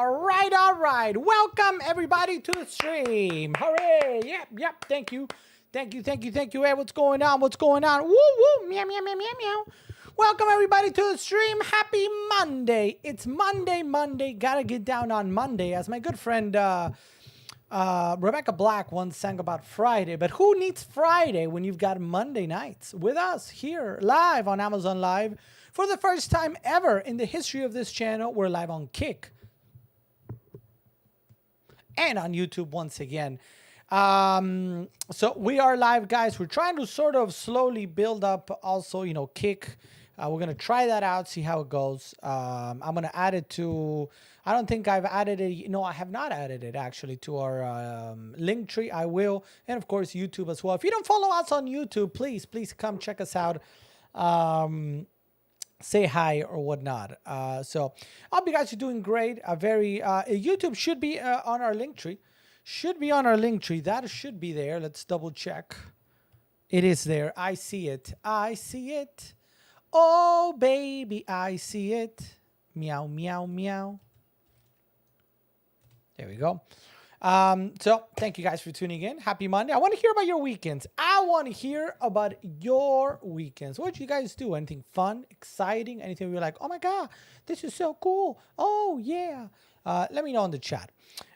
All right. Welcome everybody to the stream. Hooray! Yep. Thank you. Hey, what's going on? Woo, woo, meow, meow, meow, meow, meow. Welcome everybody to the stream. Happy Monday. It's Monday. Gotta get down on Monday, as my good friend Rebecca Black once sang about Friday. But who needs Friday when you've got Monday nights with us here live on Amazon Live? For the first time ever in the history of this channel, we're live on Kick and on YouTube once again. So we are live, guys. We're trying to sort of slowly build up also, Kick. We're going to try that out, see how it goes. I'm going to add it to, I don't think I've added it. No, I have not added it actually to our link tree. I will. And of course, YouTube as well. If you don't follow us on YouTube, please come check us out. Say hi or whatnot. So I hope you guys are doing great. YouTube should be on our link tree. That should be there. Let's double check. It is there. I see it. Oh, baby, I see it. Meow, meow, meow. There we go. So thank you guys for tuning in. Happy Monday. I want to hear about your weekends. What did you guys do? Anything fun, exciting? Anything you're like, oh my God, this is so cool. Oh yeah. Let me know in the chat.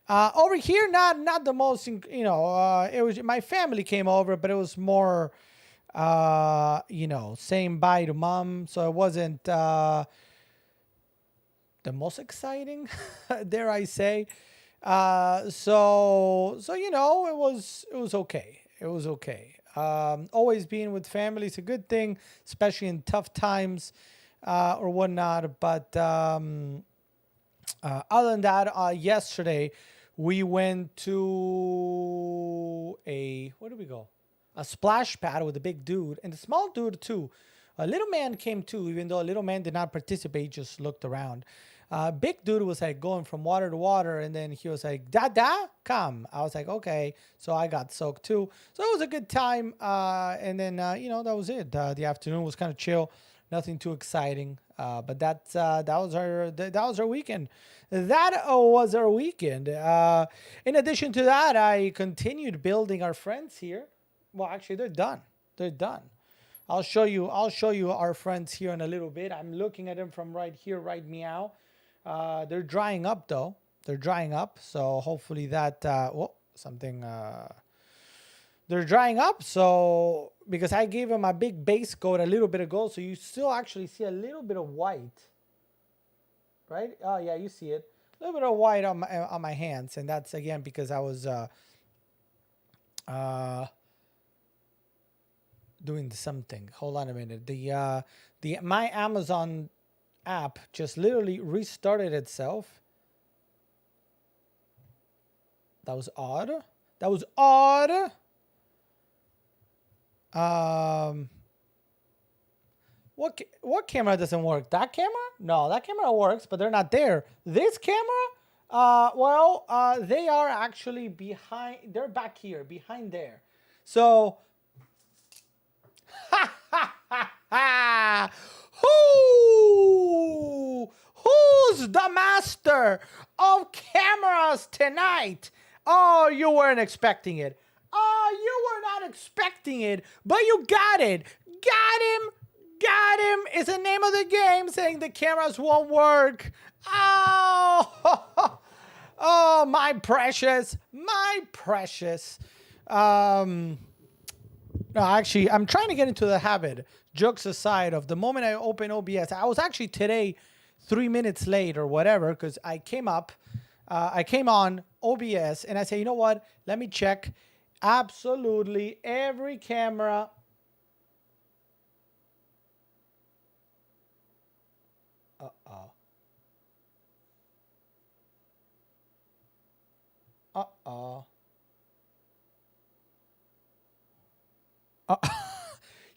Over here, not the most, it was my family came over, but it was more, saying bye to mom. So it wasn't, the most exciting, dare I say. So it was okay. Always being with family is a good thing, especially in tough times, or whatnot. But other than that, yesterday we went to where did we go? A splash pad with a big dude and a small dude too. A little man came too, even though a little man did not participate, just looked around. Big dude was like going from water to water, and then he was like, Dada, come. I was like, okay. So I got soaked too. So it was a good time. And then, that was it. The afternoon was kind of chill, nothing too exciting. But that was our weekend. That was our weekend. In addition to that, I continued building our friends here. Well, actually, they're done. I'll show you our friends here in a little bit. I'm looking at them from right here, right meow. They're drying up though. So hopefully that, they're drying up. So, because I gave them a big base coat a little bit ago, so you still actually see a little bit of white, right? Oh yeah, you see it. A little bit of white on my hands. And that's again, because I was, doing something. Hold on a minute. My Amazon app just literally restarted itself. That was odd. What camera doesn't work? That camera? No, that camera works, but they're not there. This camera? They are actually behind. They're back here, behind there. So Who's the master of cameras tonight? Oh, you weren't expecting it. You were not expecting it, but you got it. Got him is the name of the game, saying the cameras won't work. Oh, oh, my precious. No, actually, I'm trying to get into the habit, jokes aside, of the moment I open OBS. I was actually today 3 minutes late or whatever, because I came on OBS, and I say, you know what? Let me check absolutely every camera. Uh-oh.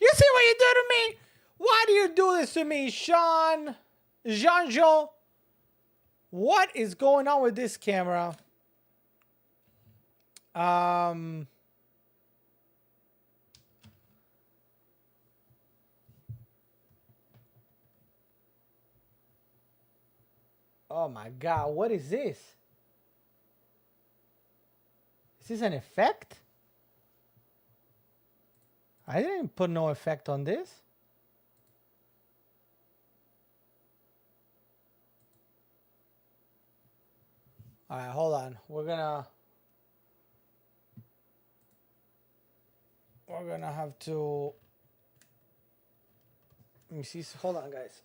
You see what you do to me? Why do you do this to me, Jean? What is going on with this camera? Oh my God, what is this? Is this an effect? I didn't put no effect on this. All right, hold on. We're gonna have to. Let me see. Hold on, guys.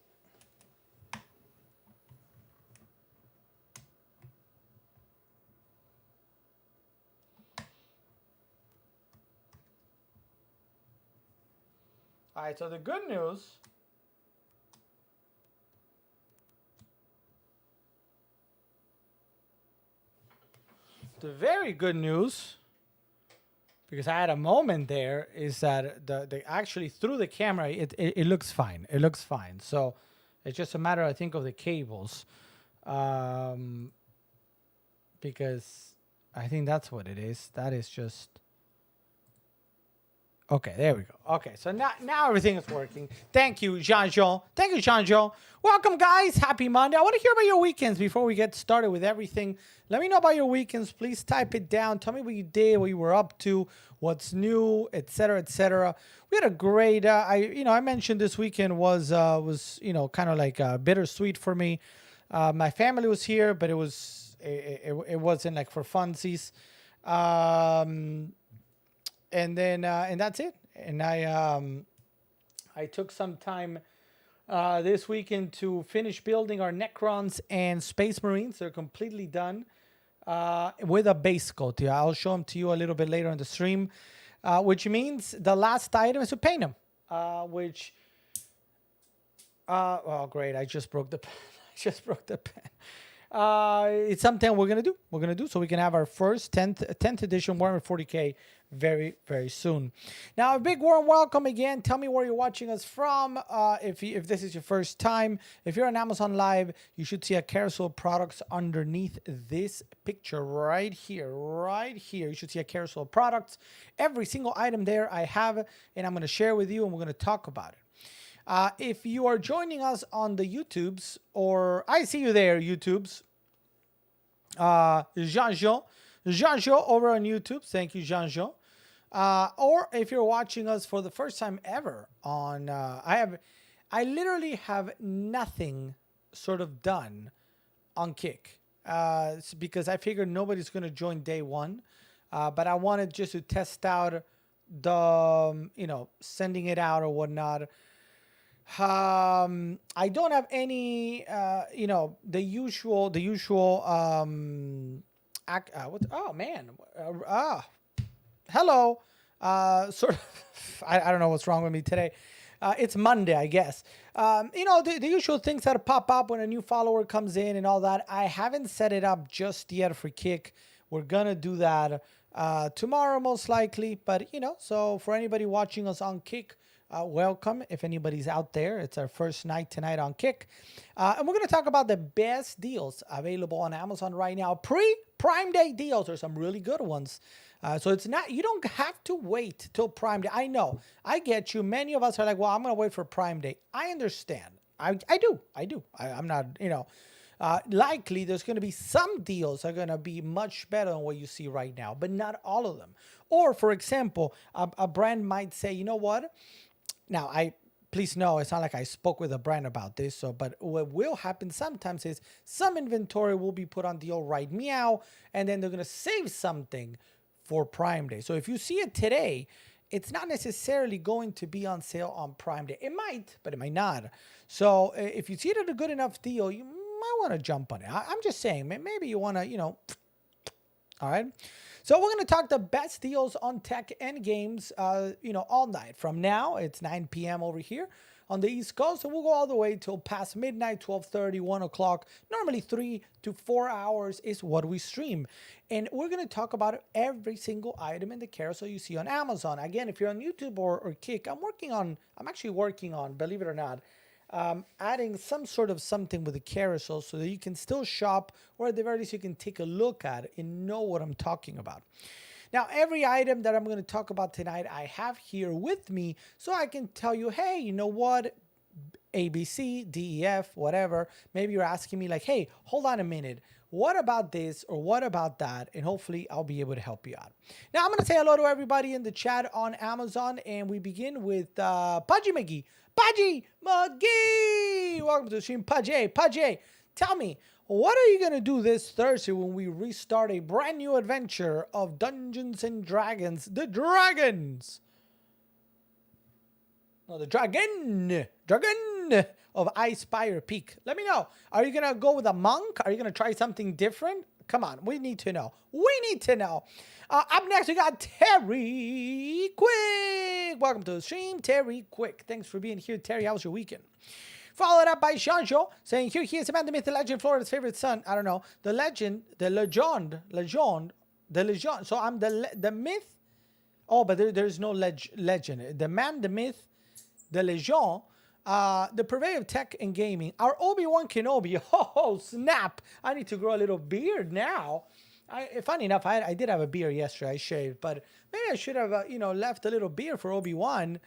All right, so the good news. The very good news, because I had a moment there, is that the actually through the camera it looks fine. It looks fine. So it's just a matter, I think, of the cables, because I think that's what it is. That is just. Okay, there we go. Okay, so now everything is working. Thank you, Jean-Jean. Thank you, Jean-Jean. Welcome, guys. Happy Monday. I want to hear about your weekends before we get started with everything. Let me know about your weekends. Please type it down. Tell me what you did, what you were up to, what's new, etc., etc. We had a great. I mentioned this weekend was kind of like bittersweet for me. My family was here, but it wasn't like for funsies. And then and that's it. And I took some time this weekend to finish building our Necrons and Space Marines. They're completely done with a base coat. Yeah, I'll show them to you a little bit later in the stream, which means the last item is to paint them. Oh great! I just broke the pen. I just broke the pen. It's something we're gonna do. So we can have our first 10th edition Warhammer 40K very, very soon. Now, a big warm welcome again. Tell me where you're watching us from. If this is your first time, if you're on Amazon Live, you should see a carousel of products underneath this picture right here. Right here, you should see a carousel of products. Every single item there I have, and I'm going to share with you, and we're going to talk about it. If you are joining us on the YouTubes, or I see you there, YouTubes, Jean-Jean over on YouTube. Thank you, Jean-Jean. Or if you're watching us for the first time ever on, I literally have nothing sort of done on Kick, because I figured nobody's going to join day one. But I wanted just to test out the, sending it out or whatnot. I don't have any, the usual, oh man, hello, sort of, I don't know what's wrong with me today. It's Monday, I guess. The usual things that pop up when a new follower comes in and all that. I haven't set it up just yet for Kick. We're gonna do that tomorrow most likely, but so for anybody watching us on Kick, welcome. If anybody's out there, it's our first night tonight on Kick. And we're going to talk about the best deals available on Amazon right now. Prime Day deals. There's some really good ones. So you don't have to wait till Prime Day. I know. I get you. Many of us are like, well, I'm going to wait for Prime Day. I understand. I do. I'm not, likely there's going to be some deals are going to be much better than what you see right now, but not all of them. Or, for example, a brand might say, you know what? Now, please know it's not like I spoke with a brand about this. But what will happen sometimes is some inventory will be put on deal right meow, and then they're going to save something for Prime Day. So if you see it today, it's not necessarily going to be on sale on Prime Day. It might, but it might not. So if you see it at a good enough deal, you might want to jump on it. I'm just saying, maybe you want to, all right. So we're going to talk the best deals on tech and games, all night. From now, it's 9 p.m. over here on the East Coast, and we'll go all the way till past midnight, 12:30, 1 o'clock. Normally 3 to 4 hours is what we stream. And we're going to talk about every single item in the carousel you see on Amazon. Again, if you're on YouTube or Kick, I'm actually working on, believe it or not, adding some sort of something with the carousel so that you can still shop, or at the very least you can take a look at it and know what I'm talking about. Now, every item that I'm going to talk about tonight, I have here with me so I can tell you, hey, you know what? A, B, C, D, E, F, whatever. Maybe you're asking me like, hey, hold on a minute. What about this or what about that? And hopefully I'll be able to help you out. Now I'm going to say hello to everybody in the chat on Amazon. And we begin with Pudgy McGee. Pudgy McGee! Welcome to the stream, Pudgy. Pudgy, tell me, what are you going to do this Thursday when we restart a brand new adventure of Dungeons and Dragons? The Dragons! No, the Dragon of Icespire Peak. Let me know. Are you going to go with a monk? Are you going to try something different? Come on. We need to know. We need to know. Up next, we got Terry Quick. Welcome to the stream, Terry Quick. Thanks for being here, Terry. How was your weekend? Followed up by Shanjo saying, here he is, the man, the myth, the legend, Florida's favorite son. I don't know. The legend, the legend. So I'm the myth. Oh, but there's no legend. The man, the myth, the legend, the purveyor of tech and gaming, our Obi-Wan Kenobi. Oh, snap. I need to grow a little beard now. Funny enough, I did have a beard yesterday. I shaved, but maybe I should have, left a little beard for Obi-Wan.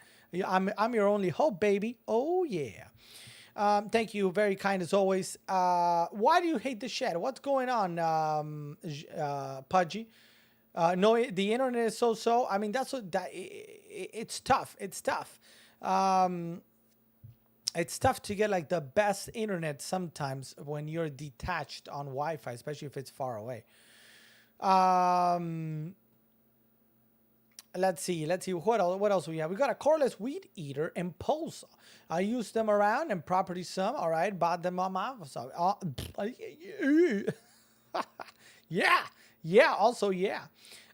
I'm your only hope, baby. Oh, yeah. Thank you. Very kind as always. Why do you hate the shed? What's going on, Pudgy? No, the internet is so. I mean, it's tough. It's tough. It's tough to get like the best internet sometimes when you're detached on Wi-Fi, especially if it's far away. Let's see. What else we have? We got a cordless weed eater and pulse. I use them around and property some. All right, bought them on my. Yeah. Also, yeah.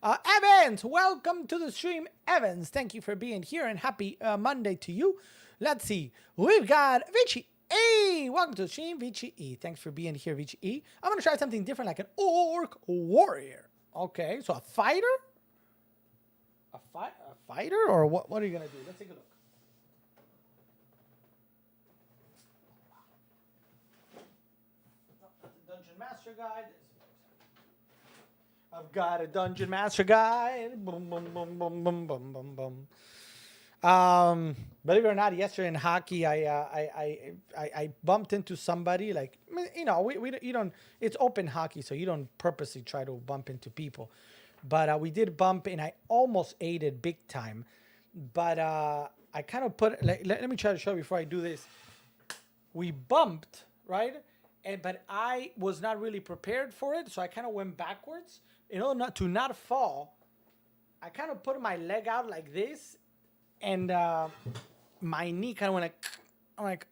Evans, welcome to the stream, Evans. Thank you for being here and happy Monday to you. Let's see. We've got Vici E. Welcome to the stream, Vici E. Thanks for being here, Vici E. I'm gonna try something different, like an orc warrior. Okay, so a fighter. A fighter, or what? What are you gonna do? Let's take a look. That's a Dungeon Master Guide. I've got a Dungeon Master Guide. Boom, boom, boom, boom, boom, boom, boom, boom. Believe it or not, yesterday in hockey, I bumped into somebody. Like, we you don't. It's open hockey, so you don't purposely try to bump into people. But we did bump, and I almost ate it big time. But I kind of put, let me try to show you before I do this. We bumped, right? But I was not really prepared for it, so I kind of went backwards. Not to fall, I kind of put my leg out like this, and my knee kind of went like, I'm like,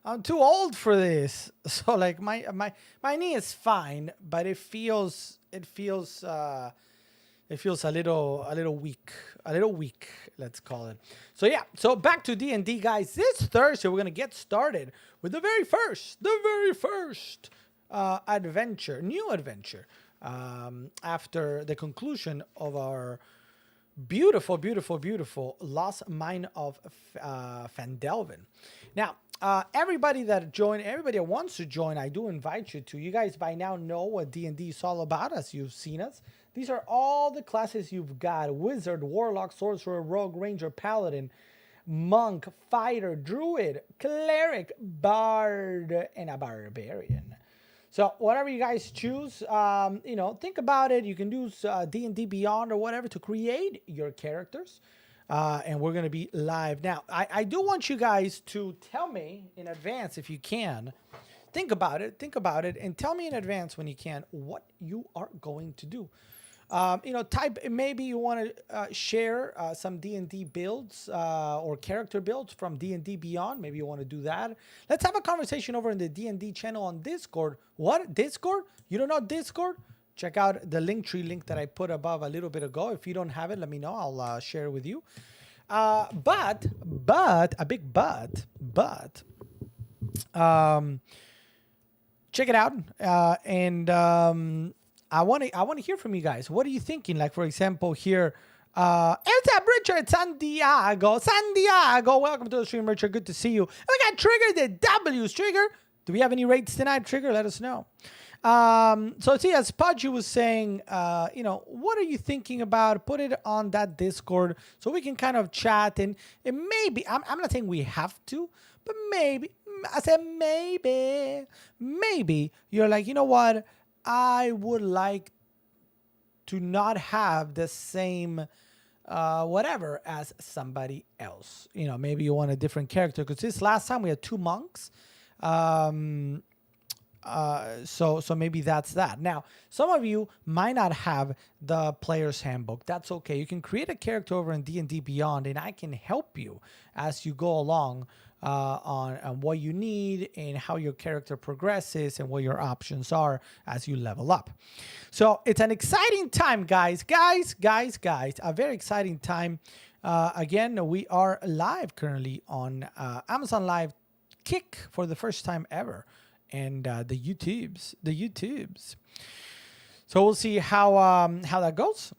I'm too old for this. So like my knee is fine, but it feels a little weak, let's call it. So yeah, so back to D&D, guys. This Thursday we're gonna get started with the very first new adventure after the conclusion of our beautiful Lost Mine of Phandelver. Now, everybody that wants to join, I do invite you to. You guys by now know what D&D is all about, as you've seen us. These are all the classes you've got: wizard, warlock, sorcerer, rogue, ranger, paladin, monk, fighter, druid, cleric, bard, and a barbarian. So whatever you guys choose, think about it. You can use D&D Beyond or whatever to create your characters. And we're going to be live. Now, I do want you guys to tell me in advance, if you can. Think about it, and tell me in advance when you can what you are going to do. Type, maybe you want to share some D&D builds or character builds from D&D Beyond. Maybe you want to do that. Let's have a conversation over in the D&D channel on Discord. What? Discord? You don't know Discord? Check out the Linktree link that I put above a little bit ago. If you don't have it, let me know. I'll share it with you. But a big but. Check it out, and I want to hear from you guys. What are you thinking? Like, for example, here, it's Richard Santiago. Welcome to the stream, Richard. Good to see you. And we got Trigger the W's. Trigger, do we have any rates tonight? Trigger, let us know. So see, as Pudgy was saying, what are you thinking about? Put it on that Discord so we can kind of chat and maybe, I'm not saying we have to, but maybe, I said maybe you're like, you know what? I would like to not have the same whatever as somebody else. Maybe you want a different character because this last time we had two monks. So maybe that's that. Now, some of you might not have the player's handbook. That's okay. You can create a character over in D&D Beyond, and I can help you as you go along on what you need and how your character progresses and what your options are as you level up. So it's an exciting time, guys. A very exciting time. Again, we are live currently on Amazon Live Kick for the first time ever. And the YouTubes. So we'll see how that goes.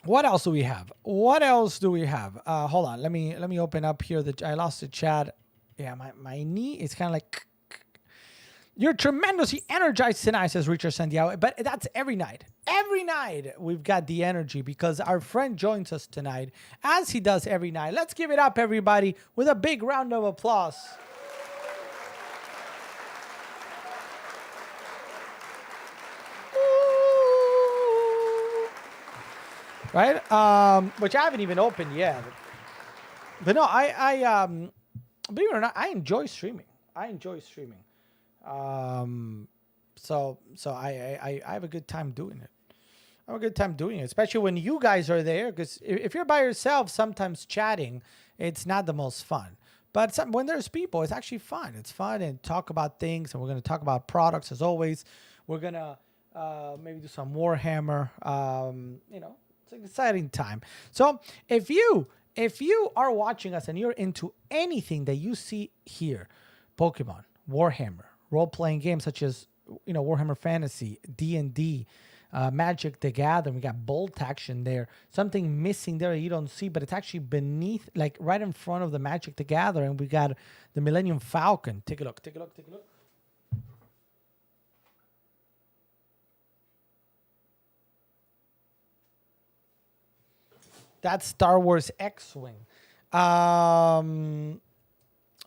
What else do we have? Hold on. Let me open up here. I lost the chat. Yeah, my knee is kind of like. You're tremendously energized tonight, says Richard Santiago. But that's every night. Every night we've got the energy because our friend joins us tonight, as he does every night. Let's give it up, everybody, with a big round of applause. Right? Which I haven't even opened yet. But no, I believe it or not, I enjoy streaming. So I have a good time doing it. Especially when you guys are there, because if you're by yourself, sometimes chatting, it's not the most fun. But when there's people, it's actually fun. It's fun and talk about things, and we're going to talk about products as always. We're going to maybe do some Warhammer, It's an exciting time. So if you are watching us and you're into anything that you see here, Pokemon, Warhammer, role-playing games such as Warhammer Fantasy, D&D, Magic the Gathering, we got Bolt Action there. Something missing there you don't see, but it's actually beneath, like right in front of the Magic the Gathering. We got the Millennium Falcon. Take a look. That's Star Wars X-Wing.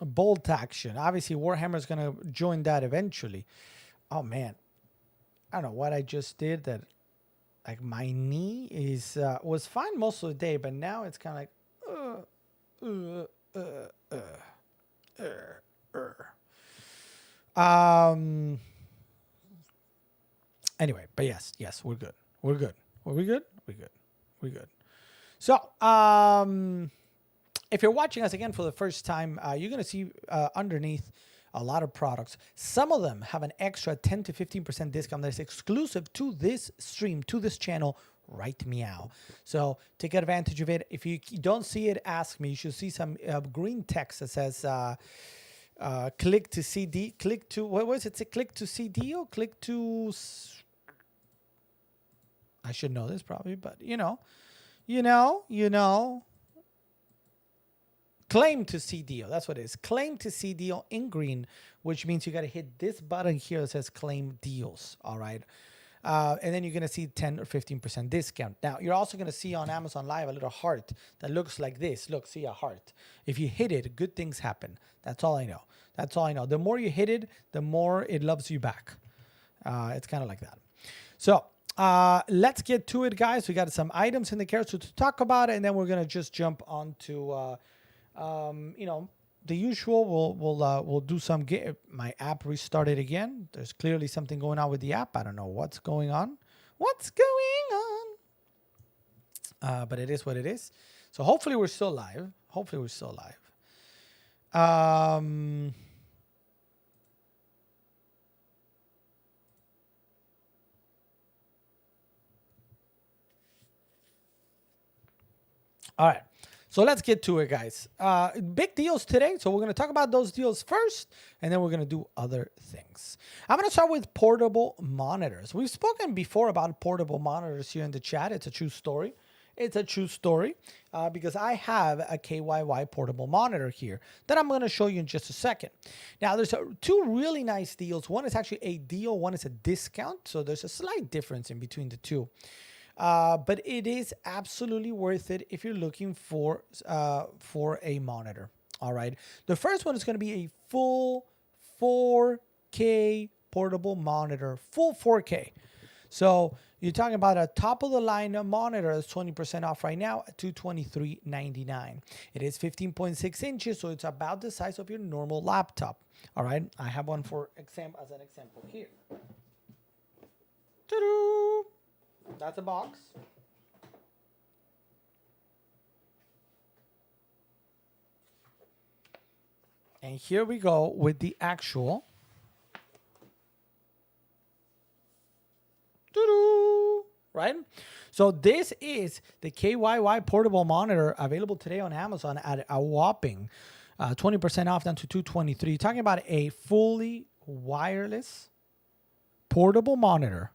Bolt Action. Obviously, Warhammer is going to join that eventually. Oh, man. I don't know what I just did. That, like, my knee was fine most of the day, but now it's kind of like... Anyway, but yes, we're good. We're good. So, if you're watching us again for the first time, you're going to see underneath a lot of products. Some of them have an extra 10 to 15% discount that's exclusive to this stream, to this channel, right meow. So take advantage of it. If you don't see it, ask me. You should see some green text that says click to CD. Click to, what was it? Click to CD or click to... I should know this probably, but you know. Claim to see deal. That's what it is. Claim to see deal in green, which means you got to hit this button here that says claim deals. All right. And then you're going to see 10 or 15% discount. Now, you're also going to see on Amazon Live a little heart that looks like this. Look, see a heart. If you hit it, good things happen. That's all I know. The more you hit it, the more it loves you back. It's kind of like that. So, let's get to it, guys. We got some items in the character to talk about, and then we're gonna just jump on to, the usual. We'll do some. My app restarted again. There's clearly something going on with the app. I don't know what's going on. But it is what it is. So hopefully we're still live. All right, so let's get to it, guys. Big deals today, so we're going to talk about those deals first, and then we're going to do other things. I'm going to start with portable monitors. We've spoken before about portable monitors here in the chat. It's a true story. It's a true story because I have a KYY portable monitor here that I'm going to show you in just a second. Now, there's two really nice deals. One is actually a deal, one is a discount. So there's a slight difference in between the two. But it is absolutely worth it if you're looking for a monitor. All right. The first one is going to be a full 4K portable monitor, full 4K. So you're talking about a top of the line monitor that's 20% off right now at $223.99. It is 15.6 inches, so it's about the size of your normal laptop. All right. I have one as an example here. Ta-doo! That's a box. And here we go with the actual. Right? So this is the KYY portable monitor available today on Amazon at a whopping 20% off down to $223. You're talking about a fully wireless portable monitor.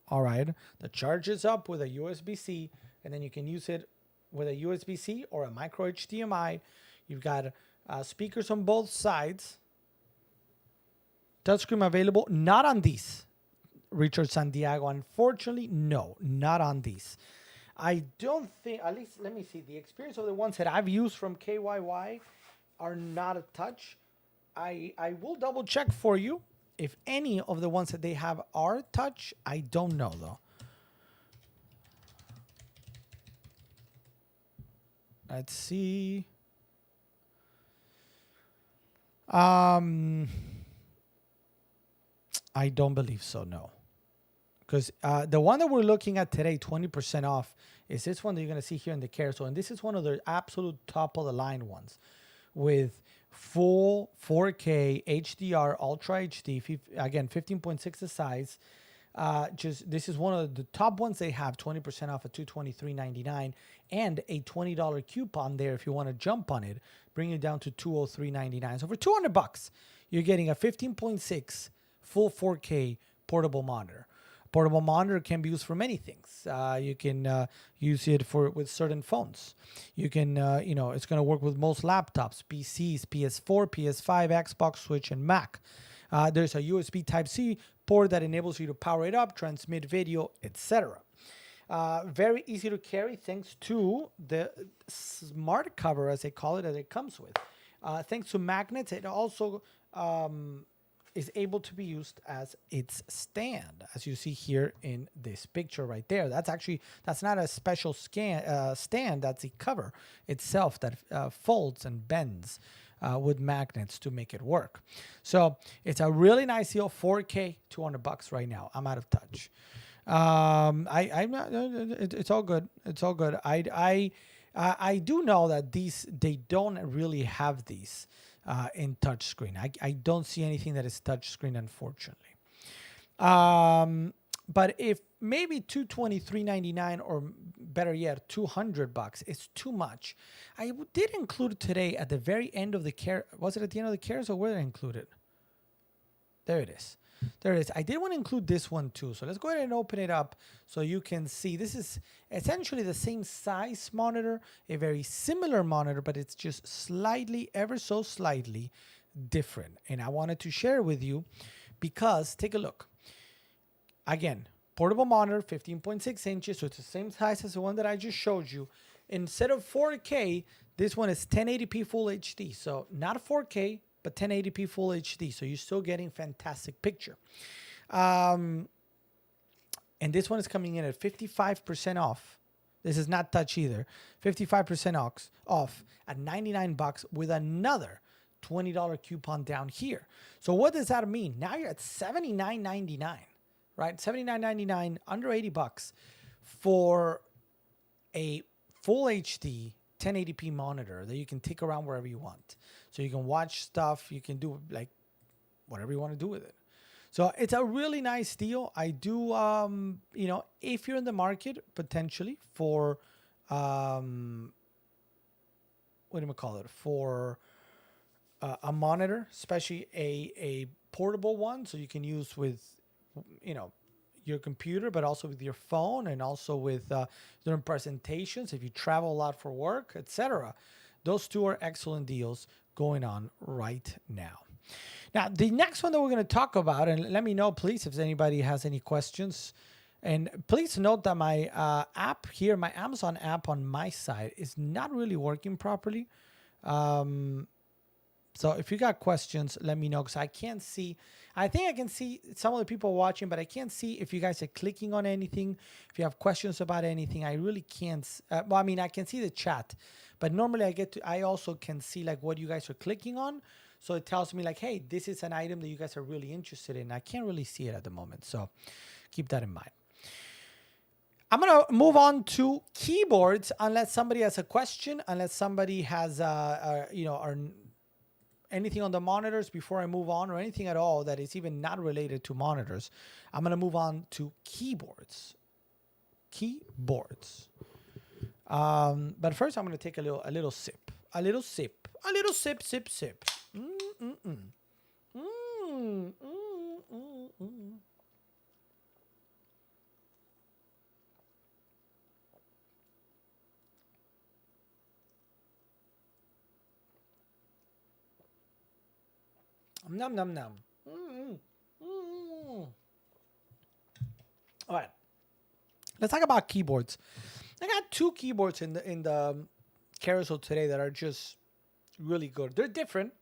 All right. That charges up with a USB-C, and then you can use it with a USB-C or a micro HDMI. You've got speakers on both sides. Touchscreen available, not on these. Richard Santiago, unfortunately, no, not on these. I don't think, at least let me see, the experience of the ones that I've used from KYY are not a touch. I will double check for you if any of the ones that they have are touch. I don't know though. Let's see. I don't believe so, no. Because the one that we're looking at today, 20% off, is this one that you're going to see here in the carousel. And this is one of the absolute top of the line ones with full 4K HDR Ultra HD. Again, 15.6 the size. This is one of the top ones they have, 20% off at $223.99, and a $20 coupon there if you want to jump on it, bring it down to $203.99. So for $200, you're getting a 15.6 full 4K portable monitor. Portable monitor can be used for many things. You can use it with certain phones. You can, it's going to work with most laptops, PCs, PS4, PS5, Xbox, Switch, and Mac. There's a USB Type-C port that enables you to power it up, transmit video, etc. Very easy to carry thanks to the smart cover, as they call it, that it comes with. Thanks to magnets, it also is able to be used as its stand, as you see here in this picture right there. That's not a special stand, that's the cover itself that folds and bends with magnets to make it work. So it's a really nice deal, 4K, $200 right now. I'm out of touch. I'm not. It's all good. It's all good. I do know that they don't really have these in touchscreen. I don't see anything that is touchscreen, unfortunately. But if maybe $223.99 or better yet, $200 is too much. I did include today at the very end of the care. Was it at the end of the cares or where did I include it? There it is. There it is. I did want to include this one too. So let's go ahead and open it up so you can see. This is essentially the same size monitor, a very similar monitor, but it's just slightly, ever so slightly different. And I wanted to share with you because take a look. Again, portable monitor, 15.6 inches. So it's the same size as the one that I just showed you. Instead of 4K, this one is 1080p full HD. So not 4K, but 1080p full HD. So you're still getting fantastic picture. And this one is coming in at 55% off. This is not touch either. 55% off at $99 with another $20 coupon down here. So what does that mean? Now you're at $79.99, right? $79.99, under $80 for a full HD 1080p monitor that you can take around wherever you want. So you can watch stuff, you can do like whatever you want to do with it. So it's a really nice deal. I do, if you're in the market potentially for, what do you call it? For a monitor, especially a portable one, so you can use with, your computer, but also with your phone, and also with doing presentations if you travel a lot for work, etc. Those two are excellent deals going on right now. Now, the next one that we're going to talk about, and let me know, please, if anybody has any questions. And please note that my app here, my Amazon app on my side, is not really working properly. So if you got questions, let me know, because I can't see. I think I can see some of the people watching, but I can't see if you guys are clicking on anything. If you have questions about anything, I really can't. Well, I mean, I can see the chat, but normally I also can see like what you guys are clicking on. So it tells me like, hey, this is an item that you guys are really interested in. I can't really see it at the moment. So keep that in mind. I'm going to move on to keyboards unless somebody has a question, unless somebody has, anything on the monitors before I move on, or anything at all that is even not related to monitors. I'm going to move on to keyboards. But first I'm going to take a little sip. Sip. Nom nom nom. All right, let's talk about keyboards. I got two keyboards in the carousel today that are just really good. They're different.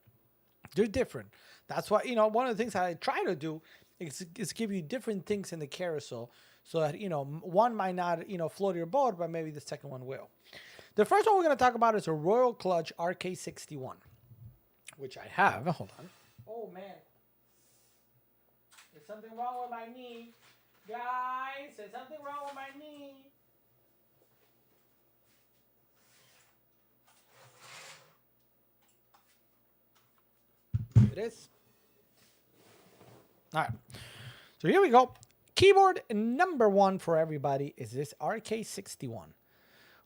That's why, one of the things that I try to do is give you different things in the carousel, so that one might not float your boat, but maybe the second one will. The first one we're going to talk about is a Royal Clutch RK61, which I have. Hold on. Oh, man. There's something wrong with my knee. Guys, there's something wrong with my knee. Here it is. All right. So here we go. Keyboard number one for everybody is this RK61.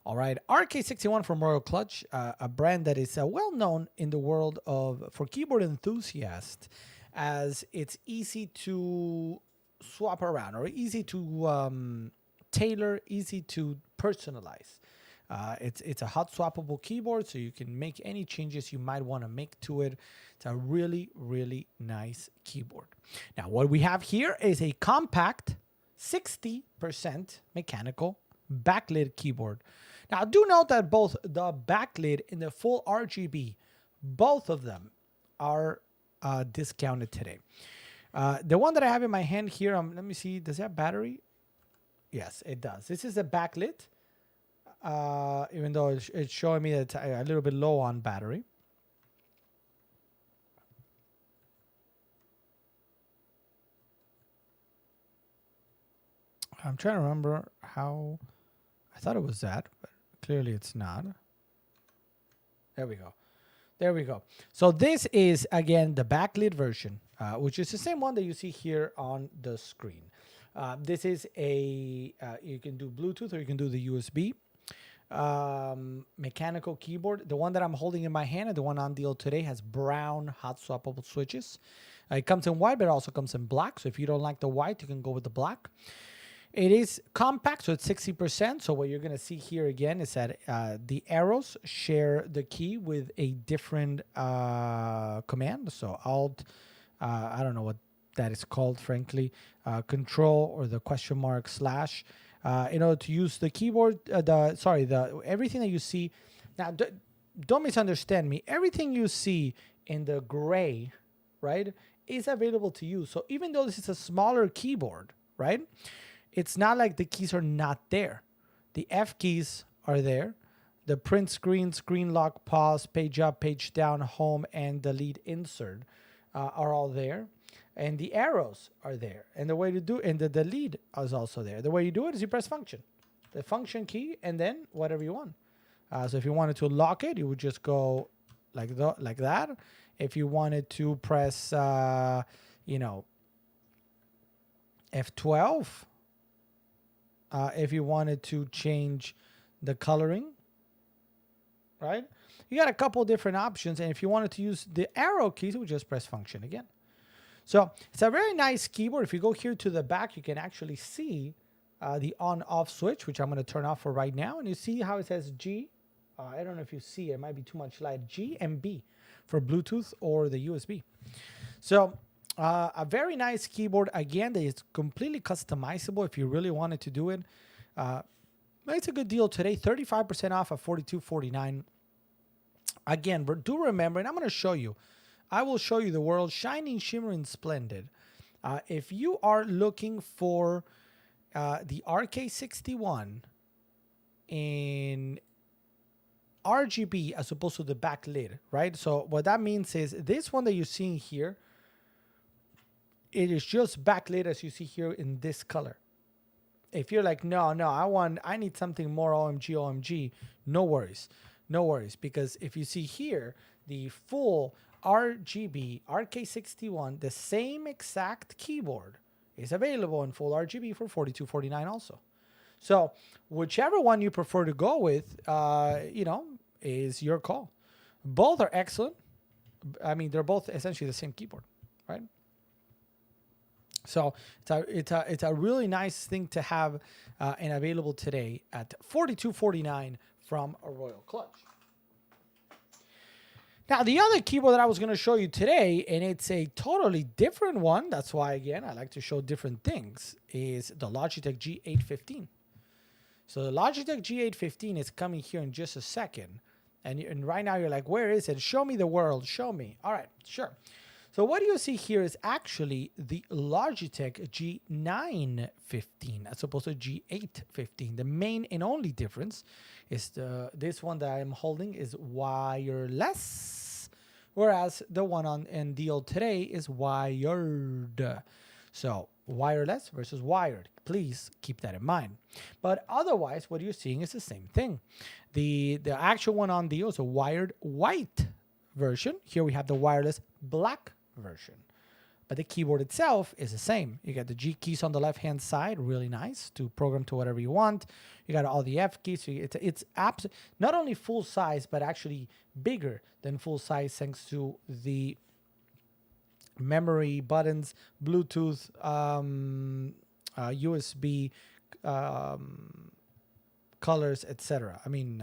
All right, RK61 from Royal Clutch, a brand that is well known in the world for keyboard enthusiasts, as it's easy to swap around, or easy to tailor, easy to personalize. It's a hot swappable keyboard, so you can make any changes you might want to make to it. It's a really, really nice keyboard. Now, what we have here is a compact 60% mechanical backlit keyboard. Now, do note that both the backlit and the full RGB, both of them are discounted today. The one that I have in my hand here, let me see, does it have battery? Yes, it does. This is a backlit, even though it's showing me that it's a little bit low on battery. I'm trying to remember how. I thought it was that, but clearly it's not. There we go. So this is, again, the backlit version, which is the same one that you see here on the screen. This is you can do Bluetooth or you can do the USB. Mechanical keyboard. The one that I'm holding in my hand and the one on deal today has brown hot swappable switches. It comes in white, but it also comes in black. So if you don't like the white, you can go with the black. It is compact, so it's 60%. So what you're going to see here again is that the arrows share the key with a different command. So Alt, I don't know what that is called, frankly, Control or the question mark slash. In order to use the keyboard, everything that you see. Now, don't misunderstand me. Everything you see in the gray, right, is available to you. So even though this is a smaller keyboard, right, it's not like the keys are not there. The F keys are there. The print screen, screen lock, pause, page up, page down, home, and delete insert are all there. And the arrows are there. And the way to do, and the delete is also there. The way you do it is you press function. The function key, and then whatever you want. So if you wanted to lock it, you would just go like that. If you wanted to press, F12, if you wanted to change the coloring, right? You got a couple different options. And if you wanted to use the arrow keys, you would just press function again. So it's a very nice keyboard. If you go here to the back, you can actually see the on-off switch, which I'm going to turn off for right now. And you see how it says G. I don't know if you see it. It might be too much light. G and B for Bluetooth or the USB. So a very nice keyboard. Again, that is completely customizable if you really wanted to do it. It's a good deal today. 35% off at $42.49. Again, do remember, and I'm going to show you. I will show you the world shining, shimmering, splendid. If you are looking for the RK61 in RGB as opposed to the backlit, right? So what that means is this one that you're seeing here, it is just backlit as you see here in this color. If you're like, no, I need something more OMG, no worries. No worries, because if you see here, the full RGB RK61, the same exact keyboard is available in full RGB for $42.49 also. So whichever one you prefer to go with, is your call. Both are excellent. I mean, they're both essentially the same keyboard, right? So it's a really nice thing to have and available today at $42.49 from a Royal Clutch. Now, the other keyboard that I was going to show you today, and it's a totally different one, that's why, again, I like to show different things, is the Logitech G815. So the Logitech G815 is coming here in just a second. And right now you're like, where is it? Show me the world. Show me. All right, sure. So what you see here is actually the Logitech G915 as opposed to G815. The main and only difference is this one that I'm holding is wireless, whereas the one on deal today is wired. So wireless versus wired. Please keep that in mind. But otherwise, what you're seeing is the same thing. The actual one on deal is a wired white version. Here we have the wireless black version, but the keyboard itself is the same. You got the G keys on the left hand side, really nice to program to whatever you want. You got all the F keys. So it's not only full size but actually bigger than full size thanks to the memory buttons, Bluetooth, USB, colors, etc. I mean,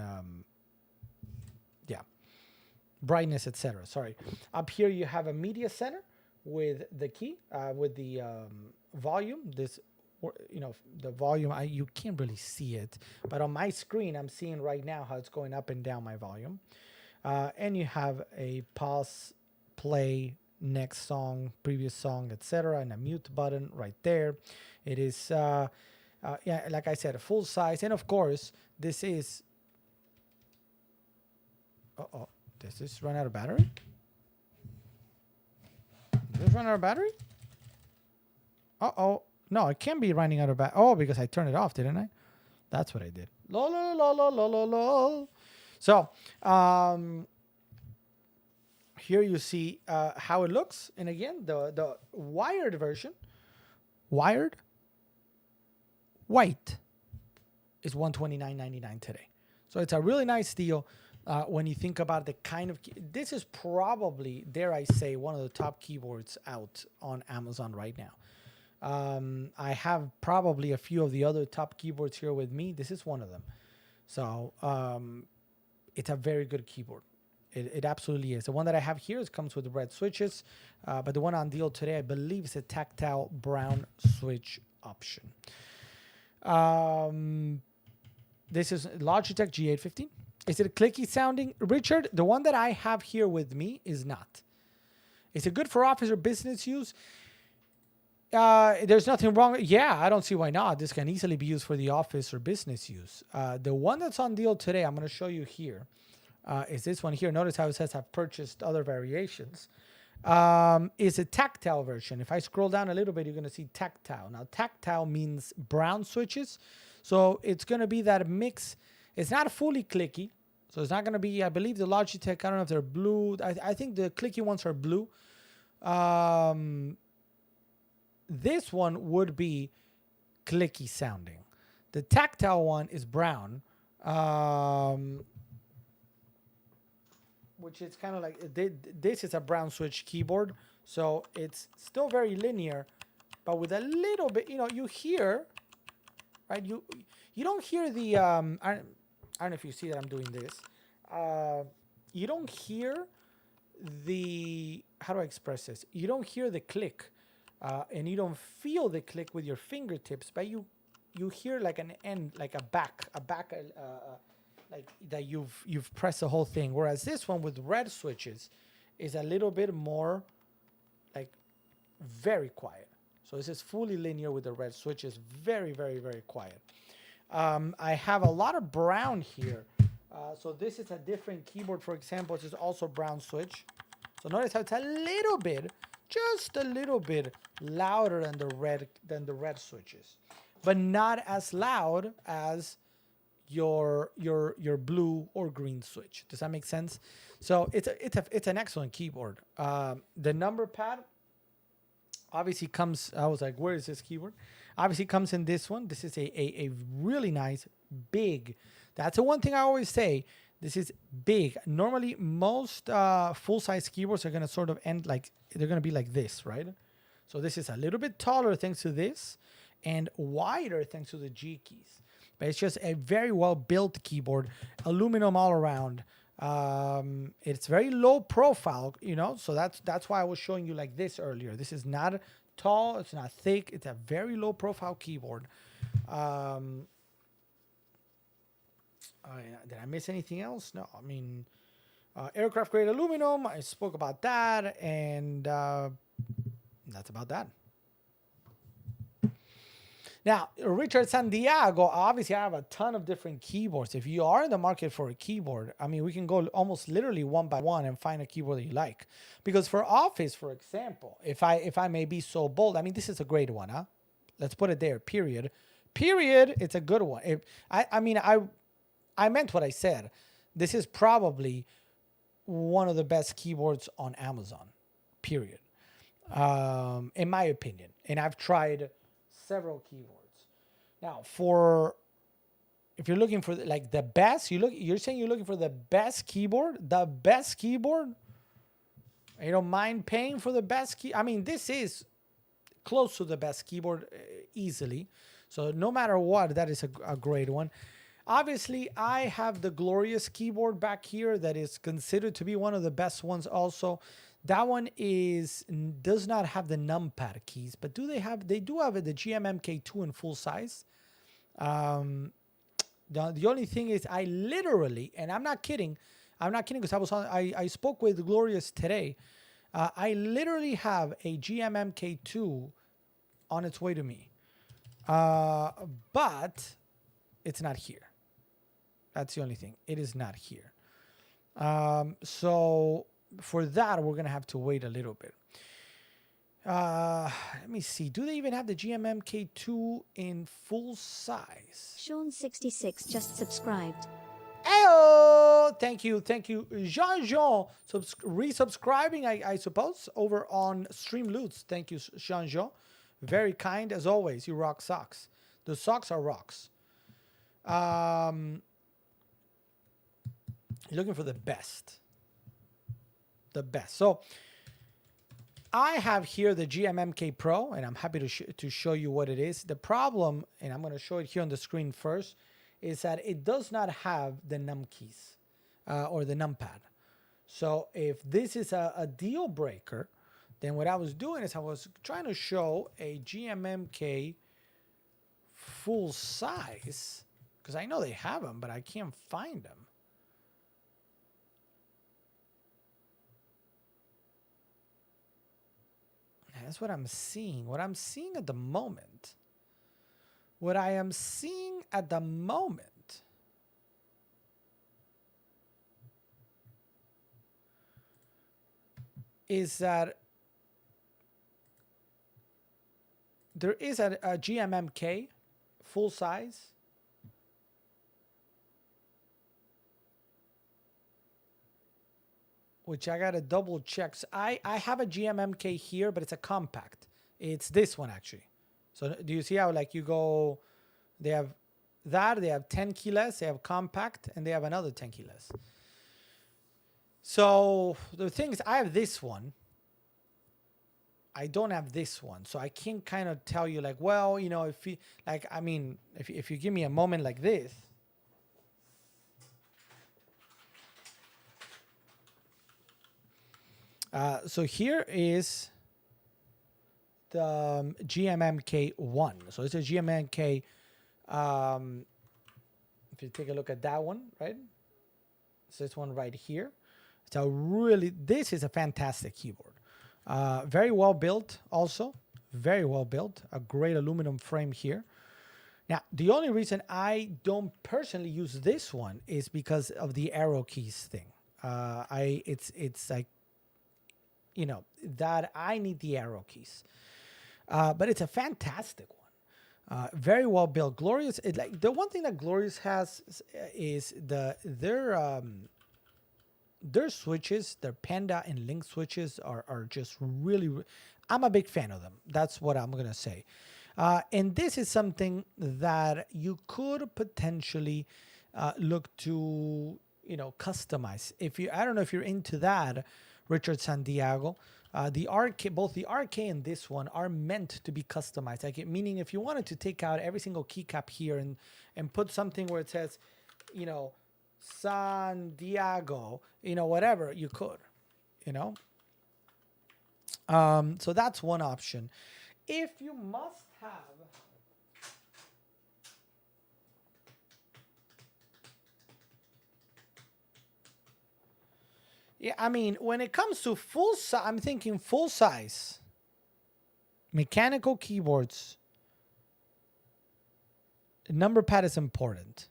brightness, etc. Sorry. Up here you have a media center with the key, with the volume. This, the volume, you can't really see it, but on my screen I'm seeing right now how it's going up and down my volume. And you have a pause, play, next song, previous song, etc., and a mute button right there. It is, like I said, a full size, and of course this is. Does this run out of battery? Does this run out of battery? No, it can't be running out of battery. Oh, because I turned it off, didn't I? That's what I did. Lol. So, here you see how it looks. And again, the wired version, wired white, is $129.99 today. So it's a really nice deal. When you think about the kind of, this is probably, dare I say, one of the top keyboards out on Amazon right now. I have probably a few of the other top keyboards here with me. This is one of them. So it's a very good keyboard. It absolutely is. The one that I have here comes with the red switches, but the one on deal today, I believe, is a tactile brown switch option. This is Logitech G815. Is it clicky sounding? Richard, the one that I have here with me is not. Is it good for office or business use? There's nothing wrong. Yeah, I don't see why not. This can easily be used for the office or business use. The one that's on deal today, I'm going to show you here, is this one here. Notice how it says I've purchased other variations. Is a tactile version. If I scroll down a little bit, you're going to see tactile. Now, tactile means brown switches. So it's going to be that mix. It's not fully clicky. So it's not going to be, I believe the Logitech, I don't know if they're blue. I think the clicky ones are blue. This one would be clicky sounding. The tactile one is brown, which is kind of like, this is a brown switch keyboard. So it's still very linear, but with a little bit, you hear, right? You don't hear the I don't know if you see that I'm doing this. You don't hear the, how do I express this? You don't hear the click, and you don't feel the click with your fingertips, but you hear like an end, like a back, like that you've pressed the whole thing. Whereas this one with red switches is a little bit more like very quiet. So this is fully linear with the red switches, very, very, very quiet. I have a lot of brown here. So this is a different keyboard, for example, which is also brown switch. So notice how it's a little bit, just a little bit louder than the red switches, but not as loud as your blue or green switch. Does that make sense? So it's an excellent keyboard. The number pad obviously comes, I was like, where is this keyboard? Obviously comes in this one. This is a really nice, big, that's the one thing I always say, this is big. Normally, most full-size keyboards are going to sort of end like, they're going to be like this, right? So this is a little bit taller thanks to this, and wider thanks to the G keys. But it's just a very well-built keyboard, aluminum all around. It's very low profile, so that's why I was showing you like this earlier. This is not tall, it's not thick, it's a very low profile keyboard. Did I miss anything else? No, I mean, aircraft grade aluminum, I spoke about that, and that's about that. Now, Richard Santiago, obviously I have a ton of different keyboards. If you are in the market for a keyboard, I mean, we can go almost literally one by one and find a keyboard that you like. Because for Office, for example, if I may be so bold, I mean, this is a great one, huh? Let's put it there, period. Period, it's a good one. I meant what I said. This is probably one of the best keyboards on Amazon, period. In my opinion. And I've tried several keyboards. Now, if you're looking for like the best, you're saying you're looking for the best keyboard? The best keyboard? You don't mind paying for the best key? I mean, this is close to the best keyboard easily. So no matter what, that is a great one. Obviously, I have the Glorious keyboard back here that is considered to be one of the best ones also. That one does not have the numpad keys, but they do have the GMMK2 in full size. The only thing is I literally, and I'm not kidding because I spoke with Glorious today. I literally have a GMMK2 on its way to me. But it's not here. That's the only thing. It is not here. So for that, we're going to have to wait a little bit. Let me see. Do they even have the GMMK2 in full size? Sean66 just subscribed. Heyo! Thank you. Jean-Jean, resubscribing, I suppose, over on Streamloots. Thank you, Jean-Jean. Very kind, as always. You rock socks. The socks are rocks. Looking for the best. The best. So I have here the GMMK Pro, and I'm happy to show you what it is. The problem, and I'm going to show it here on the screen first, is that it does not have the num keys or the numpad. So if this is a deal breaker, then what I was doing is I was trying to show a GMMK full size, because I know they have them, but I can't find them. That's what I'm seeing. What I'm seeing at the moment. What I am seeing at the moment is that there is a GMMK full size. Which I got to double check. So I have a GMMK here, but it's a compact. It's this one, actually. So do you see how, like, you go, they have that, they have 10 keyless, they have compact, and they have another 10 keyless. So the thing is, I have this one. I don't have this one, so I can't kind of tell you like, well, you know, if you like, I mean, if you give me a moment like this, so here is the GMMK1. So it's a GMMK. If you take a look at that one, right? So this one right here. So really, this is a fantastic keyboard. Very well built also. Very well built. A great aluminum frame here. Now, the only reason I don't personally use this one is because of the arrow keys thing. It's like, you know, that I need the arrow keys. But it's a fantastic one. Very well built. Glorious. Like the one thing that Glorious has is their switches, their Panda and Link switches are just really. I'm a big fan of them. That's what I'm gonna say. And this is something that you could potentially look to, you know, customize. If you, I don't know if you're into that, Richard Santiago. The RK, both the RK and this one are meant to be customized. Like, meaning if you wanted to take out every single keycap here and put something where it says, you know, Santiago, you know, whatever, you could, you know. So that's one option. If you must have, yeah, I mean, when it comes to full size, I'm thinking full size mechanical keyboards. Number pad is important.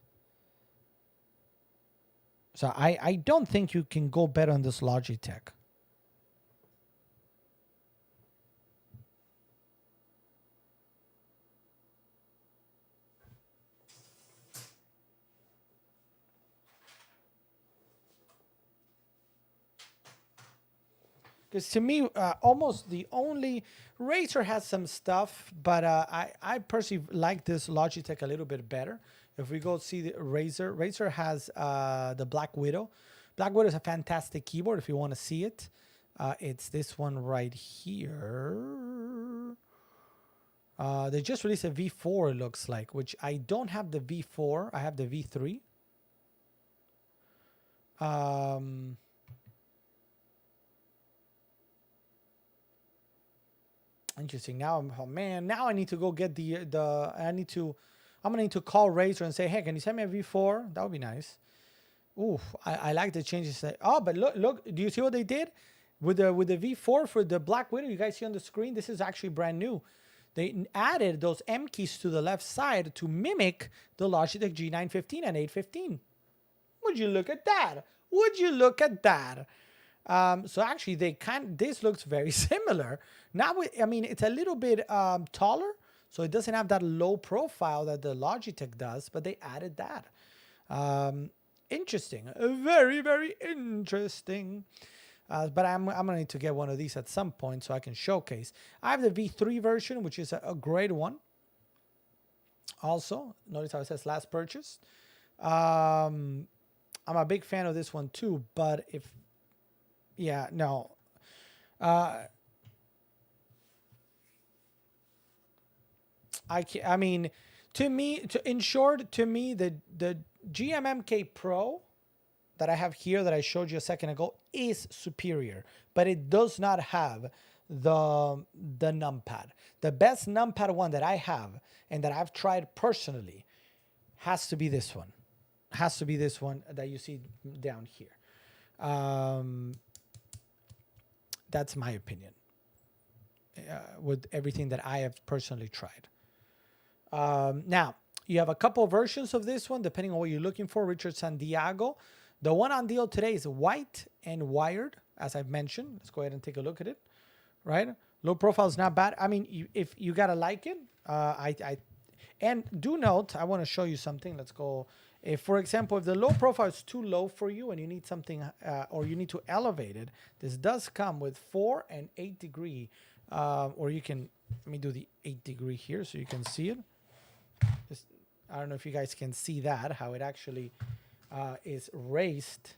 So I don't think you can go better on this Logitech. Because to me, almost the only Razer has some stuff, but I personally like this Logitech a little bit better. If we go see the Razer has the Black Widow. Black Widow is a fantastic keyboard if you want to see it. It's this one right here. They just released a V4, it looks like, which I don't have the V4. I have the V3. Interesting. Now, oh man, now I need to go get I'm gonna need to call Razer and say, hey, can you send me a V4? That would be nice. Ooh, I like the changes. Oh, but look, do you see what they did with the V4 for the Black Widow? You guys see on the screen, this is actually brand new. They added those M keys to the left side to mimic the Logitech G915 and 815. Would you look at that? Would you look at that? So actually, this looks very similar. Now, I mean, it's a little bit taller, so it doesn't have that low profile that the Logitech does, but they added that. Interesting. Very, very interesting. But I'm gonna need to get one of these at some point so I can showcase. I have the V3 version, which is a great one. Also, notice how it says last purchase. I'm a big fan of this one too, but yeah, no. I mean, in short, to me, the GMMK Pro that I have here that I showed you a second ago is superior, but it does not have the numpad. The best numpad one that I have and that I've tried personally has to be this one. Has to be this one that you see down here. That's my opinion with everything that I have personally tried. Now, you have a couple of versions of this one, depending on what you're looking for. Richard Santiago. The one on deal today is white and wired, as I've mentioned. Let's go ahead and take a look at it. Right? Low profile is not bad. I mean, if you got to like it, and do note, I want to show you something. Let's go. If, for example, if the low profile is too low for you and you need something, or you need to elevate it, this does come with 4 and 8 degree, or you can, let me do the 8 degree here so you can see it. I don't know if you guys can see that, how it actually is raised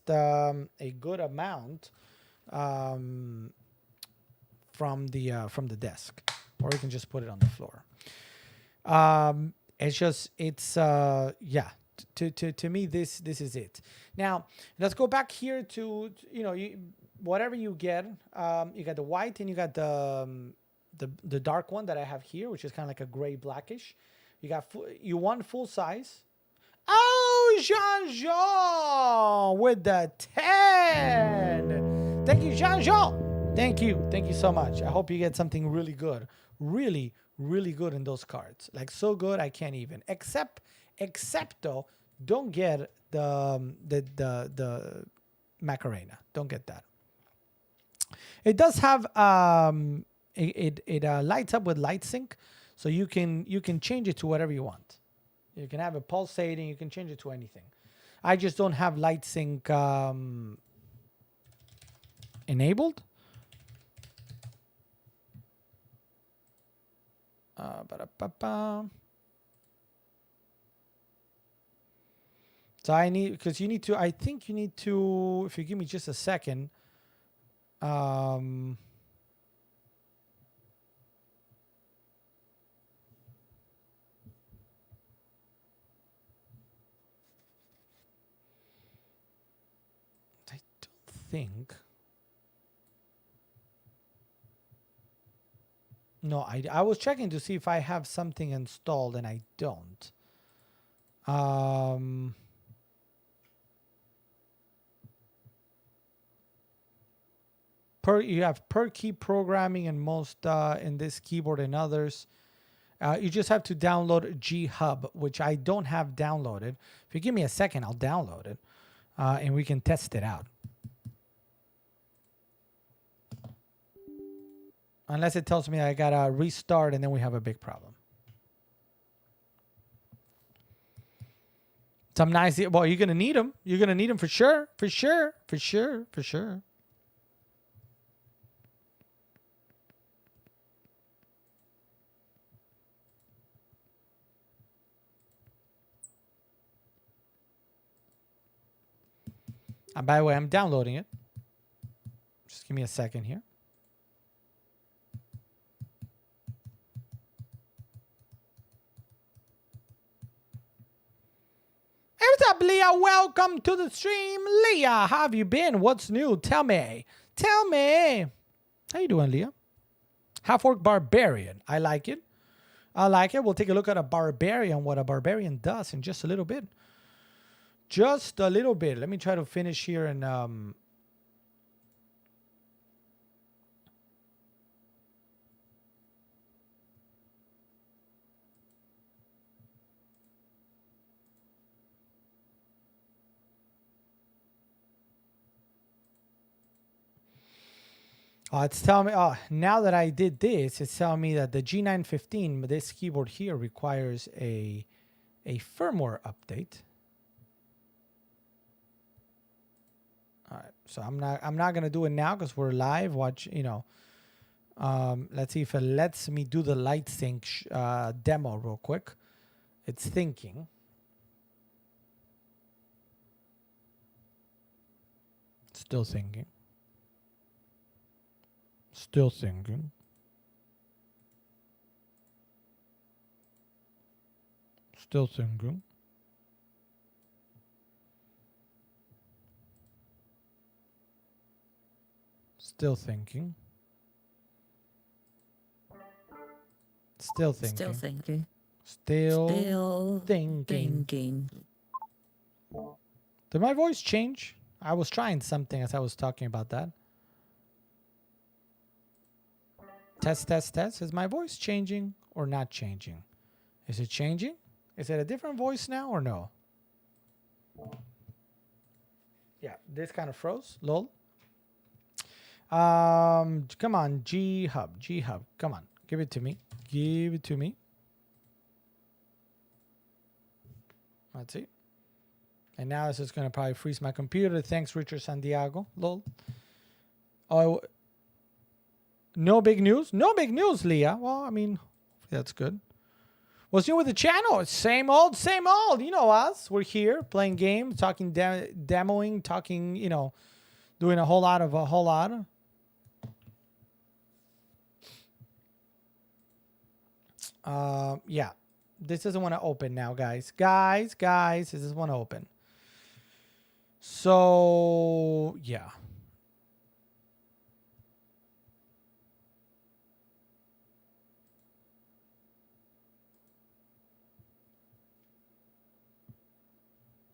a good amount from the desk, or you can just put it on the floor. It's just yeah. To me, this is it. Now let's go back here to whatever you get. You got the white and you got the dark one that I have here, which is kind of like a gray blackish. You want full size. Oh, Jean-Jean with the 10. Thank you, Jean-Jean. Thank you so much. I hope you get something really good, really good in those cards. Like so good, I can't even. Except though, don't get the Macarena. Don't get that. It does have it lights up with light sync, so you can change it to whatever you want. You can have it pulsating. You can change it to anything. I just don't have light sync enabled. So I need, because you need to, I think you need to, if you give me just a second, I don't think. No, I was checking to see if I have something installed and I don't. You have per key programming in most in this keyboard and others. You just have to download G Hub, which I don't have downloaded. If you give me a second, I'll download it and we can test it out. Unless it tells me I gotta restart and then we have a big problem. Some nice, well, you're gonna need them. You're gonna need them for sure, for sure. And by the way, I'm downloading it. Just give me a second here. What's up, Leah? Welcome to the stream. Leah, how have you been? What's new? Tell me. How you doing, Leah? Half-Orc Barbarian. I like it. We'll take a look at a Barbarian, what a Barbarian does in just a little bit. Just a little bit. Let me try to finish here and... it's telling me, now that I did this, it's telling me that the G915, this keyboard here, requires a firmware update. All right, so I'm not gonna do it now because we're live. Watch, let's see if it lets me do the light sync demo real quick. It's thinking. Still thinking. Still thinking. Still thinking. Still thinking. Still thinking. Still thinking. Still thinking. Did my voice change? I was trying something as I was talking about that. Test, test, test. Is my voice changing or not changing? Is it changing? Is it a different voice now or no? Yeah, this kind of froze. Lol. Come on, G Hub. Come on, give it to me. Let's see. And now this is going to probably freeze my computer. Thanks, Richard Santiago. Lol. Oh, no big news? No big news, Leah. Well, I mean, that's good. What's new with the channel? Same old, same old. You know us. We're here playing games, talking, demoing, talking, doing a whole lot. Yeah, this doesn't want to open now, guys. Guys, this doesn't want to open. So yeah.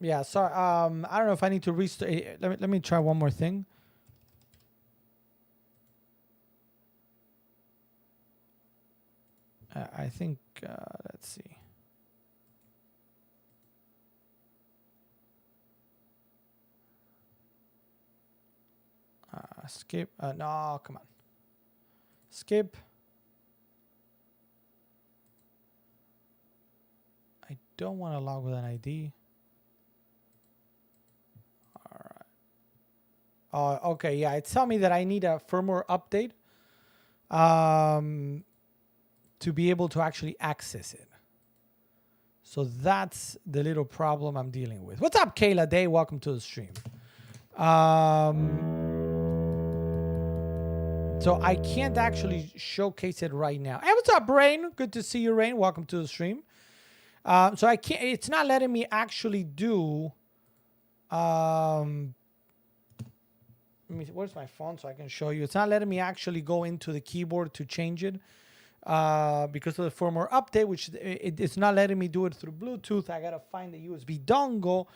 Yeah, sorry. I don't know if I need to restart. Let me try one more thing. I think. Let's see. Skip. No, come on. Skip. I don't want to log with an ID. Okay, yeah, it's telling me that I need a firmware update to be able to actually access it. So that's the little problem I'm dealing with. What's up, Kayla Day? Welcome to the stream. So I can't actually showcase it right now. Hey, what's up, Rain? Good to see you, Rain. Welcome to the stream. So I can't. It's not letting me actually do. Let me see, where's my phone so I can show you? It's not letting me actually go into the keyboard to change it because of the firmware update, which it's not letting me do it through Bluetooth. I gotta find the USB dongle.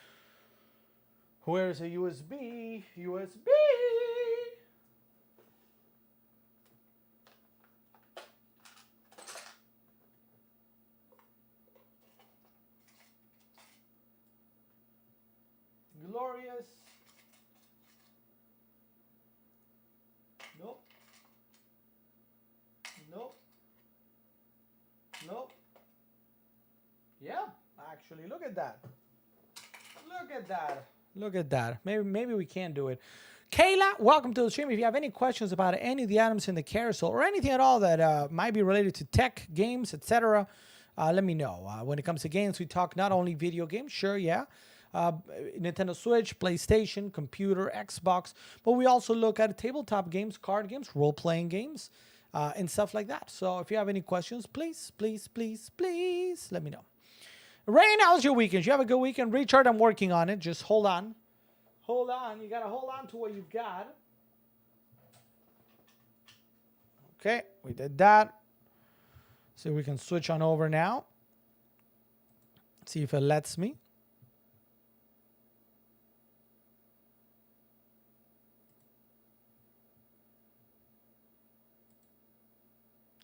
Where's a USB? USB. Glorious. Nope. Nope. Nope. Yeah, actually, look at that. Look at that. Look at that. Maybe we can do it. Kayla, welcome to the stream. If you have any questions about any of the items in the carousel or anything at all that might be related to tech, games, etc., let me know. When it comes to games, we talk not only video games, sure, yeah, Nintendo Switch, PlayStation, computer, Xbox, but we also look at tabletop games, card games, role-playing games, and stuff like that. So if you have any questions, please let me know. Rain, how's your weekend? You have a good weekend? Richard, I'm working on it. Just hold on. Hold on. You got to hold on to what you've got. Okay, we did that. So we can switch on over now. See if it lets me.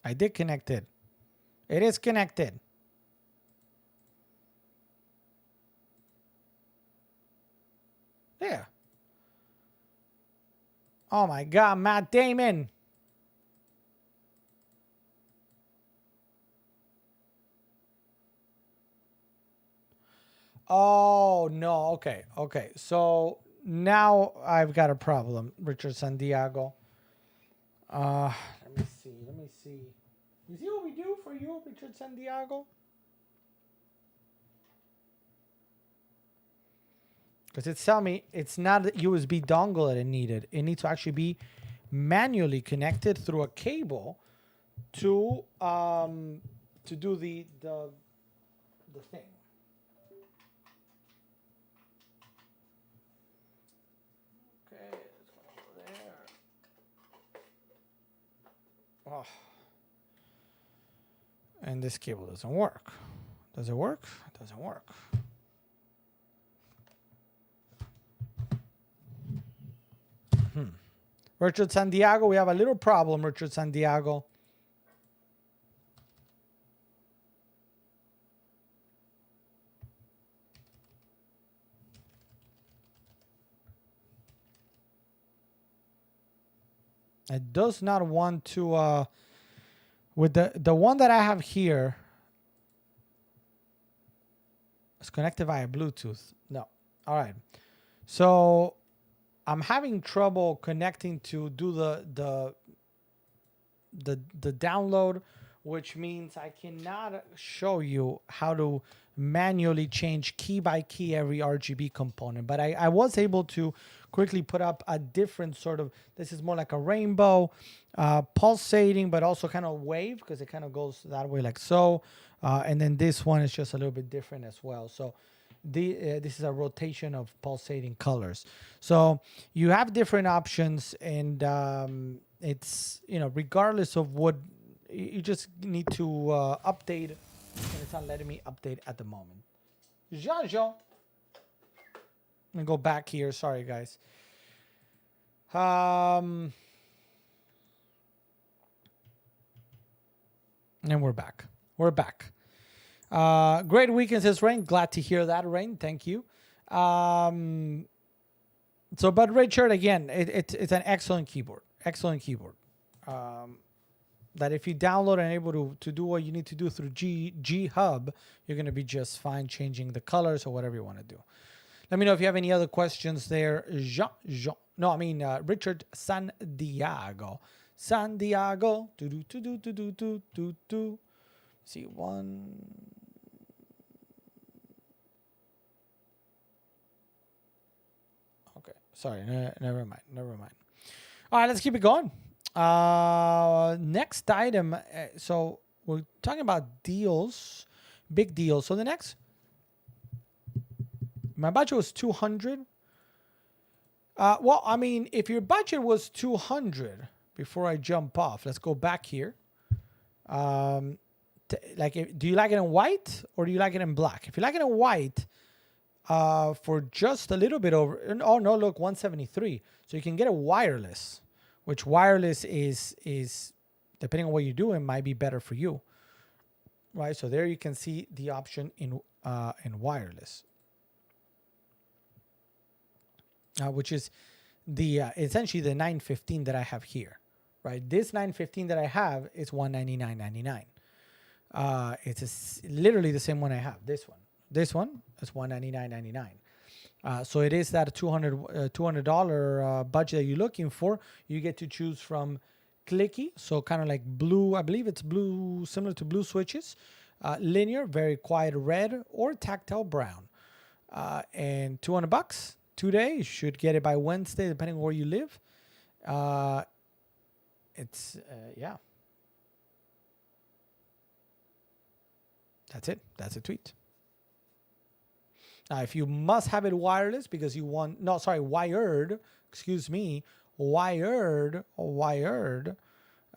I did connect it. It is connected. There. Oh my God, Matt Damon. Oh, no. Okay. Okay. So now I've got a problem, Richard Santiago. Let me see. Let me see. You see what we do for you, Richard Santiago? Because it's telling me it's not a USB dongle that it needed. It needs to actually be manually connected through a cable to do the thing. Okay, let's go over there. Oh. And this cable doesn't work. Does it work? It doesn't work. Richard Santiago, we have a little problem, Richard Santiago. It does not want to, with the one that I have here, it's connected via Bluetooth. No. All right. So I'm having trouble connecting to do the download which means I cannot show you how to manually change key by key every RGB component. But I was able to quickly put up a different sort of, this is more like a rainbow, pulsating, but also kind of wave, because it kind of goes that way like so. And then this one is just a little bit different as well. So this is a rotation of pulsating colors. So you have different options, and it's, regardless of what, you just need to update, and it's not letting me update at the moment. Jean. Let me go back here. Sorry, guys. And we're back. Great weekend, says Rain. Glad to hear that, Rain. Thank you. But Richard, again, it's an excellent keyboard. That if you download and able to do what you need to do through G Hub, you're going to be just fine changing the colors or whatever you want to do. Let me know if you have any other questions there. Richard Santiago. See one. Okay, sorry. Never mind. All right, let's keep it going. Next item. So we're talking about deals, big deals. So the next, my budget was 200. If your budget was 200, before I jump off, let's go back here. Do you like it in white or do you like it in black? If you like it in white, for just a little bit over, oh no, look, 173. So you can get a wireless, which wireless is depending on what you're doing, might be better for you, right? So there you can see the option in wireless, which is the essentially the 915 that I have here, right? This 915 that I have is $199.99. It's literally the same one I have. This one is $199.99. So it is that $200 budget that you're looking for. You get to choose from clicky, so kind of like blue. I believe it's blue, similar to blue switches. Linear, very quiet red, or tactile brown. And $200 today. You should get it by Wednesday, depending on where you live. Yeah. That's it. That's a tweet. Now, if you must have it wireless because you want, wired,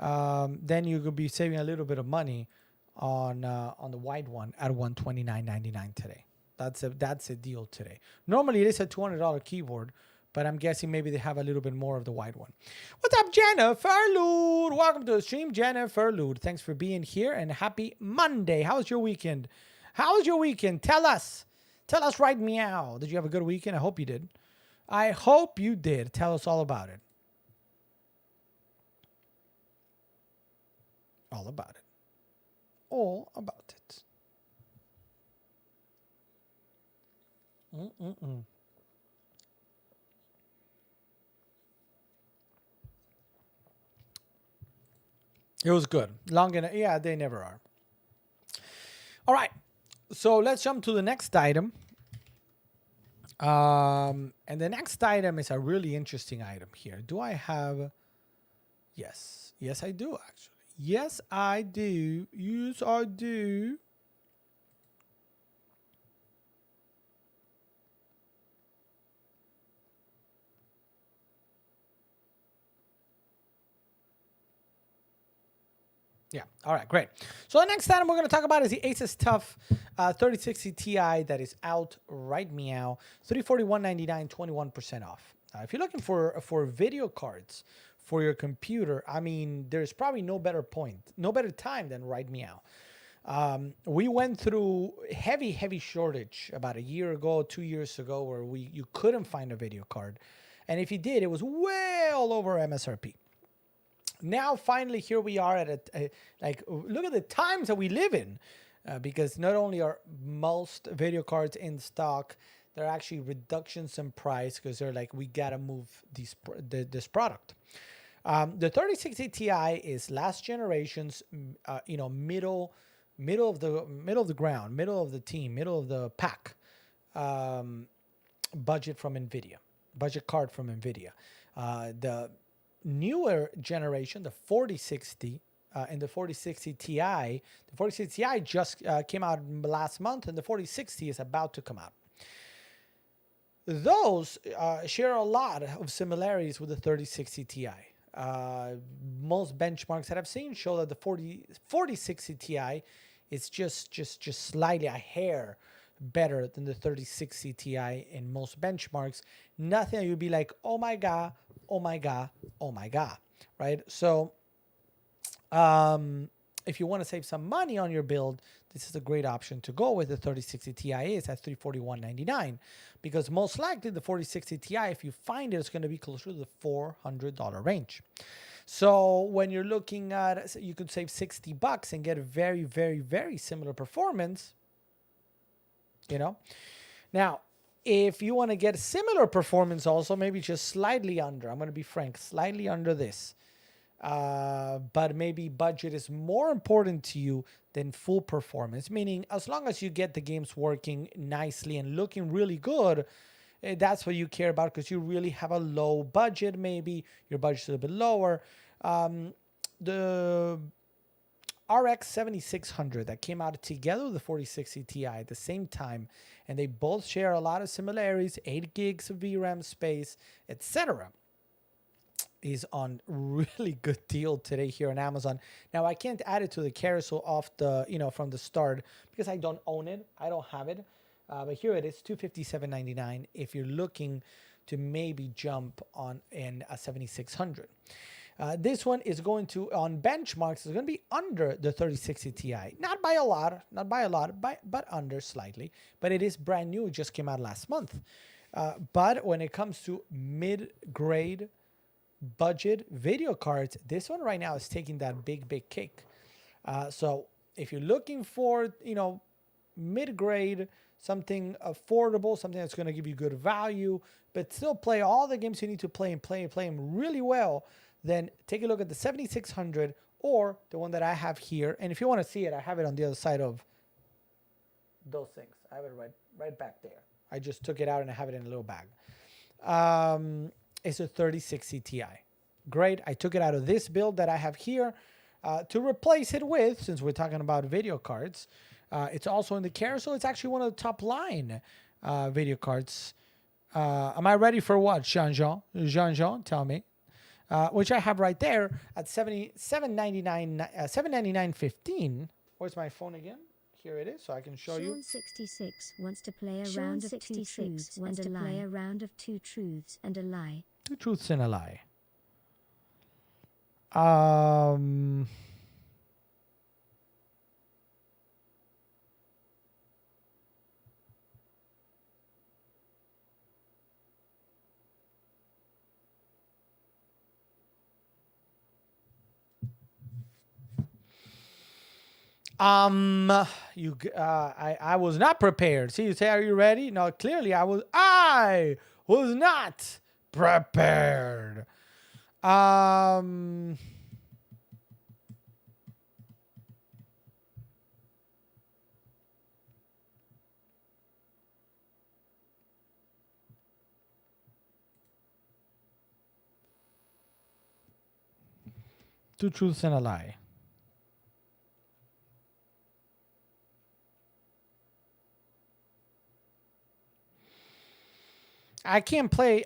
then you could be saving a little bit of money on the wide one at $129.99 today. That's a deal today. Normally it is a $200 keyboard, but I'm guessing maybe they have a little bit more of the wide one. What's up, Jennifer Lude? Welcome to the stream, Jennifer Lude. Thanks for being here, and happy Monday. How was your weekend? Tell us. Right meow. Did you have a good weekend? I hope you did. Tell us all about it. All about it. It was good. Long enough. Yeah, they never are. All right. So let's jump to the next item. And the next item is a really interesting item here. Do I have... Yes, I do, actually. Yes, I do. Yeah. All right, great. So the next item we're going to talk about is the Asus TUF 3060 Ti that is out right meow. $341.99, 21% off. If you're looking for video cards for your computer, I mean, there's probably no better time than right meow. We went through heavy shortage about a year ago, 2 years ago, where you couldn't find a video card. And if you did, it was well over MSRP. Now, finally, here we are at look at the times that we live in, because not only are most video cards in stock, there are actually reductions in price because they're like, we got to move this product. The 3060 Ti is last generation's, middle of the ground, middle of the team, middle of the pack, budget from Nvidia, budget card from Nvidia. The newer generation, the 4060 and the 4060 Ti, the 4060 Ti just came out last month, and the 4060 is about to come out. Those share a lot of similarities with the 3060 Ti. Most benchmarks that I've seen show that the 4060 Ti is just slightly a hair better than the 3060 Ti in most benchmarks. Nothing that you'd be like, oh my God, oh my God, oh my God, right? So if you want to save some money on your build, this is a great option to go with. The 3060 Ti is at $341.99, because most likely the 4060 Ti, if you find it, it's going to be closer to the $400 range. So when you're looking at, you could save $60 and get a very, very, very similar performance. Now, if you want to get similar performance also, maybe just slightly under, I'm going to be frank, slightly under this. But maybe budget is more important to you than full performance, meaning as long as you get the games working nicely and looking really good, that's what you care about, because you really have a low budget. Maybe your budget's a little bit lower. The RX 7600 that came out together with the 4060 Ti at the same time, and they both share a lot of similarities, 8 gigs of VRAM space, etc., is on really good deal today here on Amazon. Now, I can't add it to the carousel off the, from the start, because I don't own it. I don't have it. But here it is, $257.99 if you're looking to maybe jump on in a 7600. This one is going to, on benchmarks, is going to be under the 3060 Ti. Not by a lot, but under slightly. But it is brand new. It just came out last month. But when it comes to mid-grade budget video cards, this one right now is taking that big cake. So if you're looking for, mid-grade, something affordable, something that's going to give you good value, but still play all the games you need to play and play them really well, then take a look at the 7600 or the one that I have here. And if you want to see it, I have it on the other side of those things. I have it right back there. I just took it out and I have it in a little bag. It's a 3060 Ti. Great. I took it out of this build that I have here to replace it with, since we're talking about video cards. It's also in the carousel. It's actually one of the top line video cards. Am I ready for what, Jean-Jean? Jean-Jean, tell me. Which I have right there at $799.15. Where's my phone again? Here it is, so I can show you. Sean 66 wants to play a round of 2 truths and a lie. Play a round of 2 truths and a lie. 2 truths and a lie. I was not prepared. See, you say, are you ready? No, clearly I was not prepared. Two truths and a lie. I can't wait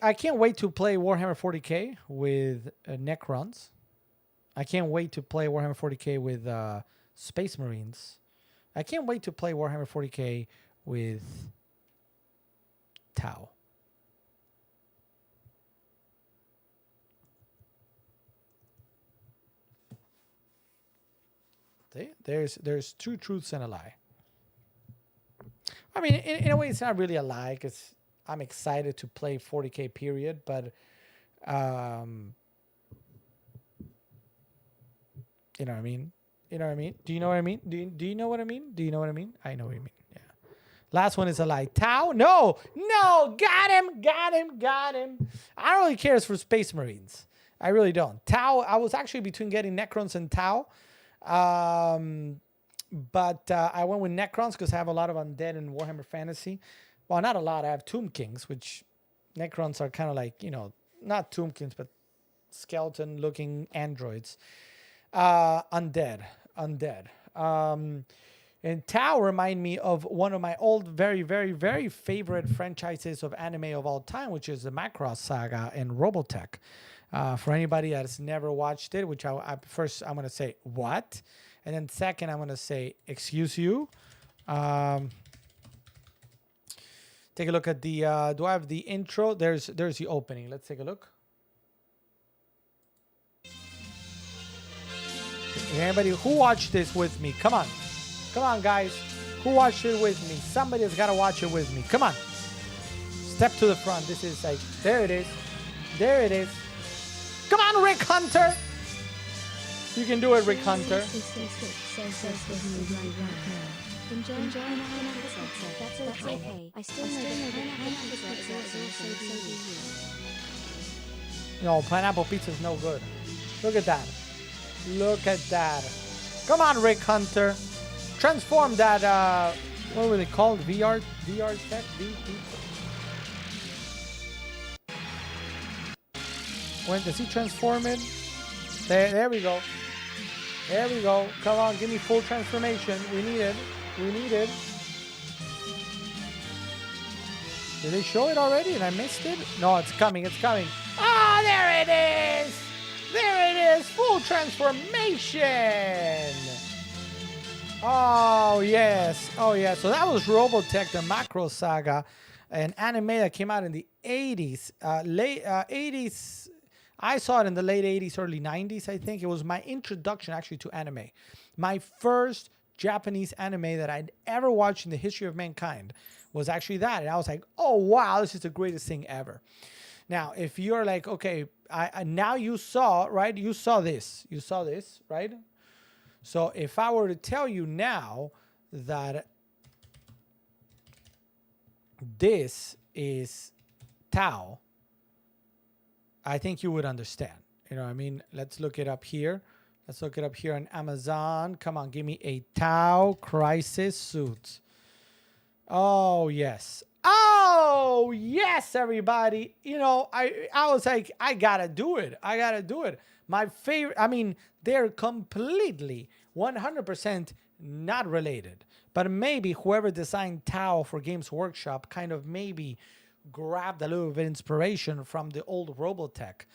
to play Warhammer 40K with Necrons. I can't wait to play Warhammer 40K with Space Marines. I can't wait to play Warhammer 40K with Tau. See? There's 2 truths and a lie. I mean, in a way, it's not really a lie, because I'm excited to play 40K period, but you know what I mean? You know what I mean? Do you know what I mean? Do you know what I mean? Do you know what I mean? I know what you mean. Yeah. Last one is a lie. Tau? No, got him. I don't really care for Space Marines. I really don't. Tau, I was actually between getting Necrons and Tau. But I went with Necrons because I have a lot of undead in Warhammer Fantasy. Well, not a lot. I have Tomb Kings, which Necrons are kind of like, not Tomb Kings, but skeleton-looking androids. Undead. And Tau remind me of one of my old, very, very, very favorite franchises of anime of all time, which is the Macross Saga and Robotech. For anybody that's never watched it, which first I'm going to say, what? And then second, I'm going to say, excuse you. Take a look at the, do I have the intro? There's the opening. Let's take a look. Anybody who watched this with me? Come on. Come on, guys. Who watched it with me? Somebody's got to watch it with me. Come on. Step to the front. This is like, there it is. There it is. Come on, Rick Hunter. You can do it, Rick Hunter. That's okay. I still know No, pineapple pizza is no good. Look at that. Look at that. Come on, Rick Hunter. Transform that, what were they called? VR tech? When does he transform it? There we go. There we go. Come on, give me full transformation. We need it. We need it. Did they show it already and I missed it? No, it's coming. It's coming. Ah, there it is. There it is. Full transformation. Oh, yes. Oh, yeah. So that was Robotech, the Macross Saga, an anime that came out in the 80s. Late 80s. I saw it in the late 80s, early 90s, I think. It was my introduction, actually, to anime. My first Japanese anime that I'd ever watched in the history of mankind was actually that. And I was like, oh, wow, this is the greatest thing ever. Now, if you're like, okay, now you saw, right? You saw this, right? So if I were to tell you now that this is Tau, I think you would understand. You know what I mean? Let's look it up here. Let's look it up here on Amazon. Come on, give me a Tau Crisis suit. Oh, yes. Oh, yes, everybody. You know, I was like, I got to do it. I got to do it. My favorite, I mean, they're completely 100% not related. But maybe whoever designed Tau for Games Workshop kind of maybe grabbed a little bit of inspiration from the old Robotech.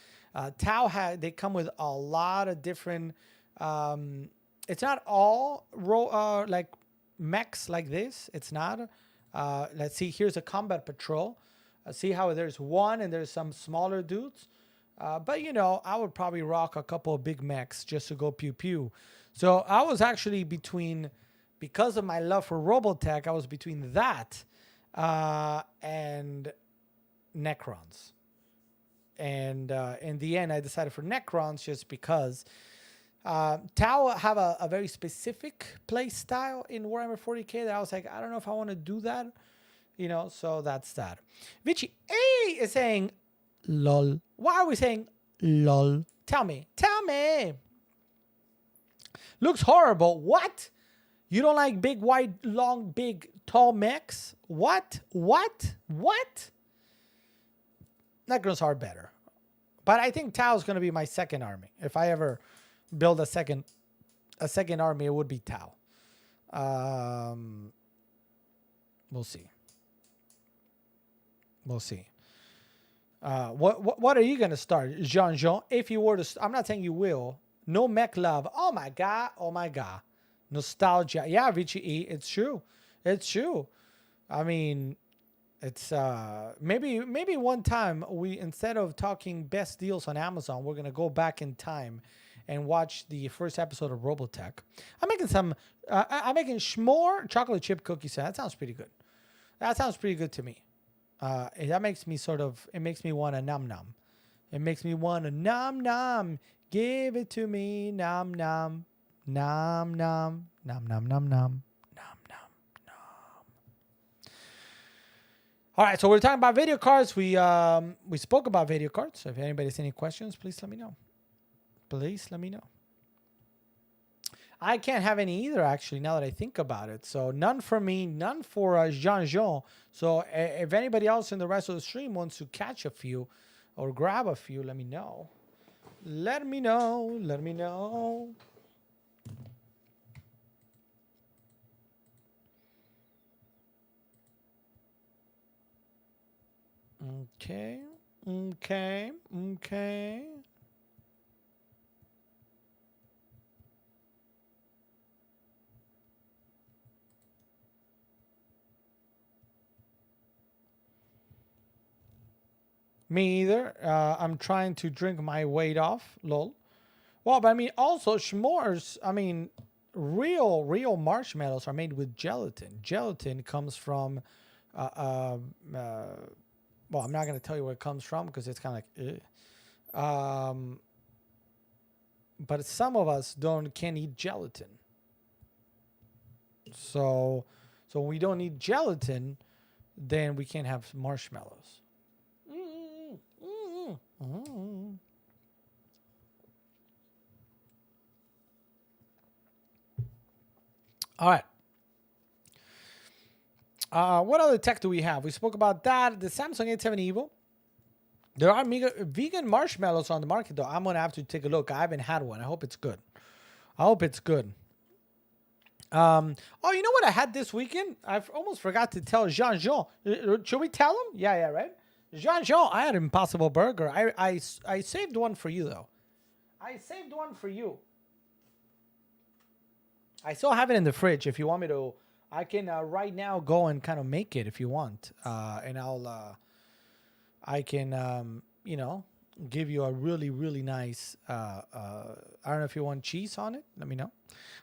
Tau they come with a lot of different. It's not all like mechs like this. It's not. Let's see. Here's a combat patrol. See how there's one and there's some smaller dudes. But you know, I would probably rock a couple of big mechs just to go pew pew. So I was actually between, because of my love for Robotech, I was between that and Necrons. And in the end, I decided for Necrons just because Tau have a very specific play style in Warhammer 40k that I was like, I don't know if I want to do that. You know, so that's that. Vichy A is saying, lol. Why are we saying lol? Tell me. Looks horrible. What? You don't like big, wide, long, big, tall mechs? What? Necrons are better. But I think Tau is going to be my second army. If I ever build a second army, it would be Tau. We'll see. What are you going to start, Jean? If you were to, I'm not saying you will. No mech love. Oh my god. Nostalgia. Yeah, Vichy E. It's true. I mean, it's maybe one time we, instead of talking best deals on Amazon, we're gonna go back in time and watch the first episode of Robotech. I'm making s'more chocolate chip cookies. That sounds pretty good. That sounds pretty good to me. That makes me it makes me want to nom nom. It makes me want to nom nom. Give it to me, nom nom, nom nom, nom nom nom nom, nom nom nom. All right, so we're talking about video cards. We spoke about video cards. So if anybody has any questions, please let me know. Please let me know. I can't have any either, actually, now that I think about it. So none for me, none for Jean-Jean. So if anybody else in the rest of the stream wants to catch a few or grab a few, let me know. Let me know. Let me know. Okay. Okay. Okay. Me either. I'm trying to drink my weight off. Lol. Well, but I mean, also s'mores. I mean, real marshmallows are made with gelatin. Gelatin comes from. Well, I'm not gonna tell you where it comes from because it's kind of like. But some of us can't eat gelatin. So when we don't eat gelatin, then we can't have marshmallows. All right. What other tech do we have? We spoke about that. The Samsung A70 EVO. There are vegan marshmallows on the market, though. I'm going to have to take a look. I haven't had one. I hope it's good. I hope it's good. Oh, you know what I had this weekend? I almost forgot to tell Jean-Jean. Should we tell him? Yeah, right? Jean-Jean, I had an Impossible Burger. I saved one for you, though. I saved one for you. I still have it in the fridge. If you want me to, I can right now go and kind of make it if you want. And I can, give you a really, really nice, I don't know if you want cheese on it. Let me know.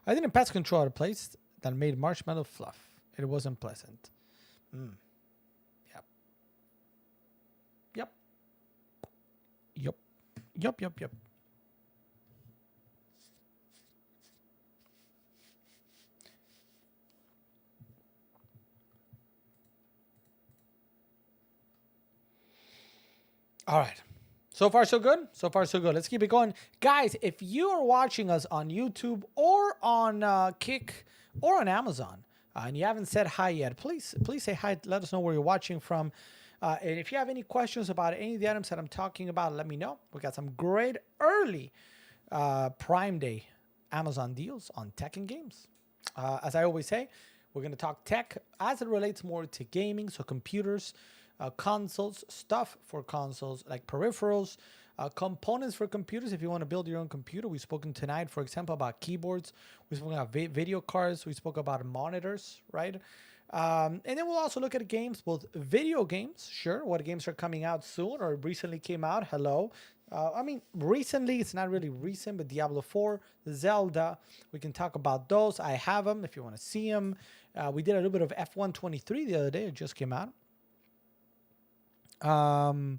I think in pest control at a place that made marshmallow fluff. It wasn't pleasant. Yep. All right. So far, so good. So far, so good. Let's keep it going. Guys, if you are watching us on YouTube or on Kick or on Amazon and you haven't said hi yet, please say hi. Let us know where you're watching from. And if you have any questions about any of the items that I'm talking about, let me know. We got some great early Prime Day Amazon deals on tech and games. As I always say, we're going to talk tech as it relates more to gaming, so computers, consoles, stuff for consoles like peripherals, components for computers. If you want to build your own computer, we've spoken tonight, for example, about keyboards. We spoke about video cards. We spoke about monitors, right? And then we'll also look at games, both video games, sure, what games are coming out soon or recently came out. Hello. Recently, it's not really recent, but Diablo 4, Zelda, we can talk about those. I have them if you want to see them. We did a little bit of F123 the other day. It just came out. I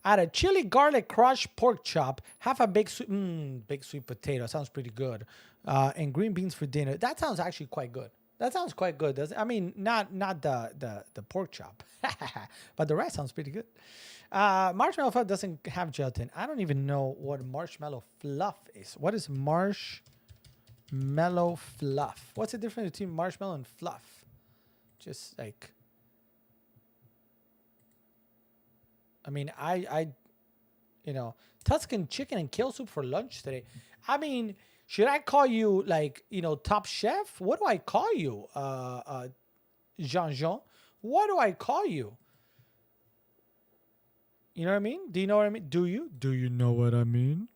had a chili garlic crushed pork chop, half a big sweet potato. Sounds pretty good. And green beans for dinner. That sounds actually quite good. That sounds quite good. Not the pork chop, but the rest sounds pretty good. Marshmallow fluff doesn't have gelatin. I don't even know what marshmallow fluff is. What is marshmallow fluff? What's the difference between marshmallow and fluff? Just like, Tuscan chicken and kale soup for lunch today. Should I call you Top Chef? What do I call you, Jean-Jean? What do I call you? You know what I mean? Do you know what I mean? Do you? Do you know what I mean?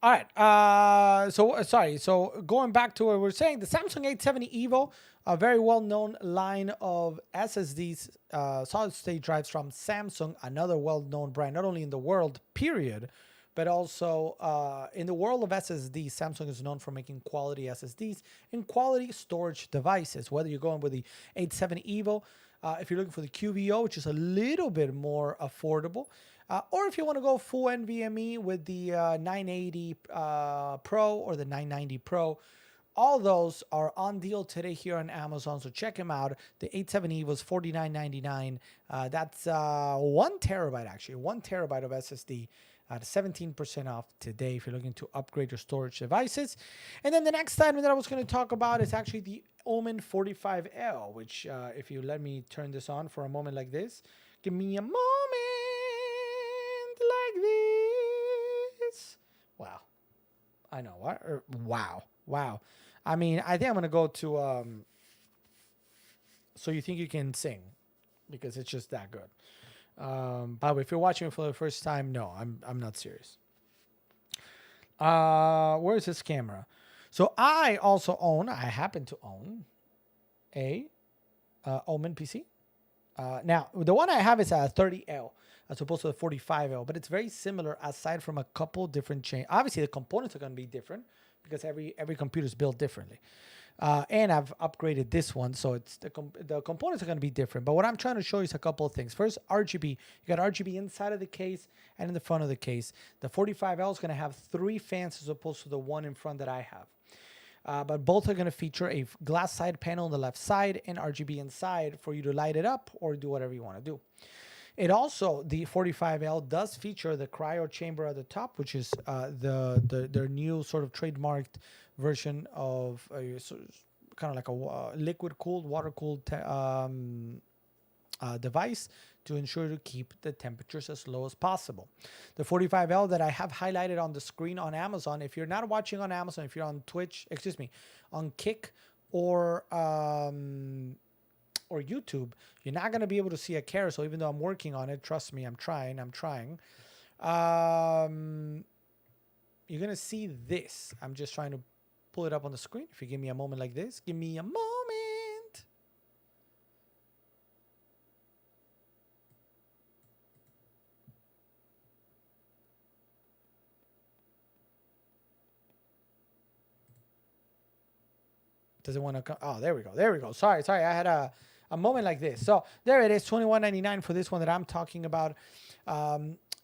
All right. So going back to what we're saying, the Samsung 870 EVO, a very well-known line of SSDs, solid-state drives from Samsung, another well-known brand, not only in the world, period, but also in the world of SSDs. Samsung is known for making quality SSDs and quality storage devices, whether you're going with the 870 EVO, if you're looking for the QVO, which is a little bit more affordable, or if you want to go full NVMe with the 980 Pro or the 990 Pro, All those are on deal today here on Amazon, so check them out. The 870 was $49.99. That's 1 terabyte, actually, 1 terabyte of SSD at 17% off today if you're looking to upgrade your storage devices. And then the next item that I was going to talk about is actually the Omen 45L, which if you let me turn this on for a moment like this, give me a moment like this. Wow. I know what. Wow. I mean, I think I'm gonna go to So You Think You Can Sing, because it's just that good. By the way, if you're watching it for the first time, no, I'm not serious. Where's this camera? So I happen to own a Omen PC. Now the one I have is a 30L as opposed to the 45L, but it's very similar aside from a couple different change. Obviously, the components are going to be different because every computer is built differently. And I've upgraded this one, so it's the components are going to be different. But what I'm trying to show you is a couple of things. First, RGB. You got RGB inside of the case and in the front of the case. The 45L is going to have 3 fans as opposed to the one in front that I have. But both are going to feature a glass side panel on the left side and RGB inside for you to light it up or do whatever you want to do. It also, the 45L does feature the cryo chamber at the top, which is their new sort of trademarked version of kind of like a liquid-cooled, water-cooled device to ensure to keep the temperatures as low as possible. The 45L that I have highlighted on the screen on Amazon, if you're not watching on Amazon, if you're on Twitch, on Kick or YouTube, you're not going to be able to see a carousel, even though I'm working on it. Trust me, I'm trying. You're going to see this. I'm just trying to pull it up on the screen. If you give me a moment like this, give me a moment. Does it want to come? Oh, there we go. Sorry. I had a moment like this. So there it is, $21.99 for this one that I'm talking about.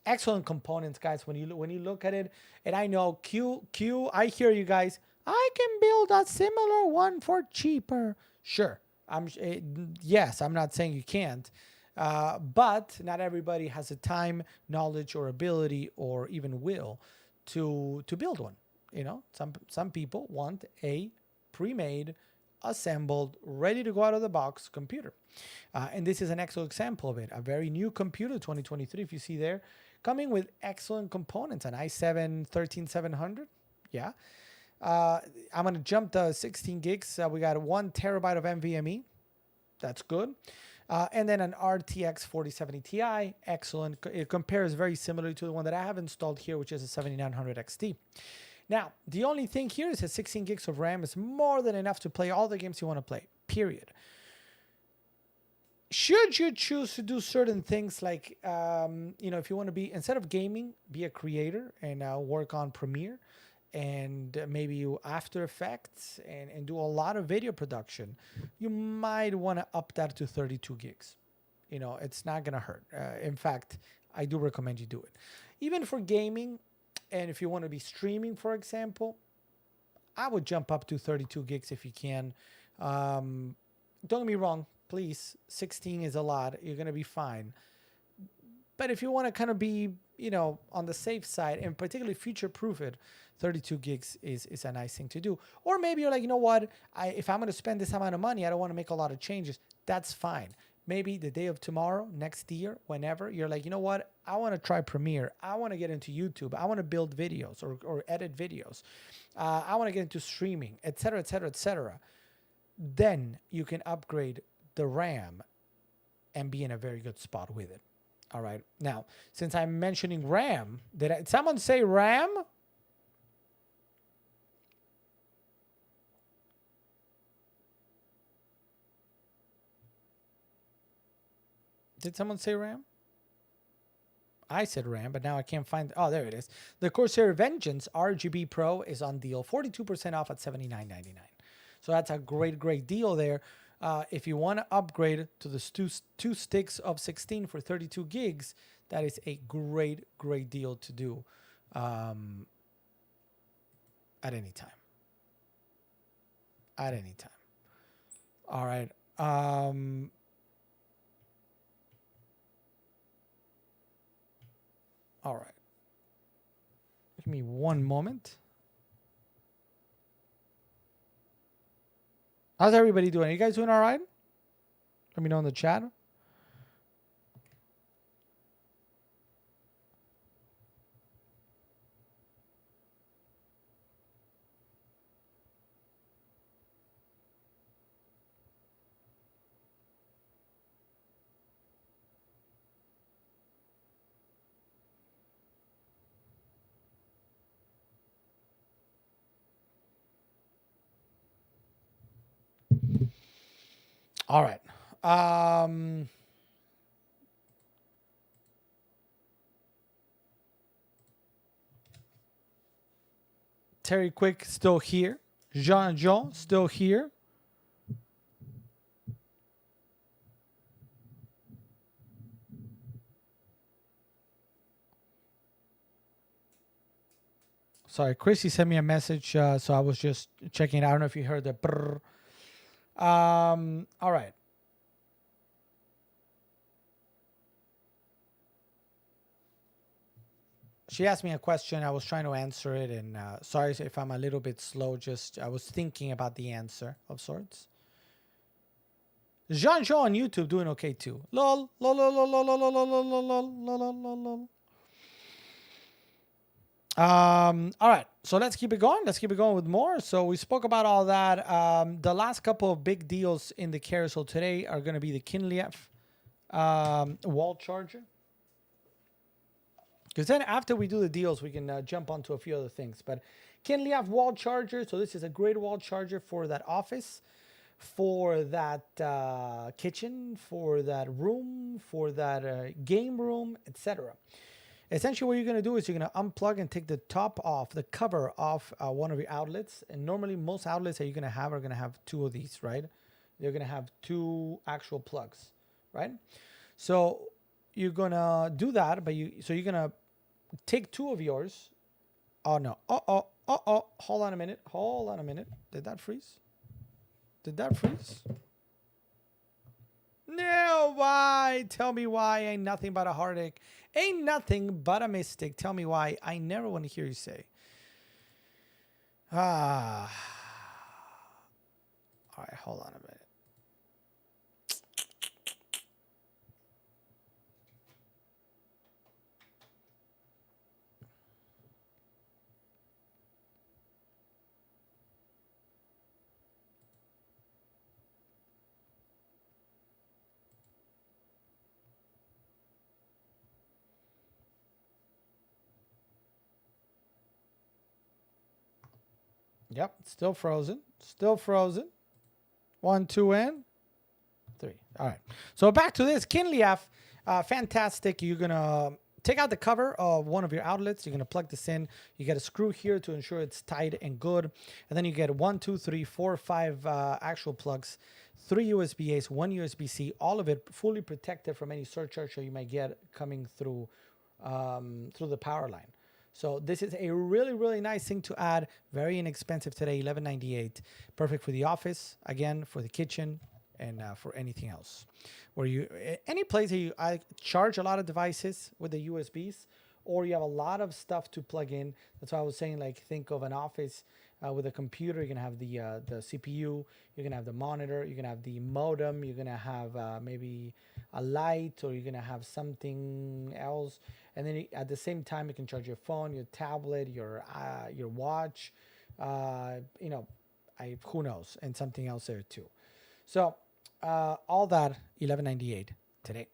Excellent components, guys. When you look at it, and I know Q, I hear you guys. I can build a similar one for cheaper. Sure, yes. I'm not saying you can't, but not everybody has the time, knowledge, or ability, or even will to build one. You know, some people want a pre-made, assembled, ready to go out of the box computer. And this is an excellent example of it. A very new computer, 2023, if you see there, coming with excellent components. An i7 13700. Yeah. I'm going to jump to 16 gigs. We got 1 terabyte of NVMe. That's good. And then an RTX 4070 Ti. Excellent. It compares very similarly to the one that I have installed here, which is a 7900 XT. Now, the only thing here is that 16 gigs of RAM is more than enough to play all the games you want to play, period. Should you choose to do certain things like, if you want to be, instead of gaming, be a creator and work on Premiere and maybe After Effects and do a lot of video production, you might want to up that to 32 gigs. You know, it's not going to hurt. In fact, I do recommend you do it. Even for gaming, and if you want to be streaming, for example, I would jump up to 32 gigs if you can. Don't get me wrong, please, 16 is a lot. You're going to be fine. But if you want to kind of be, on the safe side and particularly future-proof it, 32 gigs is a nice thing to do. Or maybe you're like, you know what, if I'm going to spend this amount of money, I don't want to make a lot of changes. That's fine. Maybe the day of tomorrow, next year, whenever, you're like, you know what? I want to try Premiere. I want to get into YouTube. I want to build videos or edit videos. I want to get into streaming, et cetera, et cetera, et cetera. Then you can upgrade the RAM and be in a very good spot with it. All right. Now, since I'm mentioning RAM, did someone say RAM? Did someone say RAM? I said RAM, but now I can't find. Oh, there it is. The Corsair Vengeance RGB Pro is on deal, 42% off at $79.99. So that's a great deal there. If you want to upgrade to the two sticks of 16 for 32 gigs, that is a great deal to do at any time. at any time. All right. All right. Give me one moment. How's everybody doing? Are you guys doing all right? Let me know in the chat. All right. Terry Quick still here. Jean still here. Sorry, Chrissy sent me a message, so I was just checking. I don't know if you heard the brrr. All right. She asked me a question. I was trying to answer it, and sorry if I'm a little bit slow. Just I was thinking about the answer of sorts. Jean on YouTube doing okay too. Lol, lol, lol, lol, lol, lol, lol, lol, lol, lol, lol, lol. All right, so let's keep it going. Let's keep it going with more. So we spoke about all that. The last couple of big deals in the carousel today are going to be the Kinliev wall charger. Because then after we do the deals, we can jump onto a few other things. But Kinliev wall charger. So this is a great wall charger for that office, for that kitchen, for that room, for that game room, etc. Essentially, what you're going to do is you're going to unplug and take the top off, the cover off one of your outlets. And normally, most outlets that you're going to have two of these, right? You're going to have two actual plugs, right? So you're going to do that, but you're going to take two of yours. Oh, no. Hold on a minute. Did that freeze? No, why? Tell me why. Ain't nothing but a heartache. Ain't nothing but a mistake. Tell me why. I never want to hear you say. All right, hold on a minute. Yep, still frozen. 1, 2, and 3. All right. So back to this. Kinliev, fantastic. You're going to take out the cover of one of your outlets. You're going to plug this in. You get a screw here to ensure it's tight and good. And then you get 1, 2, 3, 4, 5 actual plugs, 3 USB-A's, 1 USB-C, all of it fully protected from any surcharge that you might get coming through the power line. So this is a really, really nice thing to add. Very inexpensive today, $11.98. Perfect for the office, again, for the kitchen, and for anything else. Any place that you charge a lot of devices with the USBs, or you have a lot of stuff to plug in. That's why I was saying, like, think of an office with a computer. You're gonna have the CPU. You're gonna have the monitor. You're gonna have the modem. You're gonna have maybe a light, or you're gonna have something else. And then at the same time, you can charge your phone, your tablet, your watch, who knows, and something else there too. So all that $11.98 today.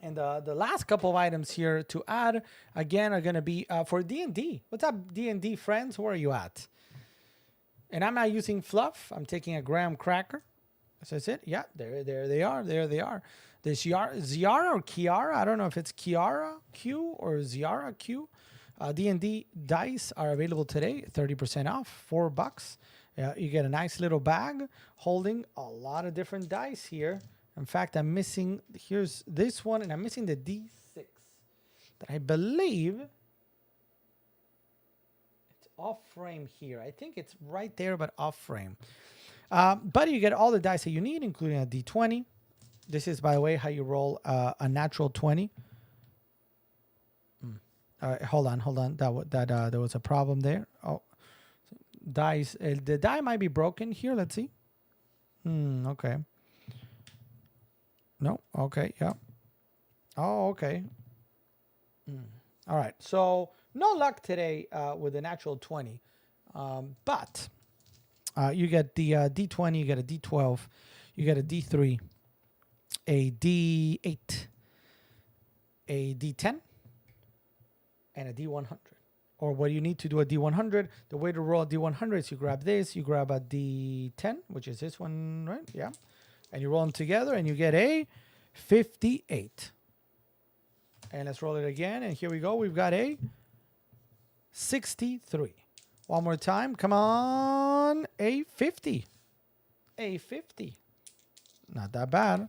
And the last couple of items here to add, again, are going to be for D&D. What's up, D&D friends? Where are you at? And I'm not using fluff. I'm taking a graham cracker. So that's it. Yeah, there they are. There they are. This Ziara or Kiara. I don't know if it's Kiara Q or Ziara Q. D&D dice are available today. 30% off. $4. You get a nice little bag holding a lot of different dice here. In fact, I'm missing, here's this one, and I'm missing the D6 that I believe it's off frame here. I think it's right there, but off frame. But you get all the dice that you need, including a D20. This is, by the way, how you roll a natural 20. Hold on. There was a problem there. Oh, dice. The die might be broken here. Let's see. Okay. No. Okay. Yeah. Oh, okay. All right. So no luck today with the natural 20, but you get the D20, you get a D12, you get a D3, a D8, a D10, and a D100. Or what you need to do a D100, the way to roll a D100 is you grab this, you grab a D10, which is this one, right? Yeah. And you roll them together and you get a 58. And let's roll it again. And here we go. We've got a 63. One more time. Come on. A 50. A 50. Not that bad.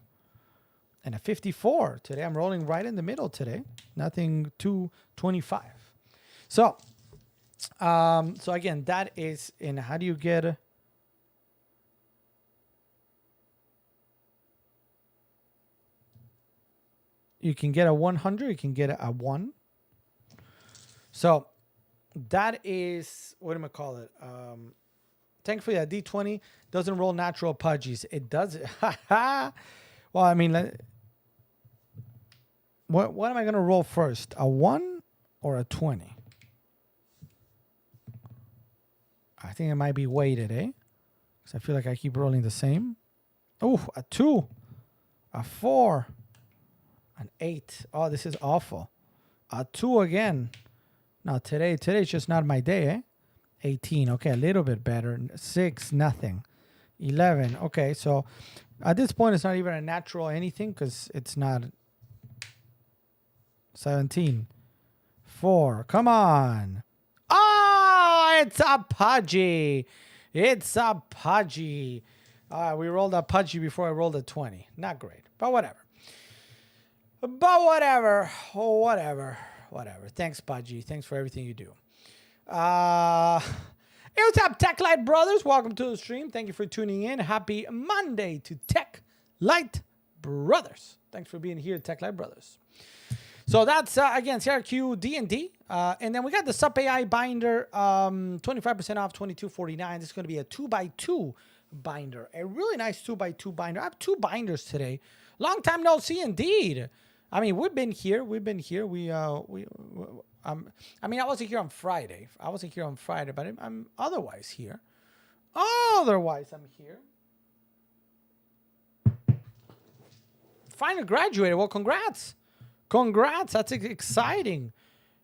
And a 54. Today I'm rolling right in the middle today. Nothing too 25. So again, that is in how do you get you can get a 100, you can get a 1. So that is, what am I call it? Thankfully, a D20 doesn't roll natural pudgies. It does. Well, I mean, what am I going to roll first? A 1 or a 20? I think it might be weighted, eh? Because I feel like I keep rolling the same. Oh, a 2, a 4. An 8. Oh, this is awful. A 2 again. Now today's just not my day, eh? 18. Okay, a little bit better. 6, nothing. 11. Okay, so at this point it's not even a natural anything because it's not. 17. 4. Come on. Oh, it's a pudgy. It's a pudgy. We rolled a pudgy before I rolled a 20. Not great, but whatever. Whatever. Thanks, Pudgy. Thanks for everything you do. Hey, what's up, Tech Light Brothers? Welcome to the stream. Thank you for tuning in. Happy Monday to Tech Light Brothers. Thanks for being here, Tech Light Brothers. So that's, again, CRQ D&D. And then we got the SUP AI binder, 25% off, $22.49. This is going to be a 2x2 binder. A really nice 2x2 binder. I have 2 binders today. Long time no see, indeed. I mean, we've been here. I mean, I wasn't here on Friday. But I'm otherwise here. I'm here. Finally graduated. Well, congrats. That's exciting.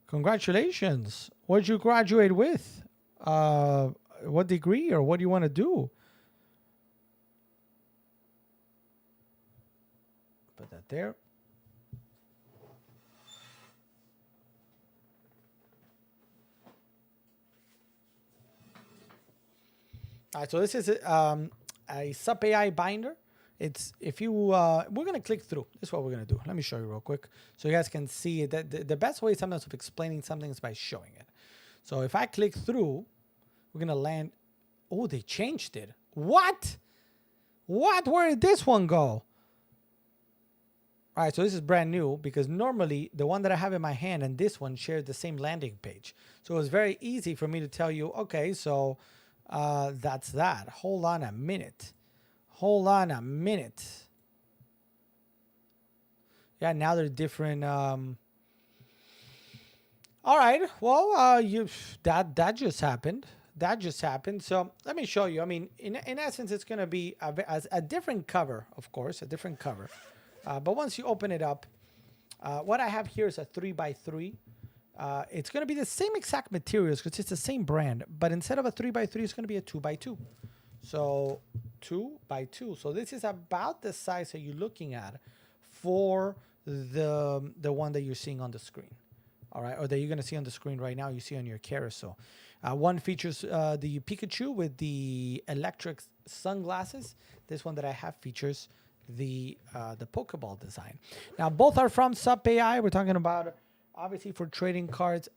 Congratulations. What did you graduate with? What degree or what do you want to do? Put that there. All right, so this is a SUP AI binder. It's if you we're gonna click through. This is what we're gonna do. Let me show you real quick so you guys can see it. That the best way sometimes of explaining something is by showing it. So if I click through, we're gonna land. Oh, they changed it. What? Where did this one go? All right, so this is brand new because normally the one that I have in my hand and this one share the same landing page. So it was very easy for me to tell you, okay, so that's that. Hold on a minute. Yeah, now they're different. All right, well, that just happened. So let me show you. I mean, in essence, it's going to be a different cover, of course, a different cover. But once you open it up, what I have here is a 3x3. It's going to be the same exact materials because it's the same brand. But instead of a 3x3, it's going to be a 2x2. So 2x2. So this is about the size that you're looking at for the one that you're seeing on the screen. All right, or that you're going to see on the screen right now. You see on your carousel. One features the Pikachu with the electric sunglasses. This one that I have features the Pokeball design. Now both are from SUP AI. We're talking about obviously for trading cards.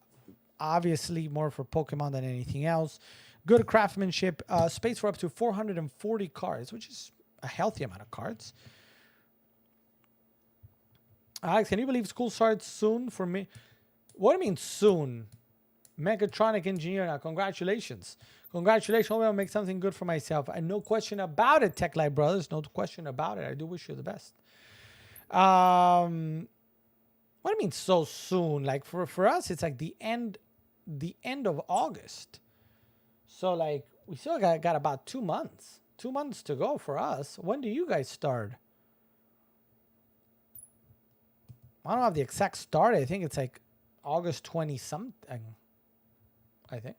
obviously more for Pokemon than anything else. Good craftsmanship, space for up to 440 cards, which is a healthy amount of cards. Alex, can you believe school starts soon for me? What do you mean soon? Mechatronic engineer now. Congratulations. Congratulations. Hopefully I'll make something good for myself. And no question about it, Tech Light Brothers. No question about it. I do wish you the best. What do you mean so soon? Like for us, it's like the end of August. So like we still got about 2 months. 2 months to go for us. When do you guys start? I don't have the exact start. I think it's like August 20 something. I think.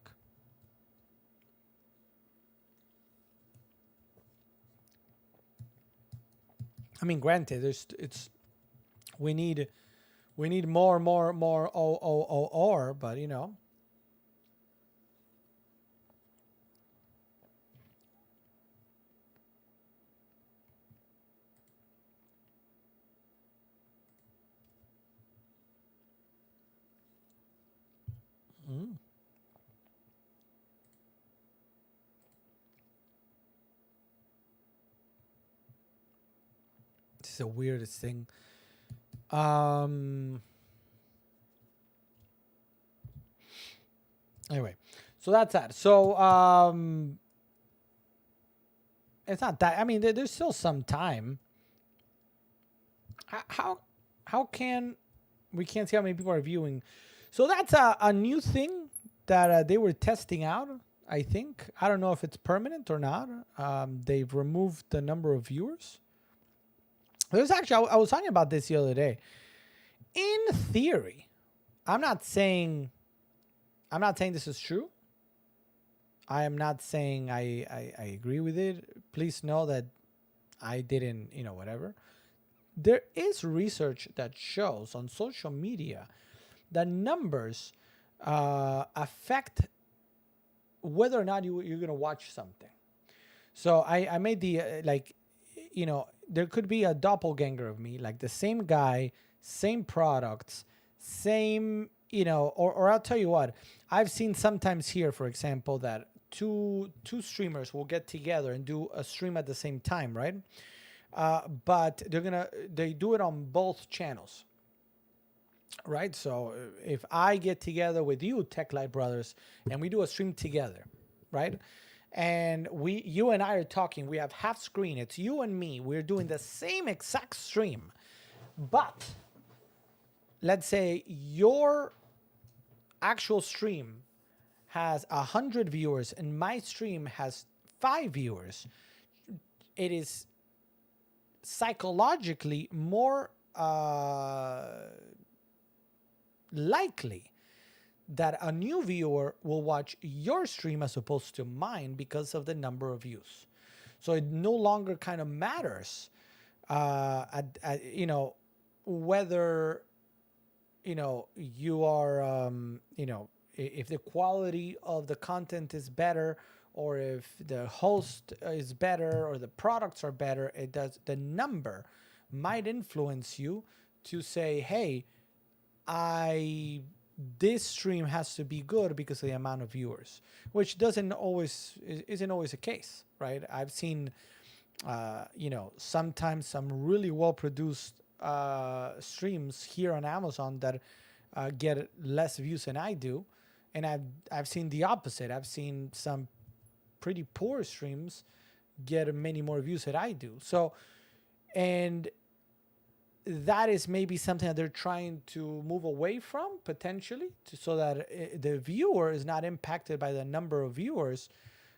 I mean, granted, we need more, but you know. This is the weirdest thing. Anyway, so that's that. So it's not that. I mean, there's still some time. How can we can't see how many people are viewing? So that's a new thing that they were testing out. I think I don't know if it's permanent or not. They've removed the number of viewers. There's actually I was talking about this the other day. In theory, I'm not saying this is true. I am not saying I agree with it. Please know that I didn't, whatever. There is research that shows on social media that numbers affect whether or not you're going to watch something. So I made the, there could be a doppelganger of me, like the same guy, same products, same, or I'll tell you what, I've seen sometimes here, for example, that two streamers will get together and do a stream at the same time, right? But they do it on both channels, right? So if I get together with you, Tech Light Brothers, and we do a stream together, right? And you and I are talking, we have half screen, it's you and me, we're doing the same exact stream, but let's say your actual stream has 100 viewers and my stream has 5 viewers. It is psychologically more likely that a new viewer will watch your stream as opposed to mine because of the number of views. So it no longer kind of matters, whether, you are, if the quality of the content is better or if the host is better or the products are better. The number might influence you to say, hey, this stream has to be good because of the amount of viewers, which isn't always the case, right? I've seen, sometimes some really well-produced streams here on Amazon that get less views than I do, and I've seen the opposite. I've seen some pretty poor streams get many more views than I do. So, and that is maybe something that they're trying to move away from potentially, so that the viewer is not impacted by the number of viewers,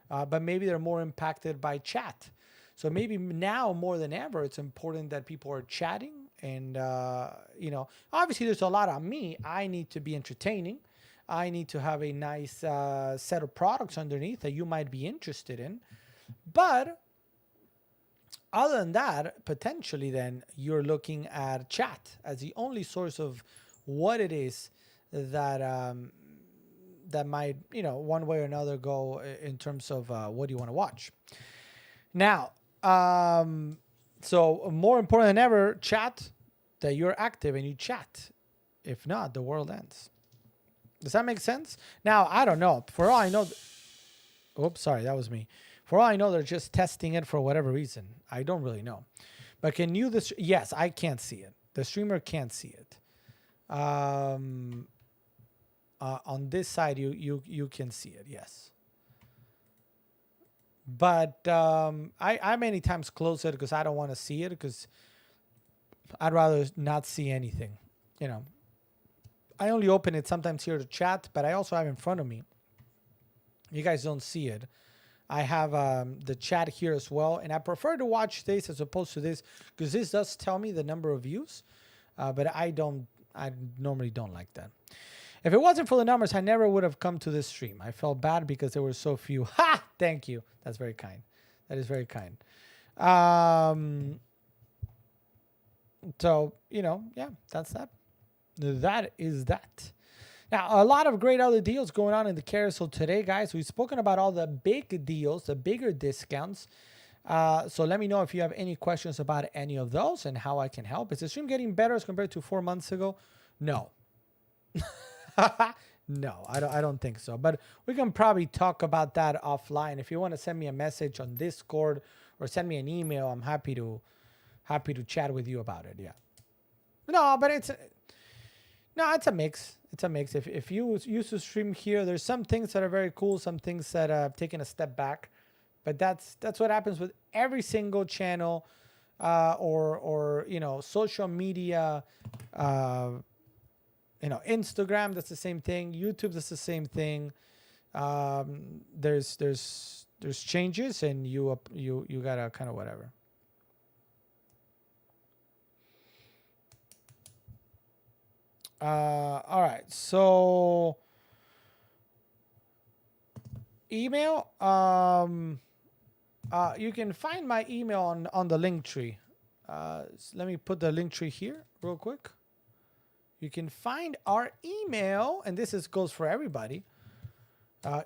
but maybe they're more impacted by chat. So maybe now more than ever, it's important that people are chatting. And, obviously there's a lot on me. I need to be entertaining. I need to have a nice set of products underneath that you might be interested in. But other than that, potentially then you're looking at chat as the only source of what it is that that might, one way or another go in terms of what do you want to watch. Now, so more important than ever, chat, that you're active and you chat. If not, the world ends. Does that make sense? Now, I don't know. For all I know, oops, sorry, that was me. For all I know, they're just testing it for whatever reason. I don't really know. But can you this? Yes, I can't see it. The streamer can't see it. On this side, you can see it. Yes. But I many times close it because I don't want to see it, because I'd rather not see anything. You know, I only open it sometimes here to chat, but I also have in front of me. You guys don't see it. I have the chat here as well, and I prefer to watch this as opposed to this, because this does tell me the number of views, but I normally don't like that. If it wasn't for the numbers, I never would have come to this stream. I felt bad because there were so few. Ha! Thank you. That's very kind. That is very kind. So, you know, yeah, that's that. That is that. Now, a lot of great other deals going on in the carousel today, guys. We've spoken about all the big deals, the bigger discounts. So let me know if you have any questions about any of those and how I can help. Is the stream getting better as compared to 4 months ago? No. No, I don't think so. But we can probably talk about that offline. If you want to send me a message on Discord or send me an email, I'm happy to chat with you about it. Yeah. No, but it's a mix. It's a mix. If you used to stream here, there's some things that are very cool, some things that have taken a step back. But that's what happens with every single channel, or you know, social media. You know, Instagram, that's the same thing. YouTube, that's the same thing. There's changes, and you gotta kind of whatever. All right, so email. You can find my email on the link tree. Let me put the link tree here real quick. You can find our email, and this goes for everybody.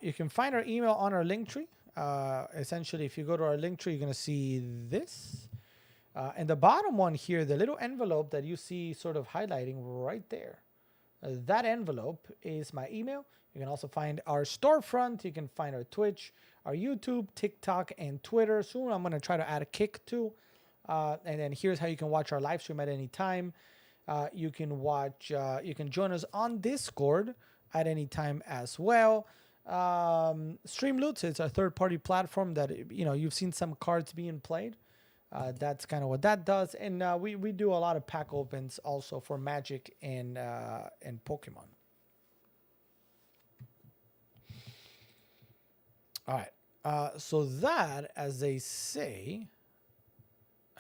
You can find our email on our link tree. Essentially, if you go to our link tree, you're going to see this. And the bottom one here, the little envelope that you see sort of highlighting right there. That envelope is my email. You can also find our storefront. You can find our Twitch, our YouTube, TikTok, and Twitter. Soon I'm going to try to add a Kick too. And then here's how you can watch our live stream at any time. You can watch, you can join us on Discord at any time as well. Streamloots, it's a third-party platform that, you know, you've seen some cards being played. That's kind of what that does. And we do a lot of pack opens also for Magic and Pokemon. All right. So that, as they say,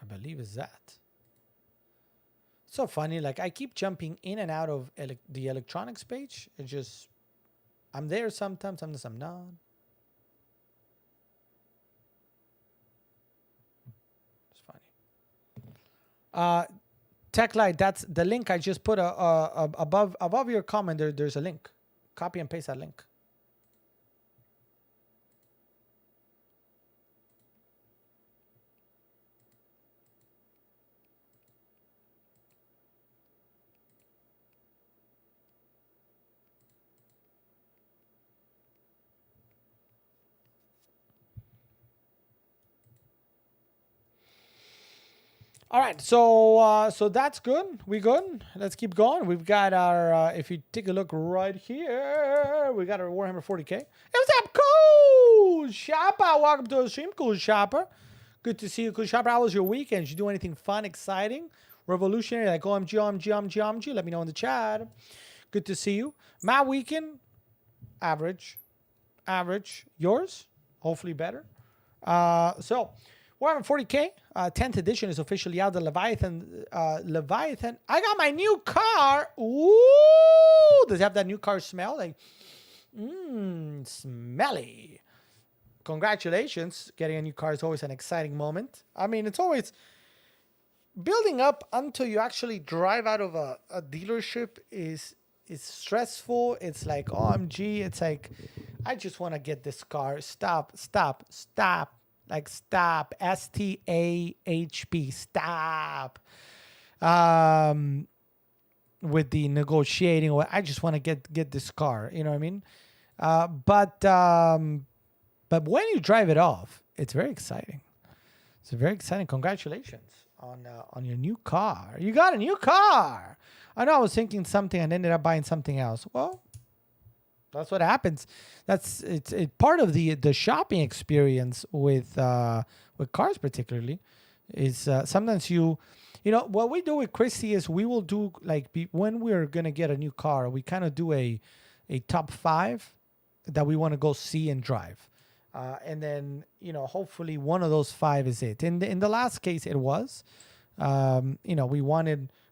I believe is that. So funny, like I keep jumping in and out of the electronics page. It just, I'm there sometimes, sometimes I'm not. It's funny. TechLight, that's the link I just put above your comment. There's a link. Copy and paste that link. All right, so that's good. We good? Let's keep going. We've got our, if you take a look right here, we got our Warhammer 40K. What's up, Cool Shopper? Welcome to the stream, Cool Shopper. Good to see you, Cool Shopper. How was your weekend? Did you do anything fun, exciting, revolutionary, like OMG, OMG, OMG, OMG? Let me know in the chat. Good to see you. My weekend, average. Yours? Hopefully better. So Warhammer 40K, 10th edition is officially out. The Leviathan. I got my new car. Ooh, does it have that new car smell? Like, smelly. Congratulations. Getting a new car is always an exciting moment. I mean, it's always building up until you actually drive out of a dealership is stressful. It's like, OMG. It's like, I just want to get this car. Stop. Like, stop. STAHP. Stop. with the negotiating. Or I just want to get this car. You know what I mean? But when you drive it off, it's very exciting. It's very exciting. Congratulations on your new car. You got a new car. I know I was thinking something and ended up buying something else. Well, that's what happens. It's part of the shopping experience with cars, particularly, is sometimes you know what we do with Christy is we will do like when we're gonna get a new car, we kind of do a top 5 that we want to go see and drive, and then hopefully one of those 5 is it. In the last case, it was,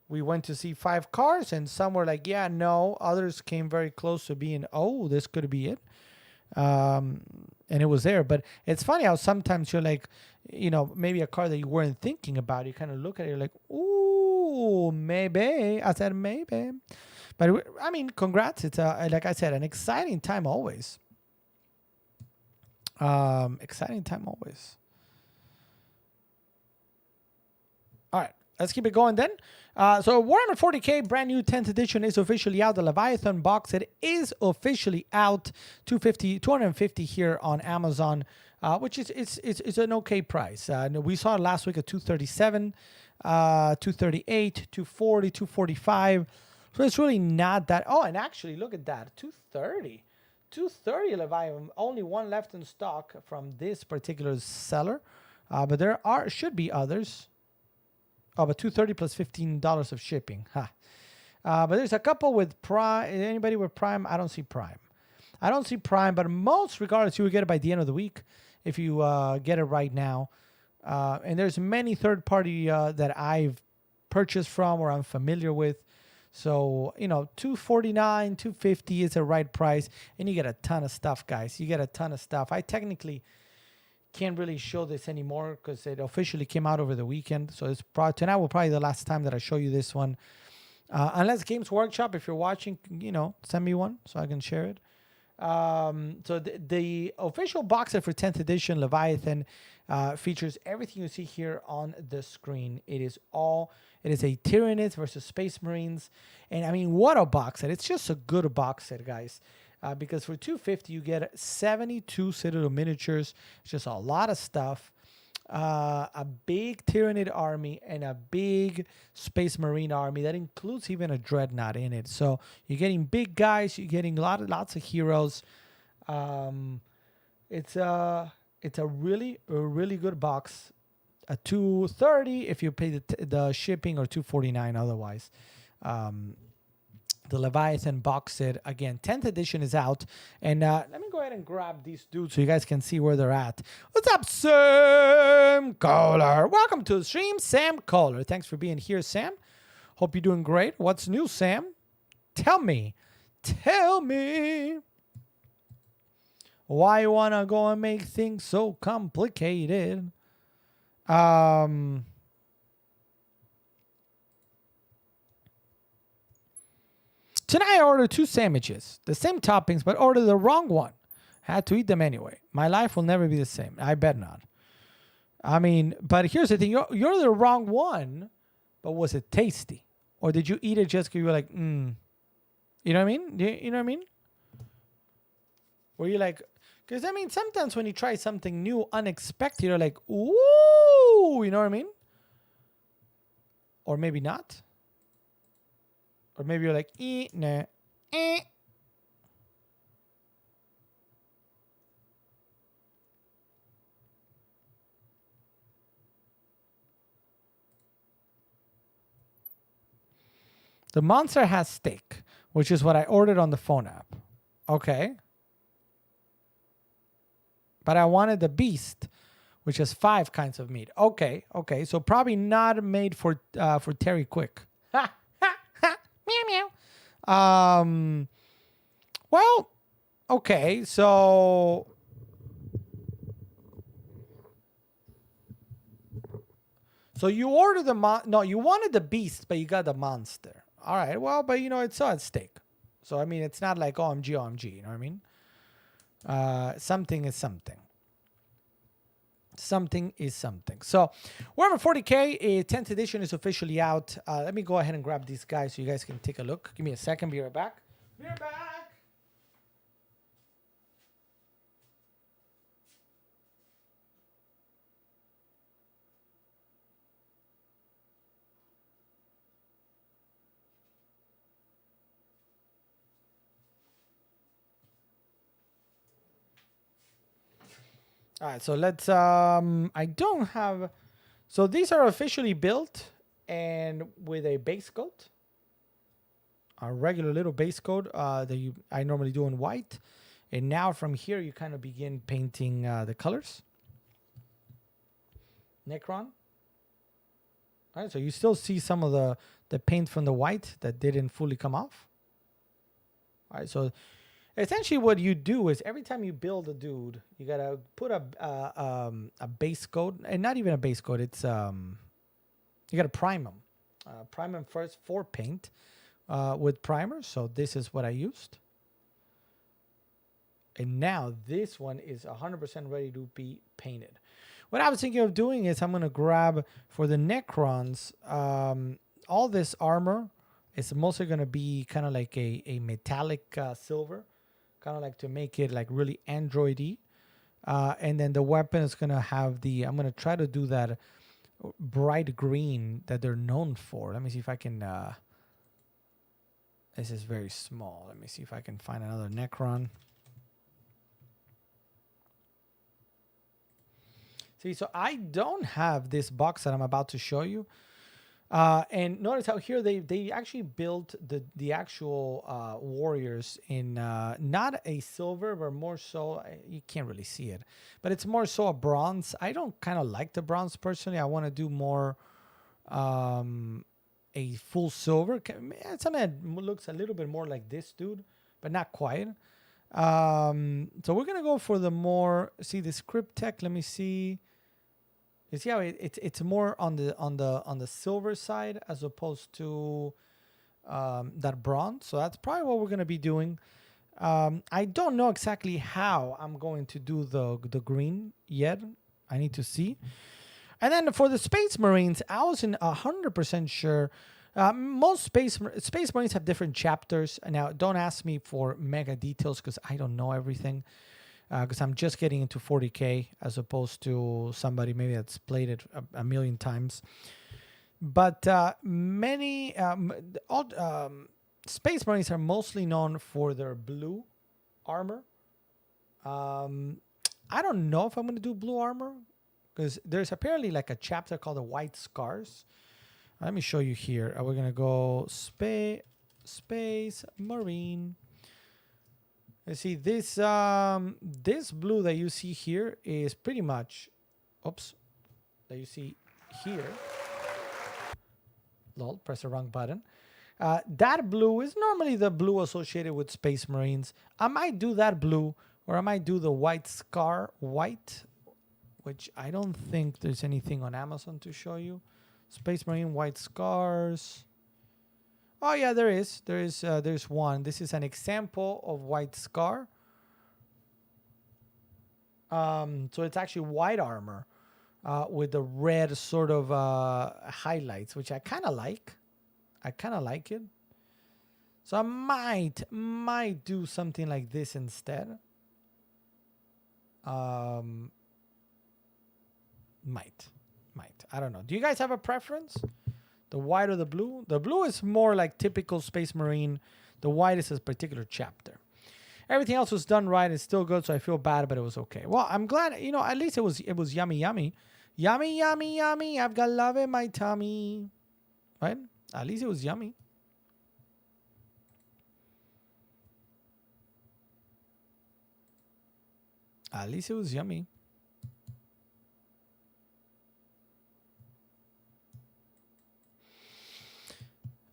we went to see 5 cars, and some were like, yeah, no. Others came very close to being, oh, this could be it. And it was there. But it's funny how sometimes you're like, maybe a car that you weren't thinking about, you kind of look at it, you're like, ooh, maybe. I said maybe. But I mean, congrats. It's like I said, an exciting time always. Exciting time always. All right. Let's keep it going then. So Warhammer 40K brand new 10th edition is officially out. The Leviathan box set is officially out. $250 here on Amazon, which is it's an okay price. We saw it last week at $237, $238, $240, $245. So it's really not that. Oh, and actually look at that, $230 Leviathan. Only one left in stock from this particular seller, but there should be others. Oh, but $230 plus $15 of shipping. Huh. But there's a couple with Prime. Anybody with Prime? I don't see Prime. But most regardless, you will get it by the end of the week if you get it right now. And there's many third-party that I've purchased from or I'm familiar with. So, $249, $250 is the right price. And you get a ton of stuff, guys. You get a ton of stuff. I technically can't really show this anymore because it officially came out over the weekend. So tonight will probably be the last time that I show you this one. Unless Games Workshop, if you're watching, send me one so I can share it. So the official box set for 10th edition Leviathan features everything you see here on the screen. It is a Tyranids versus Space Marines. And I mean, what a box set. It's just a good box set, guys. Because for $250 you get 72 Citadel miniatures. It's just a lot of stuff. A big Tyranid army and a big Space Marine army that includes even a Dreadnought in it. So you're getting big guys. You're getting lots of heroes. It's a really good box. A $230 if you pay the shipping, or $249 otherwise. The Leviathan box set, again, 10th edition is out. And let me go ahead and grab these dudes so you guys can see where they're at. What's up, Sam Kohler? Welcome to the stream, Sam Kohler. Thanks for being here, Sam. Hope you're doing great. What's new, Sam? Tell me. Why you want to go and make things so complicated? Tonight I ordered 2 sandwiches, the same toppings, but ordered the wrong one. Had to eat them anyway. My life will never be the same. I bet not. I mean, but here's the thing. You're the wrong one, but was it tasty? Or did you eat it just because you were like, You know what I mean? You know what I mean? Were you like, because I mean, sometimes when you try something new, unexpected, you're like, ooh, you know what I mean? Or maybe not. Or maybe you're like, nah, The monster has steak, which is what I ordered on the phone app. Okay. But I wanted the beast, which has 5 kinds of meat. Okay. So probably not made for Terry Quick. Ha. Meow meow. Well, okay, so you ordered you wanted the beast, but you got the monster. All right, well, but it's at steak. So I mean, it's not like OMG, you know what I mean? Something is something. something is something. So Warhammer 40K 10th edition is officially out. Let me go ahead and grab these guys so you guys can take a look. Give me a second. Be right back. Be right back. All right, so let's I don't have, so these are officially built and with a base coat, a regular little base coat that I normally do in white, and now from here you kind of begin painting the colors. Necron. All right, so you still see some of the paint from the white that didn't fully come off. All right, so essentially what you do is every time you build a dude, you gotta put a base coat, and not even a base coat. It's you gotta prime them. Prime them first for paint with primer. So this is what I used, and now this one is 100% ready to be painted. What I was thinking of doing is I'm gonna grab for the Necrons all this armor. It's mostly gonna be kind of like a metallic silver. Kind of like to make it like really Android-y. And then the weapon is going to have I'm going to try to do that bright green that they're known for. Let me see if I can, this is very small. Let me see if I can find another Necron. See, so I don't have this box that I'm about to show you. And notice how here they actually built the actual warriors in not a silver, but more so, you can't really see it, but it's more so a bronze. I don't kind of like the bronze personally. I want to do more a full silver. Something that looks a little bit more like this dude, but not quite. So we're gonna go for the more, see this Cryptek. Let me see. You see how it's more on the silver side as opposed to that bronze. So that's probably what we're gonna be doing. I don't know exactly how I'm going to do the green yet. I need to see. And then for the Space Marines, I wasn't 100% sure. Most Space Marines have different chapters. Now, don't ask me for mega details because I don't know everything. Because I'm just getting into 40K as opposed to somebody maybe that's played it a million times. But many Space Marines are mostly known for their blue armor. I don't know if I'm going to do blue armor because there's apparently like a chapter called the White Scars. Let me show you here. We're going to go Space Marine. Let's see, this blue that you see here is pretty much, that you see here. Lol, press the wrong button. That blue is normally the blue associated with Space Marines. I might do that blue, or I might do the White Scar white, which I don't think there's anything on Amazon to show you. Space Marine White Scars. Oh yeah, there is. There's one. This is an example of White Scar. So it's actually white armor with the red sort of highlights, which I kind of like. I kind of like it. So I might do something like this instead. Might. I don't know. Do you guys have a preference? The white or the blue? The blue is more like typical Space Marine. The white is a particular chapter. Everything else was done right. It's still good, so I feel bad, but it was okay. Well, I'm glad, at least it was yummy, yummy. Yummy, yummy, yummy. I've got love in my tummy. Right? At least it was yummy. At least it was yummy.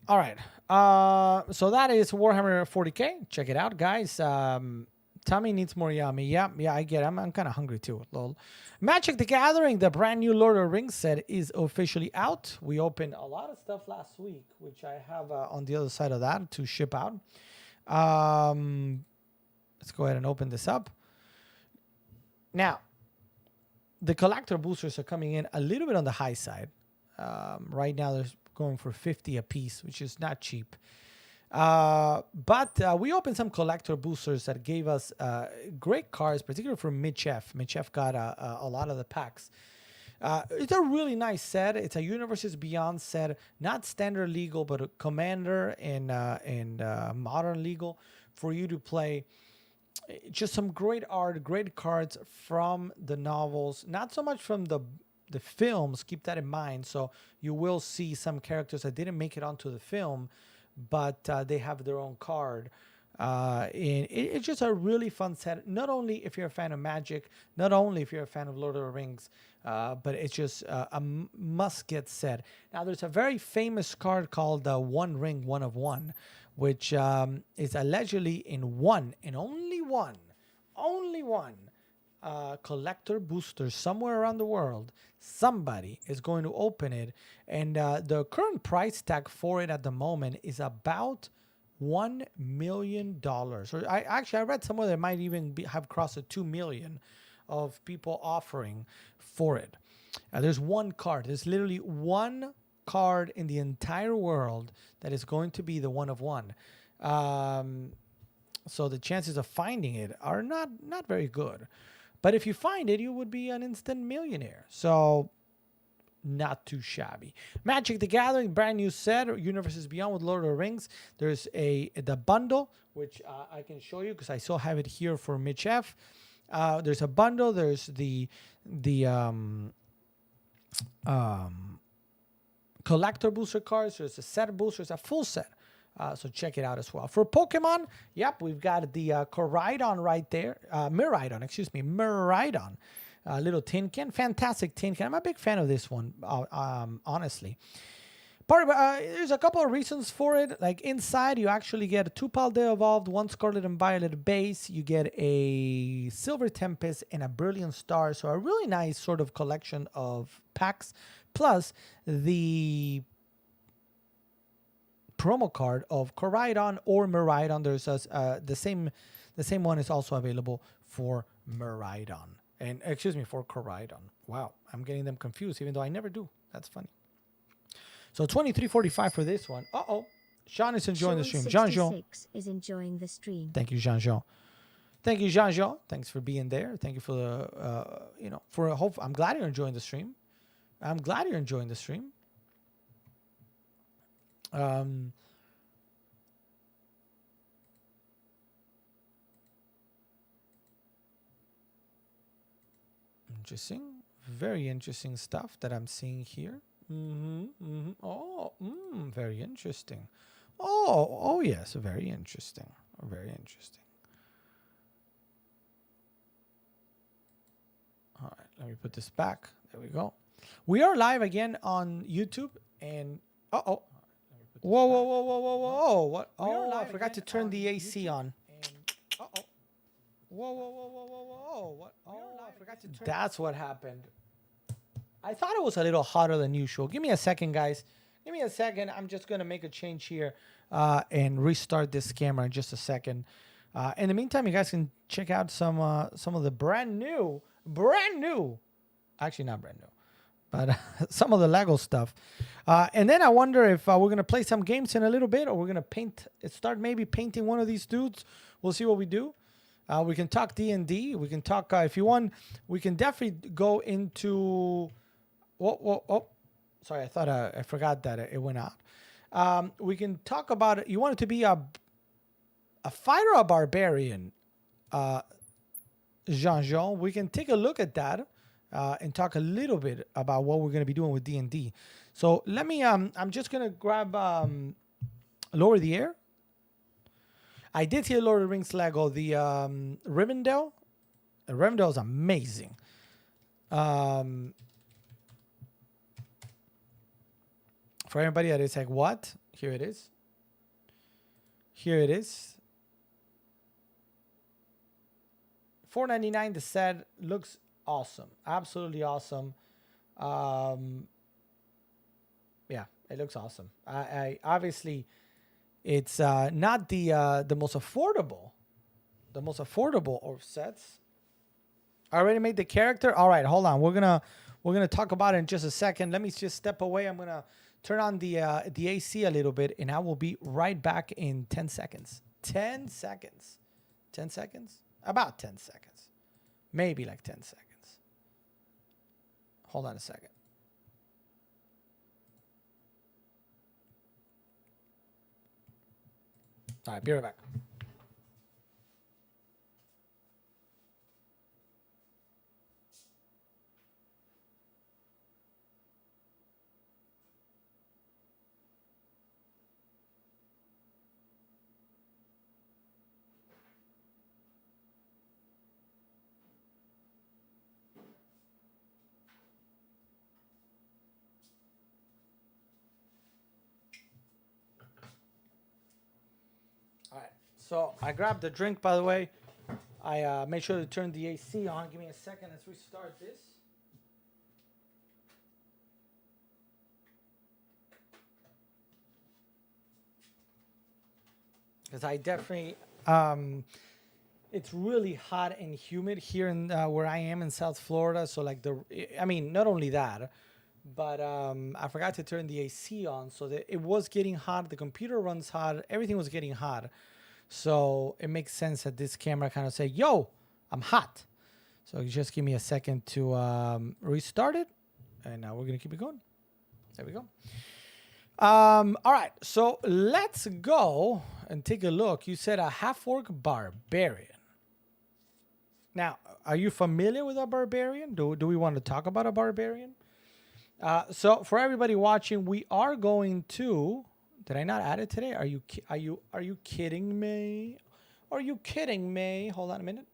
All right. So that is Warhammer 40K. Check it out, guys. Tummy needs more yummy. Yeah, I get it. I'm kind of hungry too. Lol. Magic the Gathering, the brand new Lord of the Rings set is officially out. We opened a lot of stuff last week, which I have on the other side of that to ship out. Let's go ahead and open this up. Now, The collector boosters are coming in a little bit on the high side. Right now, they're going for 50 a piece, which is not cheap. But we opened some collector boosters that gave us great cards, particularly for Mitch F. Mitch F got a lot of the packs. It's a really nice set. It's a Universes Beyond set, not standard legal, but a commander and modern legal for you to play. Just some great art, great cards from the novels, not so much from the films. Keep that in mind. So you will see some characters that didn't make it onto the film, but they have their own card. And it's just a really fun set. Not only if you're a fan of Magic, not only if you're a fan of Lord of the Rings, but it's just a must-get set. Now, there's a very famous card called One Ring, One of One, which is allegedly in one, and only one collector booster somewhere around the world. Somebody is going to open it, and the current price tag for it at the moment is about $1 million. Or I read somewhere that might even have crossed the 2 million of people offering for it. There's one card. There's literally one card in the entire world that is going to be the one of one. So the chances of finding it are not very good. But if you find it, you would be an instant millionaire. So not too shabby. Magic the Gathering, brand new set, Universes Beyond with Lord of the Rings. There's the bundle, which I can show you because I still have it here for Mitch F. There's a bundle. There's the collector booster cards. There's a set booster. It's a full set. So check it out as well. For Pokemon, yep, we've got the Koraidon right there. Miraidon. Little tin can. Fantastic tin can. I'm a big fan of this one, honestly. There's a couple of reasons for it. Like inside, you actually get a 2 Paldea Evolved, 1 Scarlet and Violet base. You get a Silver Tempest and a Brilliant Star. So a really nice sort of collection of packs. Plus the promo card of Koraidon or Miraidon. There's the same one is also available for Miraidon. And for Koraidon. Wow, I'm getting them confused, even though I never do. That's funny. So $23.45 for this one. Sean is enjoying the stream. Jean-Jean is enjoying the stream. Thank you, Jean-Jean. Thank you, Jean-Jean. Thanks for being there. Thank you for the for a hope. I'm glad you're enjoying the stream. Interesting. Very interesting stuff that I'm seeing here. Very interesting. Oh, yes. Very interesting. Very interesting. All right. Let me put this back. There we go. We are live again on YouTube. And, Whoa. What? Oh, I forgot to turn the AC on. Whoa. What? Oh, I forgot to turn. That's what happened. I thought it was a little hotter than usual. Give me a second, guys. Give me a second. I'm just going to make a change here and restart this camera in just a second. In the meantime, you guys can check out some of the brand new, actually not brand new, but some of the Lego stuff. And then I wonder if we're going to play some games in a little bit, or we're going to start maybe painting one of these dudes. We'll see what we do. We can talk D&D. We can talk, if you want, we can definitely go into... Whoa. Sorry, I thought I forgot that it went out. We can talk about it. You want it to be a fighter or a barbarian, Jean-Jean? We can take a look at that and talk a little bit about what we're going to be doing with D&D. So let me, I'm just going to grab Lower the Air. I did hear Lord of the Rings Lego, the Rivendell. Rivendell is amazing. For everybody that is like, what? Here it is. $4.99. The set looks awesome. Absolutely awesome. Yeah, it looks awesome. I obviously, it's not the most affordable of sets. I already made the character. All right, hold on. We're gonna talk about it in just a second. Let me just step away. I'm gonna turn on the AC a little bit, and I will be right back in 10 seconds. 10 seconds. 10 seconds? About 10 seconds. Maybe like 10 seconds. Hold on a second. All right, be right back. All right, so I grabbed the drink, by the way. I made sure to turn the AC on. Give me a second as we start this. Because I definitely, it's really hot and humid here in where I am in South Florida. So like I mean, not only that, but I forgot to turn the AC on, so that it was getting hot. The computer runs hot. Everything was getting hot. So it makes sense that this camera kind of say, yo, I'm hot. So just give me a second to restart it. And now we're going to keep it going. There we go. All right. So let's go and take a look. You said a half-orc barbarian. Now, are you familiar with a barbarian? Do we want to talk about a barbarian? So for everybody watching, we are going to... Did I not add it today? Are you kidding me? Are you kidding me? Hold on a minute.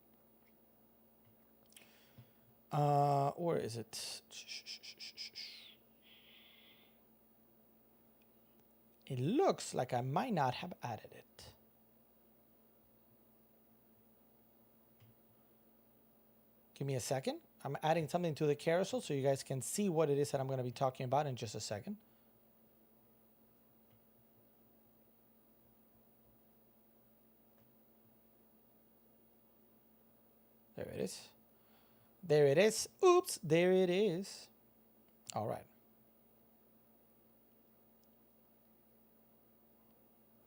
Where is it? It looks like I might not have added it. Give me a second. I'm adding something to the carousel so you guys can see what it is that I'm going to be talking about in just a second. There it is. There it is. Oops, there it is. All right.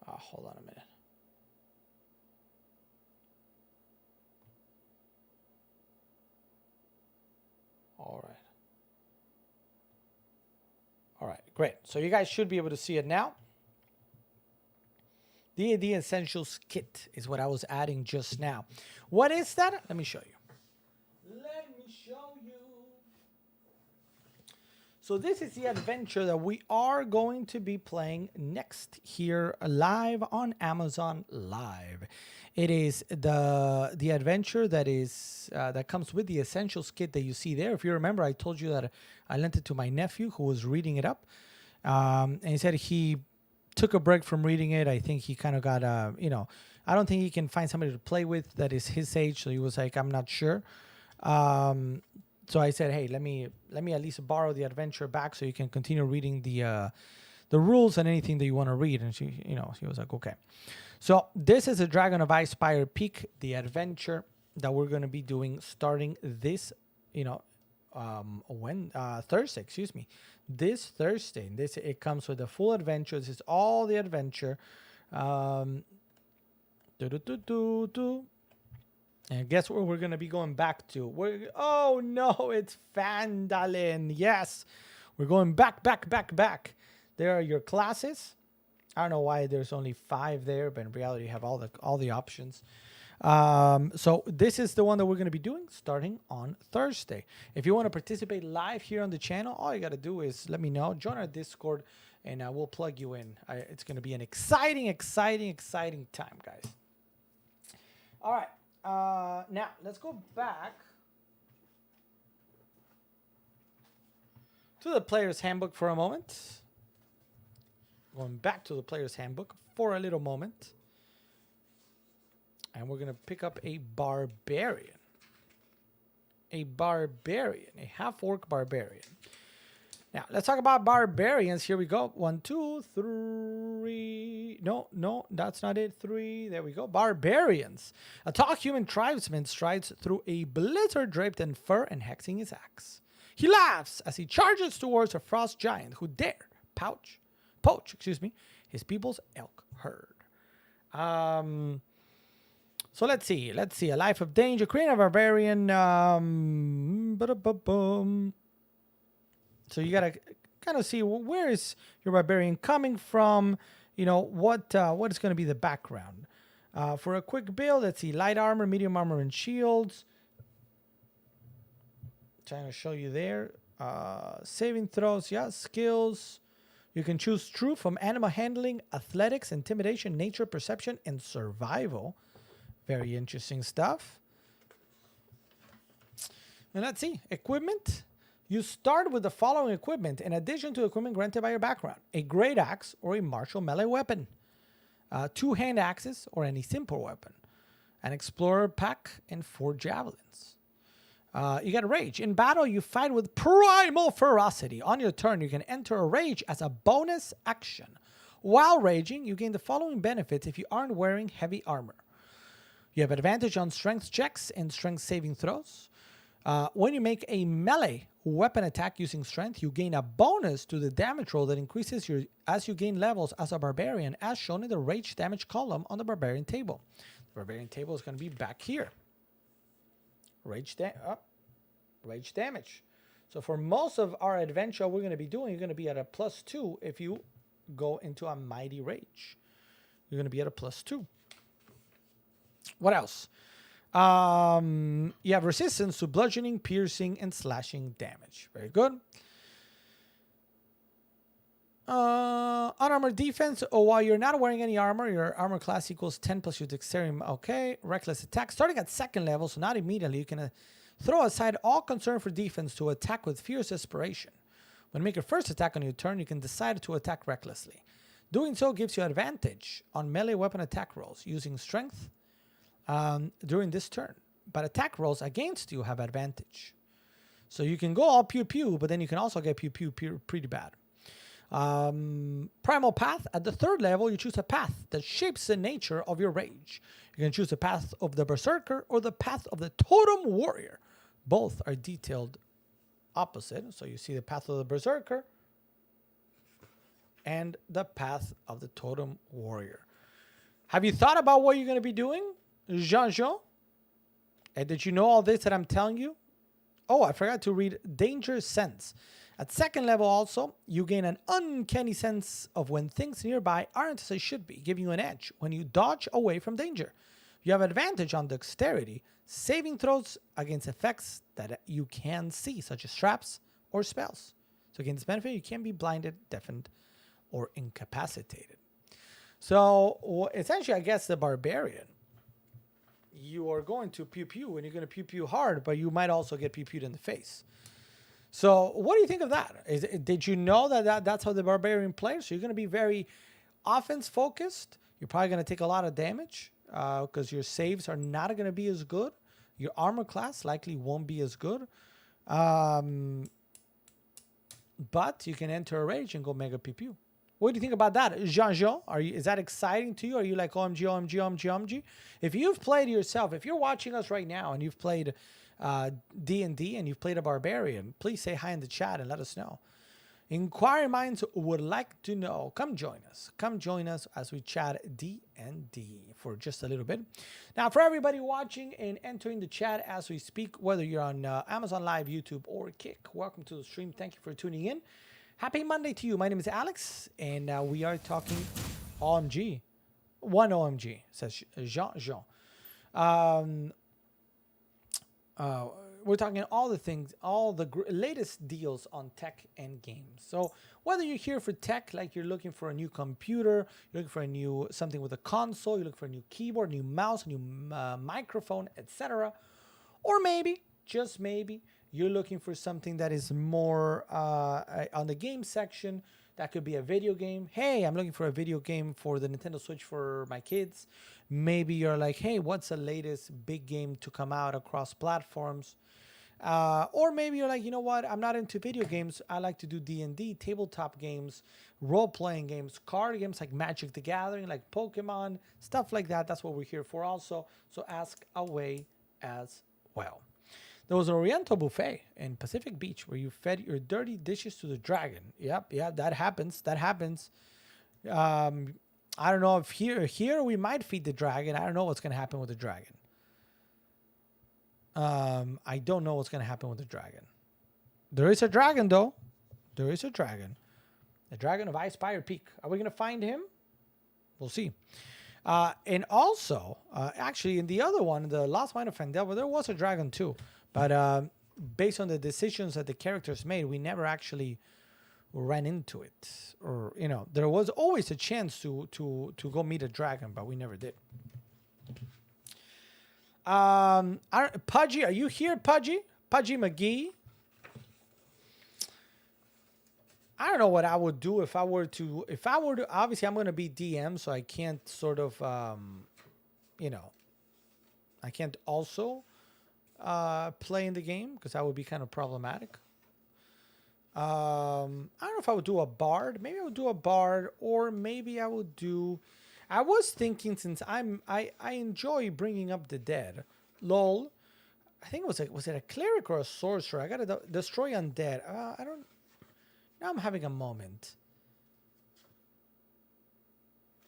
Hold on a minute. All right. All right, great. So you guys should be able to see it now. The AD Essentials Kit is what I was adding just now. What is that? Let me show you. Let me show you. So this is the adventure that we are going to be playing next here live on Amazon Live. It is the adventure that is that comes with the Essentials Kit that you see there. If you remember, I told you that I lent it to my nephew who was reading it up. And he said he took a break from reading it. I think he kind of got, I don't think he can find somebody to play with that is his age. So he was like, I'm not sure. So I said, hey, let me at least borrow the adventure back so you can continue reading the rules and anything that you want to read. And she was like, okay. So this is a Dragon of Icespire Peak, the adventure that we're going to be doing starting this, Thursday, excuse me. This Thursday. It comes with the full adventure. This is all the adventure. And guess where we're going to be going back to? Oh, no, it's Phandalin. Yes, we're going back. There are your classes. I don't know why there's only 5 there, but in reality, you have all the options. So this is the one that we're going to be doing starting on Thursday. If you want to participate live here on the channel, all you got to do is let me know. Join our Discord, and we'll plug you in. It's going to be an exciting time, guys. All right. Now, let's go back to the Player's Handbook for a moment. Going back to the Player's Handbook for a little moment. And we're going to pick up a barbarian. A half-orc barbarian. Now, let's talk about barbarians. Here we go. 1, 2, 3. No, that's not it. 3. There we go. Barbarians. A tall human tribesman strides through a blizzard draped in fur and hexing his axe. He laughs as he charges towards a frost giant who dare poach his people's elk herd. So let's see. A life of danger. Create a barbarian. So you gotta kind of see where is your barbarian coming from. You know what is going to be the background. For a quick build, let's see: light armor, medium armor, and shields. Trying to show you there. Saving throws, yeah. Skills. You can choose true from animal handling, athletics, intimidation, nature, perception, and survival. Very interesting stuff. And let's see. Equipment. You start with the following equipment in addition to equipment granted by your background. A great axe or a martial melee weapon. 2 hand axes or any simple weapon. An explorer pack and 4 javelins. You got a rage. In battle, you fight with primal ferocity. On your turn, you can enter a rage as a bonus action. While raging, you gain the following benefits if you aren't wearing heavy armor. You have advantage on strength checks and strength saving throws. When you make a melee weapon attack using strength, you gain a bonus to the damage roll that increases as you gain levels as a barbarian, as shown in the rage damage column on the barbarian table. The barbarian table is going to be back here. Rage damage. So for most of our adventure we're going to be doing, you're going to be at a +2 if you go into a mighty rage. You're going to be at a +2. What else? You have resistance to bludgeoning, piercing, and slashing damage. Very good. Unarmored defense. While you're not wearing any armor, your armor class equals 10 plus your dexterity. Okay. Reckless attack. Starting at 2nd level, so not immediately, you can throw aside all concern for defense to attack with fierce desperation. When you make your first attack on your turn, you can decide to attack recklessly. Doing so gives you advantage on melee weapon attack rolls using strength during this turn. But attack rolls against you have advantage. So you can go all pew-pew, but then you can also get pew-pew pretty bad. Primal path. At the 3rd level, you choose a path that shapes the nature of your rage. You can choose the path of the berserker or the path of the totem warrior. Both are detailed opposite. So you see the path of the berserker and the path of the totem warrior. Have you thought about what you're going to be doing, Jean-Jean? And did you know all this that I'm telling you? Oh, I forgot to read Danger Sense. At 2nd level also, you gain an uncanny sense of when things nearby aren't as they should be, giving you an edge when you dodge away from danger. You have advantage on dexterity, saving throws against effects that you can see, such as traps or spells. So again, this benefit, you can be blinded, deafened, or incapacitated. So essentially, I guess the barbarian, you are going to pew-pew, and you're going to pew-pew hard, but you might also get pew-pewed in the face. So what do you think of that? Did you know that's how the barbarian plays? So you're going to be very offense-focused. You're probably going to take a lot of damage because your saves are not going to be as good. Your armor class likely won't be as good. But you can enter a rage and go mega pew-pew. What do you think about that, Jean-Jean? Is that exciting to you? Are you like OMG, OMG, OMG, OMG? If you've played yourself, if you're watching us right now and you've played D&D and you've played a barbarian, please say hi in the chat and let us know. Inquiring minds would like to know. Come join us. Come join us as we chat D&D for just a little bit. Now, for everybody watching and entering the chat as we speak, whether you're on Amazon Live, YouTube, or Kick, welcome to the stream. Thank you for tuning in. Happy Monday to you. My name is Alex, and we are talking OMG. One OMG, says Jean-Jean. We're talking all the things, all the latest deals on tech and games. So whether you're here for tech, like you're looking for a new computer, you're looking for a new something with a console, you're looking for a new keyboard, new mouse, new microphone, etc., or maybe, just maybe, you're looking for something that is more on the game section. That could be a video game. Hey, I'm looking for a video game for the Nintendo Switch for my kids. Maybe you're like, hey, what's the latest big game to come out across platforms? Or maybe you're like, you know what? I'm not into video games. I like to do D&D, tabletop games, role-playing games, card games like Magic the Gathering, like Pokemon, stuff like that. That's what we're here for also. So ask away as well. There was an Oriental buffet in Pacific Beach where you fed your dirty dishes to the dragon. Yep, yeah, that happens. That happens. I don't know if here we might feed the dragon. I don't know what's going to happen with the dragon. I don't know what's going to happen with the dragon. There is a dragon, though. There is a dragon. The dragon of Icespire Peak. Are we going to find him? We'll see. And also, actually, in the other one, the Lost Mine of Fandelver, there was a dragon, too. But based on the decisions that the characters made, we never actually ran into it. Or, you know, there was always a chance to go meet a dragon, but we never did. Pudgy, are you here, Pudgy? Pudgy McGee? I don't know what I would do if I were to, obviously I'm going to be DM, so I can't sort of, you know, I can't also play in the game because that would be kind of problematic. I don't know if I would do a bard. Maybe I would do a bard, or maybe I would do, I was thinking, since I enjoy bringing up the dead. Lol. I think was it a cleric or a sorcerer? I gotta destroy undead. I don't. Now I'm having a moment.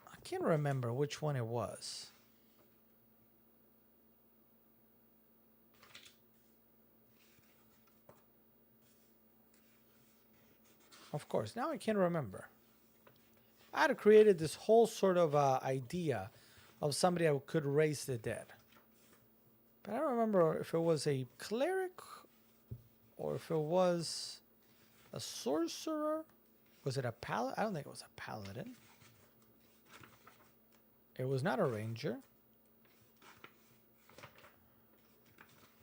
I can't remember which one it was. Of course, now I can't remember. I had created this whole sort of idea of somebody who could raise the dead. But I don't remember if it was a cleric or if it was a sorcerer. Was it a paladin? I don't think it was a paladin. It was not a ranger.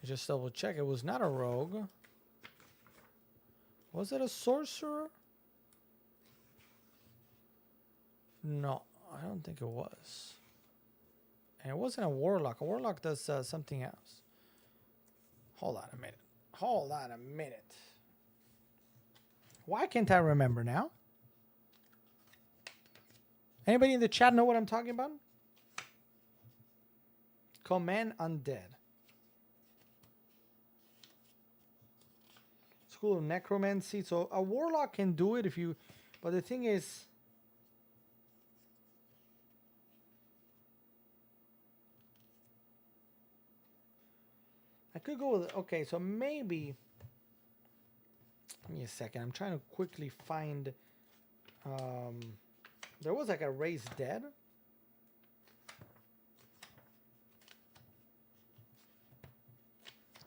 Just double check. It was not a rogue. Was it a sorcerer? No, I don't think it was. And it wasn't a warlock. A warlock does something else. Hold on a minute. Hold on a minute. Why can't I remember now? Anybody in the chat know what I'm talking about? Command Undead. School of Necromancy. So a warlock can do it if you... But the thing is... I could go with... Okay, so maybe... Give me a second. I'm trying to quickly find... there was like a raised dead.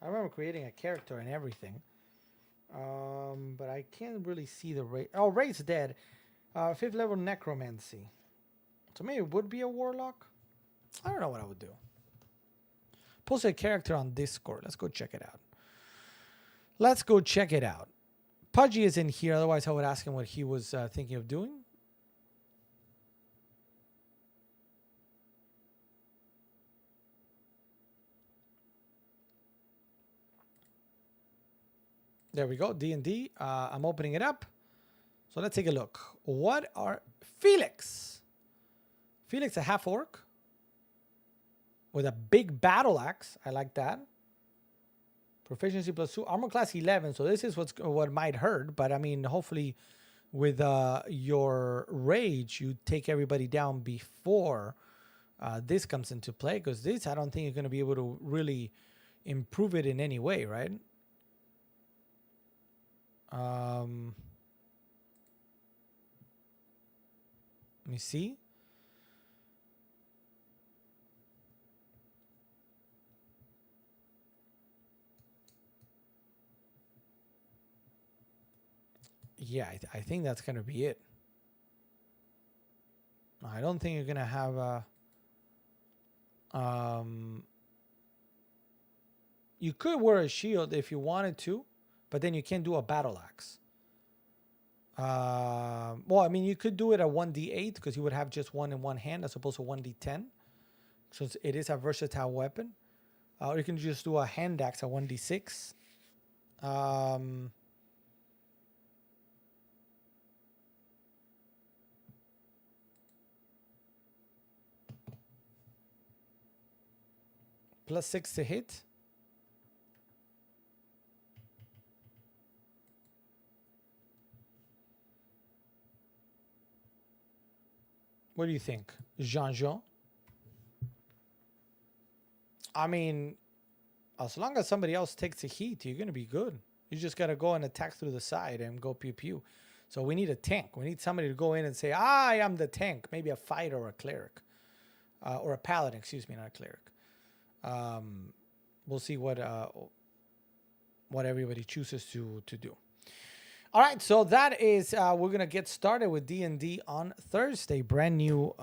I remember creating a character and everything. But I can't really see the raise... Oh, raised dead. 5th level necromancy. So maybe it would be a warlock? I don't know what I would do. Post a character on Discord. Let's go check it out. Let's go check it out. Pudgy is in here. Otherwise, I would ask him what he was thinking of doing. There we go. D&D. I'm opening it up. So let's take a look. What are... Felix. Felix, a half-orc. With a big battle axe. I like that. Proficiency +2. Armor class 11. So this is what might hurt. But I mean, hopefully with your rage, you take everybody down before this comes into play. Because this, I don't think you're going to be able to really improve it in any way, right? Let me see. Yeah, I think that's going to be it. I don't think you're going to have a... you could wear a shield if you wanted to, but then you can't do a battle axe. Well, I mean, you could do it at 1d8 because you would have just one in one hand as opposed to 1d10. So it is a versatile weapon. Or you can just do a hand axe at 1d6. Um, +6 to hit. What do you think, Jean-Jean? I mean, as long as somebody else takes the heat, you're going to be good. You just got to go and attack through the side and go pew-pew. So we need a tank. We need somebody to go in and say, I am the tank. Maybe a fighter or a cleric. Or a paladin, excuse me, not a cleric. We'll see what everybody chooses to do. All right, so that is we're gonna get started with D&D on Thursday. Brand new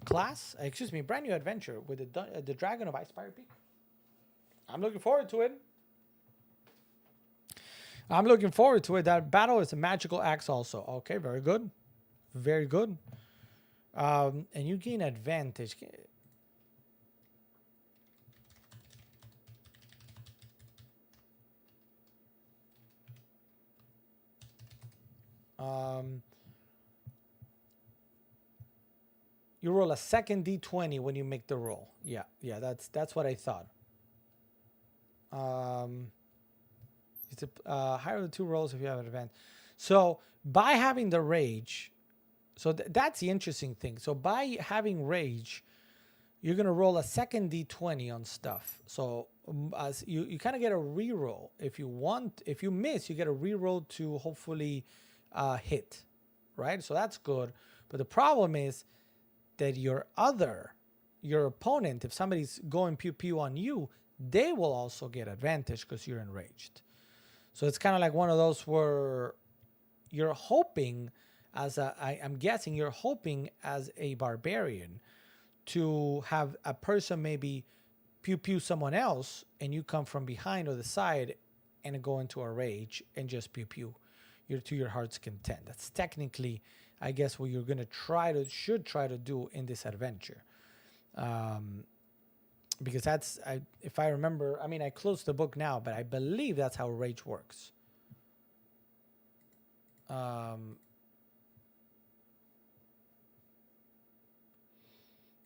class. Excuse me, brand new adventure with the Dragon of Icespire Peak. I'm looking forward to it. That battle is a magical axe also. Okay, very good, very good. And you gain advantage. You roll a second d20 when you make the roll. Yeah, that's what I thought. It's higher than 2 rolls if you have an advantage. So by having the rage, so that's the interesting thing. So by having rage, you're gonna roll a second d20 on stuff. So as you kind of get a reroll. If you miss, you get a reroll to hopefully hit, right? So that's good. But the problem is that your opponent, if somebody's going pew pew on you, they will also get advantage because you're enraged. So it's kind of like one of those where you're hoping I'm guessing you're hoping as a barbarian to have a person maybe pew pew someone else and you come from behind or the side and go into a rage and just pew pew. You're to your heart's content. That's technically, I guess, what you're gonna should try to do in this adventure, because that's if I remember. I mean, I closed the book now, but I believe that's how rage works.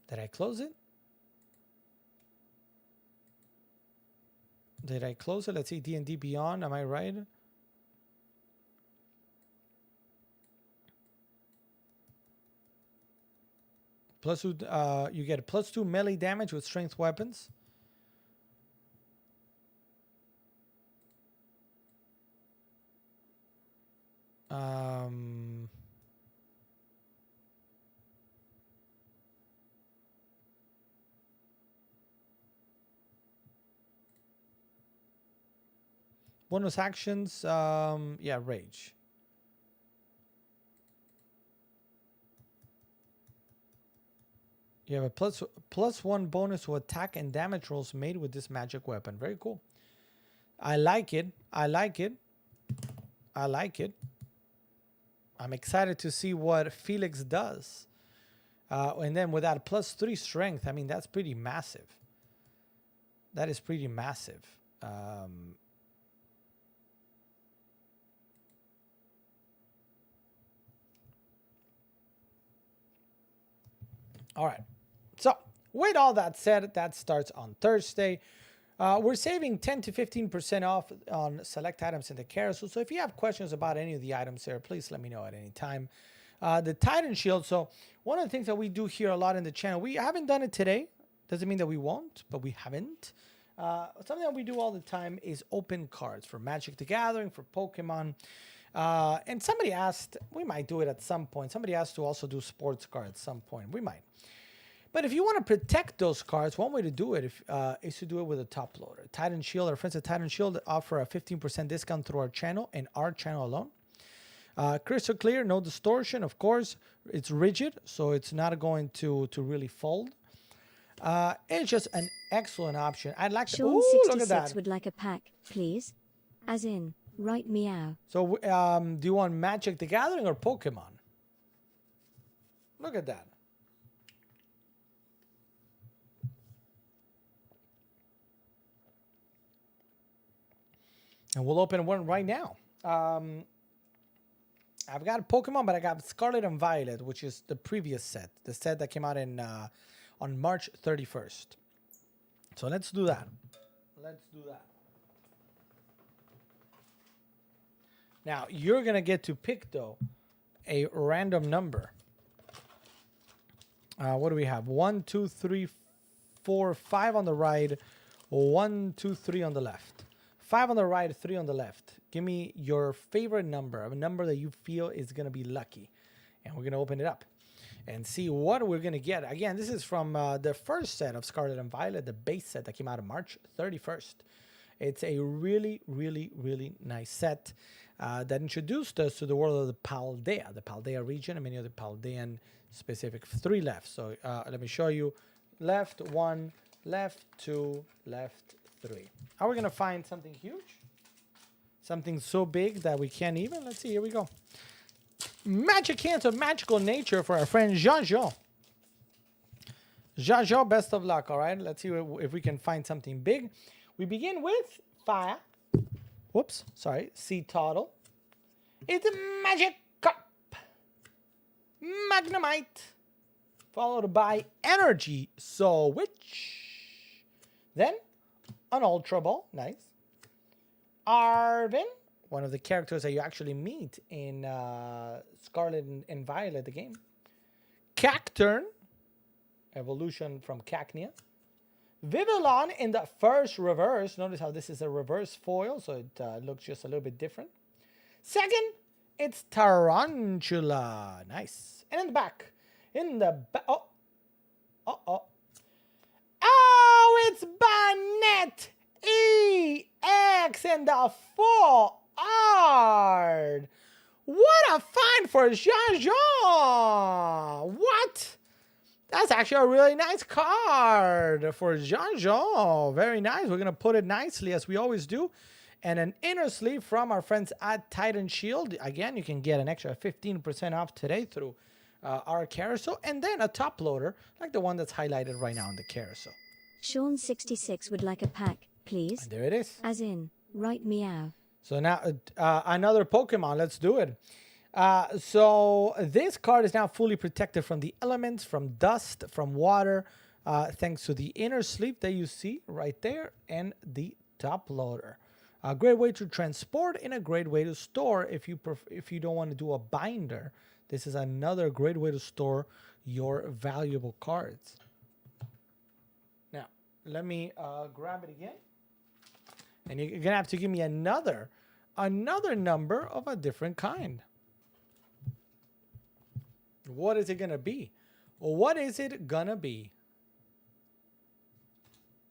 Did I close it? Did I close it? Let's see, D&D Beyond. Am I right? +2, you get a +2 melee damage with strength weapons. Bonus actions, yeah, rage. You have a +1 bonus to attack and damage rolls made with this magic weapon. Very cool. I like it. I'm excited to see what Felix does. And then with that +3 strength, I mean, that's pretty massive. That is pretty massive. All right. So with all that said, that starts on Thursday. We're saving 10 to 15% off on select items in the carousel. So if you have questions about any of the items there, please let me know at any time. The Titan Shield. So one of the things that we do here a lot in the channel, we haven't done it today. Doesn't mean that we won't, but we haven't. Something that we do all the time is open cards for Magic the Gathering, for Pokemon. And somebody asked, we might do it at some point. Somebody asked to also do sports cards at some point. We might. But if you want to protect those cards, one way to do it is to do it with a top loader. Titan Shield, our friends at Titan Shield offer a 15% discount through our channel and our channel alone. Crystal clear, no distortion, of course. It's rigid, so it's not going to really fold. It's just an excellent option. I'd like to... Ooh, look at that. Would like a pack, please. As in, right meow. So, do you want Magic the Gathering or Pokemon? Look at that. And we'll open one right now. I've got Pokemon, but I got Scarlet and Violet, which is the previous set. The set that came out in on March 31st. So let's do that. Let's do that. Now, you're going to get to pick, though, a random number. What do we have? 1, 2, 3, 4, 5 on the right. 1, 2, 3 on the left. 5 on the right, 3 on the left. Give me your favorite number, a number that you feel is going to be lucky. And we're going to open it up and see what we're going to get. Again, this is from the first set of Scarlet and Violet, the base set that came out on March 31st. It's a really, really, really nice set that introduced us to the world of the Paldea region, and many of the Paldean specific 3 left. So let me show you. Left 1, left 2, left 3. Are we going to find something huge? Something so big that we can't even? Let's see. Here we go. Magic Hands of Magical Nature for our friend Jean-Jean. Jean-Jean, best of luck, all right? Let's see if we can find something big. We begin with Fire. Whoops, sorry. Sea Turtle. It's a Magikarp. Magnemite. Followed by Energy Switch. Then an Ultra Ball. Nice. Arven, one of the characters that you actually meet in Scarlet and Violet, the game. Cacturn, evolution from Cacnea. Vivillon in the first reverse. Notice how this is a reverse foil, so it looks just a little bit different. Second, it's Tarantula. Nice. And in the back. Oh, it's Banette EX and the full art. What a find for Jean-Jean. What? That's actually a really nice card for Jean-Jean. Very nice. We're going to put it nicely as we always do. And an inner sleeve from our friends at Titan Shield. Again, you can get an extra 15% off today through our carousel. And then a top loader like the one that's highlighted right now on the carousel. Sean66 would like a pack, please. And there it is. As in, right meow. So now another Pokemon. Let's do it. So this card is now fully protected from the elements, from dust, from water, thanks to the inner sleeve that you see right there and the top loader. A great way to transport and a great way to store if you don't want to do a binder. This is another great way to store your valuable cards. Now, let me grab it again. And you're going to have to give me another number of a different kind. What is it going to be? What is it going to be?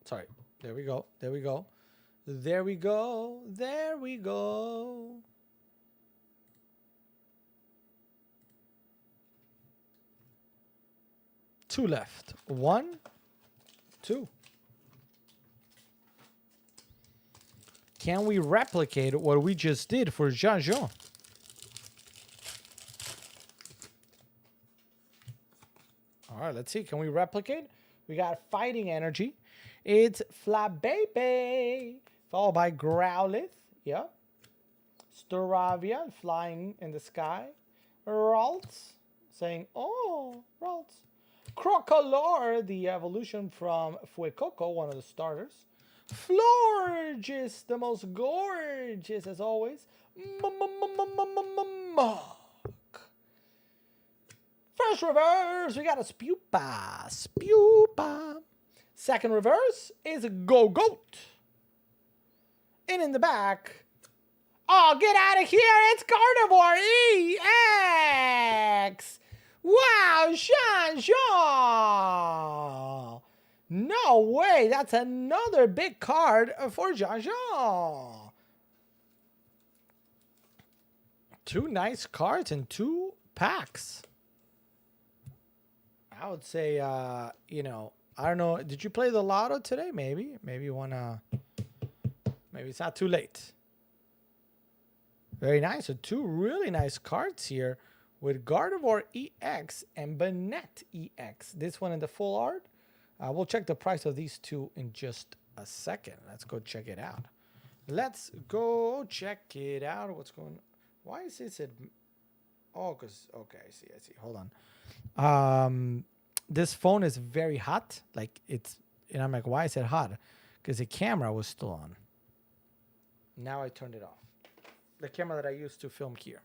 Sorry. There we go. There we go. There we go. There we go. Two left. 1, 2. Can we replicate what we just did for Jean-Jean? All right, let's see. Can we replicate? We got Fighting Energy. It's Flabébé, followed by Growlithe. Yep. Staravia, flying in the sky. Ralts, saying, oh, Ralts. Crocolore, the evolution from Fuecoco, one of the starters. Florges, the most gorgeous as always. Mug. First reverse, we got a Spupa. Spupa. Second reverse is a Go-Goat. And in the back, oh, get out of here, it's Carnivore EX. Wow, Jean-Jean. No way, that's another big card for Jean-Jean. 2 nice cards and 2 packs. I would say, you know, I don't know. Did you play the lotto today? Maybe you want to, maybe it's not too late. Very nice. So 2 really nice cards here with Gardevoir EX and Banette EX. This one in the full art. We'll check the price of these 2 in just a second. Let's go check it out. Let's go check it out. What's going on? Why is this at... Oh, because... Okay, I see. Hold on. This phone is very hot. Like, it's... And I'm like, why is it hot? Because the camera was still on. Now I turned it off. The camera that I used to film here.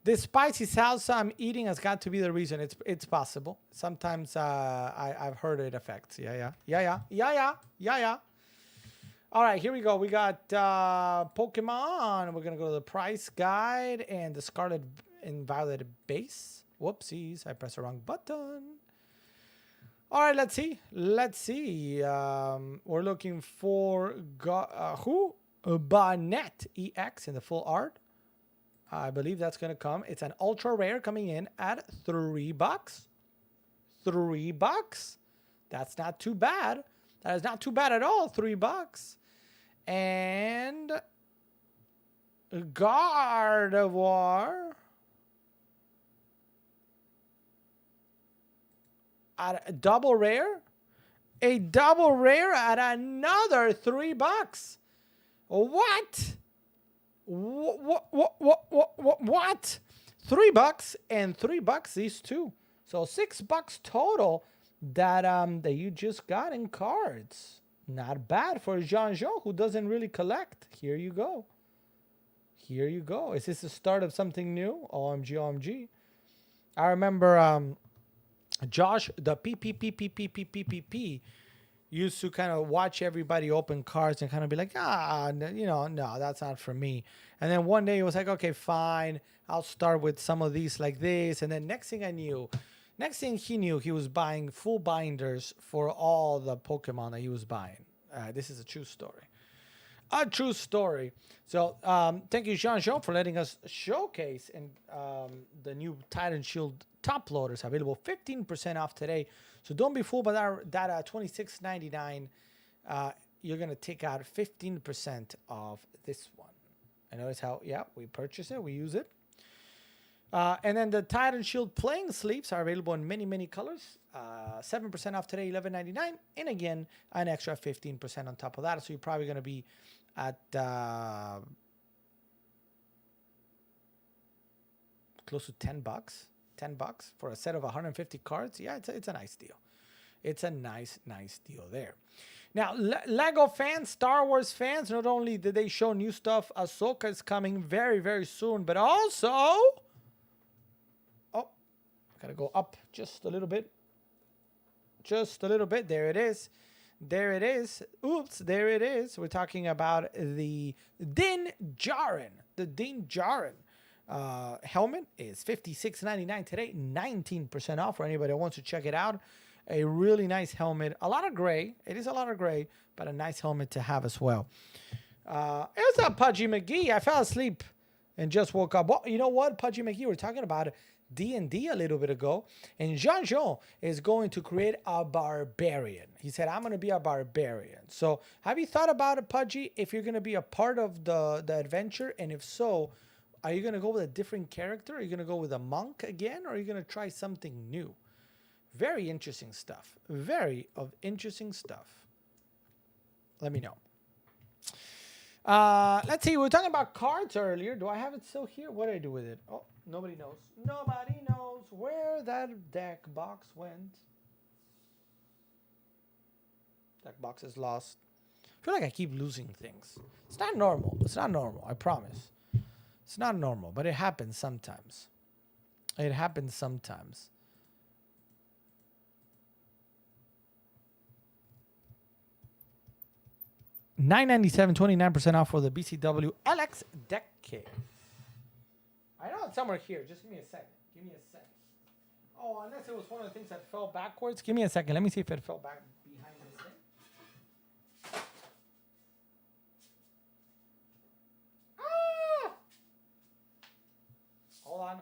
This spicy salsa I'm eating has got to be the reason. It's possible. Sometimes I've heard it affects. Yeah. All right, here we go. We got Pokemon. We're going to go to the price guide and the Scarlet and Violet base. Whoopsies, I pressed the wrong button. All right, let's see. We're looking for who? Barnett EX in the full art. I believe that's going to come. It's an ultra rare coming in at $3. $3. That's not too bad. That is not too bad at all. $3. And Gardevoir at a double rare. A double rare at another $3. What? What? $3 and $3 these two. So $6 total that you just got in cards. Not bad for Jean-Jo, who doesn't really collect. Here you go. Is this the start of something new? OMG. I remember Josh, the PPPPPPPP used to kind of watch everybody open cards and kind of be like, no, that's not for me. And then one day he was like, okay, fine, I'll start with some of these like this. And then next thing he knew, he was buying full binders for all the Pokemon that he was buying. This is a true story. So thank you, Jean-Jo, for letting us showcase and the new Titan Shield top loaders available 15% off today. So don't be fooled by that $26.99. You're going to take out 15% of this one. And notice how, we purchase it, we use it. And then the Titan Shield playing sleeves are available in many, many colors. 7% off today, $11.99. And again, an extra 15% on top of that. So you're probably going to be at close to $10. $10 for a set of 150 cards. Yeah, it's a nice deal. It's a nice deal there. Now, Lego fans, Star Wars fans, not only did they show new stuff, Ahsoka is coming very, very soon, but also... Oh, gotta go up just a little bit. There it is. Oops, there it is. We're talking about the Din Djarin. The Din Djarin helmet is $56.99 today, 19% off for anybody who wants to check it out. A really nice helmet. A lot of gray. It is a lot of gray, but a nice helmet to have as well. It's a Pudgy McGee. I fell asleep and just woke up. Well, you know what, Pudgy McGee? We're talking about D&D a little bit ago, and Jean-Jo is going to create a barbarian. He said, I'm going to be a barbarian. So have you thought about it, Pudgy, if you're going to be a part of the adventure? And if so, are you going to go with a different character? Are you going to go with a monk again? Or are you going to try something new? Very interesting stuff. Let me know. Let's see. We were talking about cards earlier. Do I have it still here? What did I do with it? Oh, nobody knows. Nobody knows where that deck box went. Deck box is lost. I feel like I keep losing things. It's not normal. I promise. It's not normal, but it happens sometimes. $9.97, 29% off for the BCW LX deck kit. I know it's somewhere here. Just give me a second. Oh, unless it was one of the things that fell backwards. Give me a second. Let me see if it fell back behind this thing. Ah! Hold on.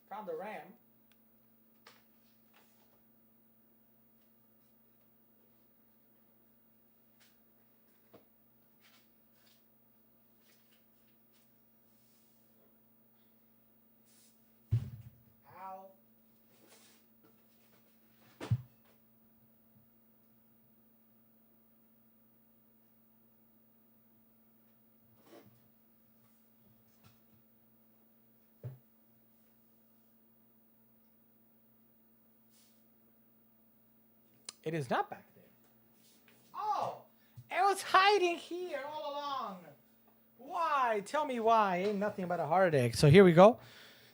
Found the RAM. It is not back there. Oh, it was hiding here all along. Why? Tell me why. Ain't nothing but a heartache. So here we go.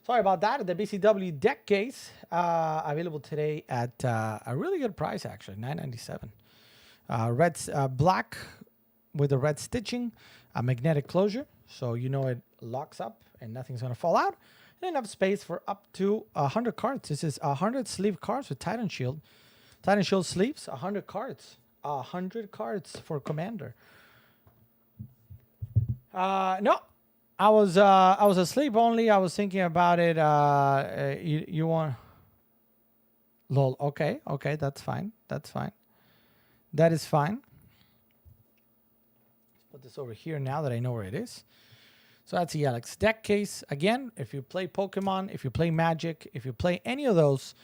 Sorry about that. The BCW deck case available today at a really good price, actually, $9.97. Black with a red stitching, a magnetic closure, so you know it locks up and nothing's gonna fall out. And enough space for up to 100 cards. This is 100 sleeve cards with Titan Shield. Titan Shield sleeves, 100 cards. 100 cards for Commander. No, I was asleep only. I was thinking about it. You want? Lol. Okay, that's fine. That's fine. That is fine. Let's put this over here now that I know where it is. So that's the Alex deck case. Again, if you play Pokemon, if you play Magic, if you play any of those,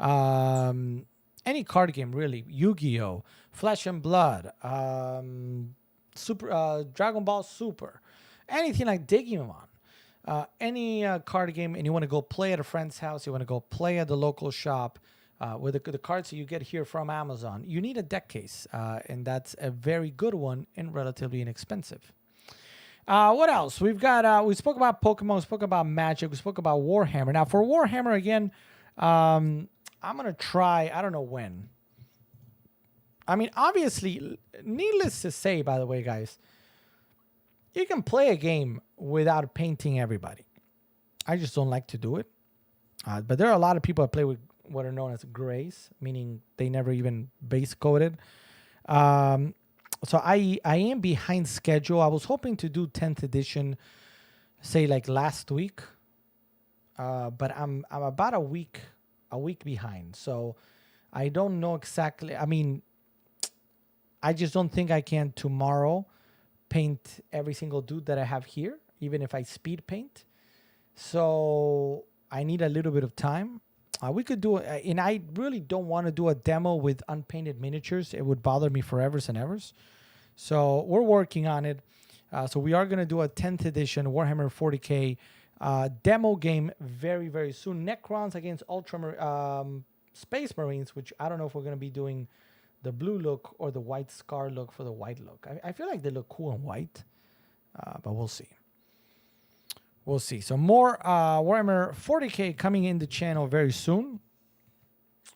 any card game really, Yu-Gi-Oh, Flesh and Blood, Dragon Ball Super, anything like Digimon, any card game, and you want to go play at a friend's house, you want to go play at the local shop with the cards that you get here from Amazon, you need a deck case, and that's a very good one and relatively inexpensive. What else? We've got, we spoke about Pokemon, we spoke about Magic, we spoke about Warhammer. Now, for Warhammer, again, I'm going to try, I don't know when. I mean, obviously, needless to say, by the way, guys, you can play a game without painting everybody. I just don't like to do it. But there are a lot of people that play with what are known as grays, meaning they never even base coated. So I am behind schedule. I was hoping to do 10th edition, say like last week, but I'm about a week behind. So I don't know exactly. I mean, I just don't think I can tomorrow paint every single dude that I have here, even if I speed paint. So I need a little bit of time. We could do it, and I really don't want to do a demo with unpainted miniatures. It would bother me forever and ever. So we're working on it. So we are going to do a 10th edition Warhammer 40K demo game very, very soon. Necrons against Space Marines, which I don't know if we're going to be doing the blue look or the white scar look for the white look. I feel like they look cool in white, but we'll see. We'll see. So more Warhammer 40K coming in the channel very soon.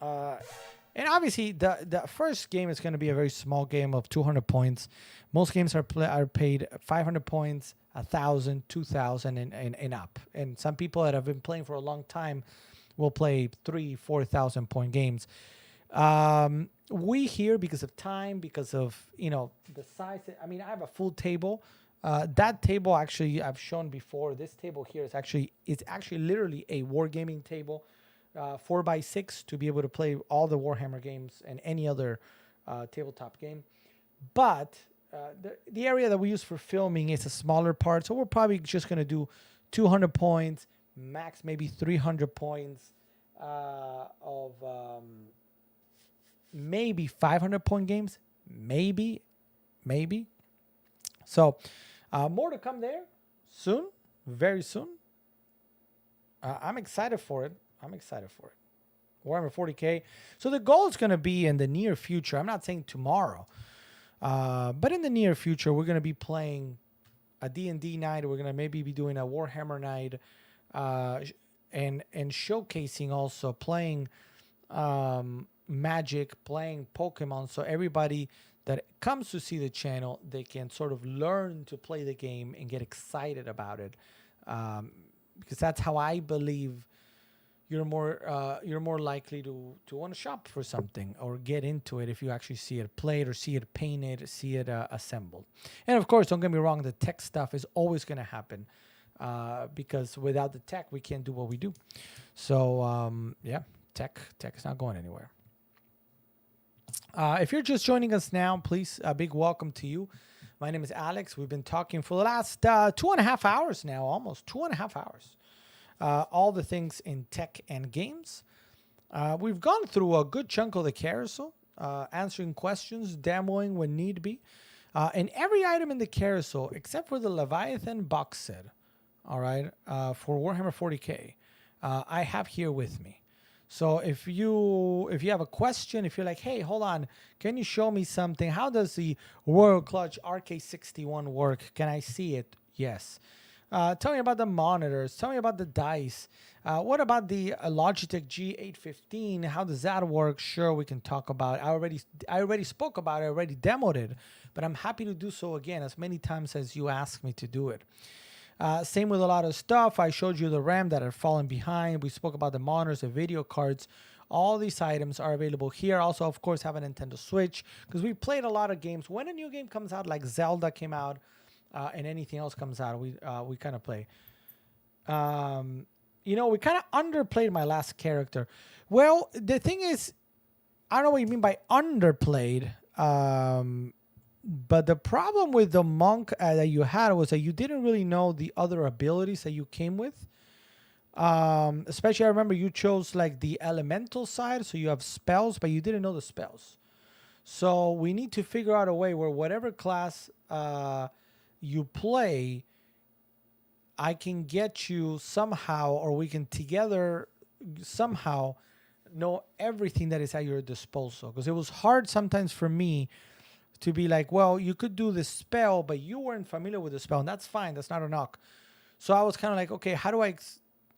And obviously, the first game is going to be a very small game of 200 points. Most games are paid 500 points, 1,000, 2,000, and up. And some people that have been playing for a long time will play 3,000, 4,000 point games. We here, because of time, because of the size. I mean, I have a full table. That table actually I've shown before. This table here is actually literally a wargaming table, 4x6 to be able to play all the Warhammer games and any other tabletop game. But the area that we use for filming is a smaller part, so we're probably just gonna do 200 points, max maybe 300 points of maybe 500 point games, maybe. So. More to come there soon, very soon. I'm excited for it. Warhammer 40K. So the goal is going to be in the near future. I'm not saying tomorrow, but in the near future, we're going to be playing a D&D night. We're going to maybe be doing a Warhammer night, and showcasing also playing Magic, playing Pokemon. So everybody that comes to see the channel, they can sort of learn to play the game and get excited about it, because that's how I believe you're more likely to want to shop for something or get into it if you actually see it played or see it painted, see it assembled. And of course, don't get me wrong, the tech stuff is always going to happen, because without the tech, we can't do what we do. So yeah, tech is not going anywhere. If you're just joining us now, please, a big welcome to you. My name is Alex. We've been talking for the last 2.5 hours now, almost 2.5 hours. All the things in tech and games. We've gone through a good chunk of the carousel, answering questions, demoing when need be. And every item in the carousel, except for the Leviathan box set, all right, for Warhammer 40K, I have here with me. So if you have a question, if you're like, hey, hold on, can you show me something? How does the Royal Clutch RK61 work? Can I see it? Yes. Tell me about the monitors. Tell me about the dice. What about the Logitech G815? How does that work? Sure, we can talk about it. I already spoke about it. I already demoed it, but I'm happy to do so again as many times as you ask me to do it. Same with a lot of stuff. I showed you the RAM that had fallen behind. We spoke about the monitors, the video cards. All these items are available here. Also, of course, have a Nintendo Switch because we played a lot of games. When a new game comes out, like Zelda came out, and anything else comes out, we kind of play. We kind of underplayed my last character. Well, the thing is, I don't know what you mean by underplayed. But the problem with the monk that you had was that you didn't really know the other abilities that you came with. Especially, I remember you chose like the elemental side, so you have spells, but you didn't know the spells. So we need to figure out a way where whatever class you play, I can get you somehow, or we can together somehow know everything that is at your disposal. Because it was hard sometimes for me to be like, well, you could do this spell, but you weren't familiar with the spell, and that's fine. That's not a knock. So I was kind of like, okay, how do I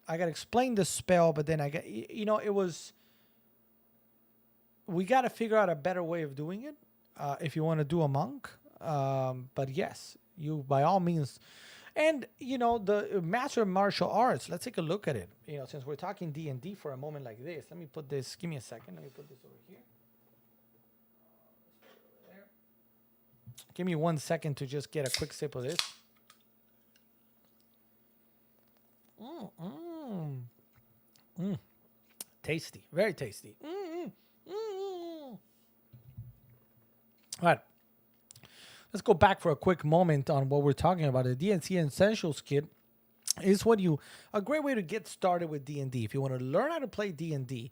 got to explain the spell, but then we got to figure out a better way of doing it if you want to do a monk. But yes, you by all means. And, the Master of Martial Arts, let's take a look at it. Since we're talking D&D for a moment like this, let me put this, give me a second. Let me put this over here. Give me 1 second to just get a quick sip of this. Tasty. Very tasty. All right. Let's go back for a quick moment on what we're talking about. The D&D Essentials Kit is a great way to get started with D&D. If you want to learn how to play D&D,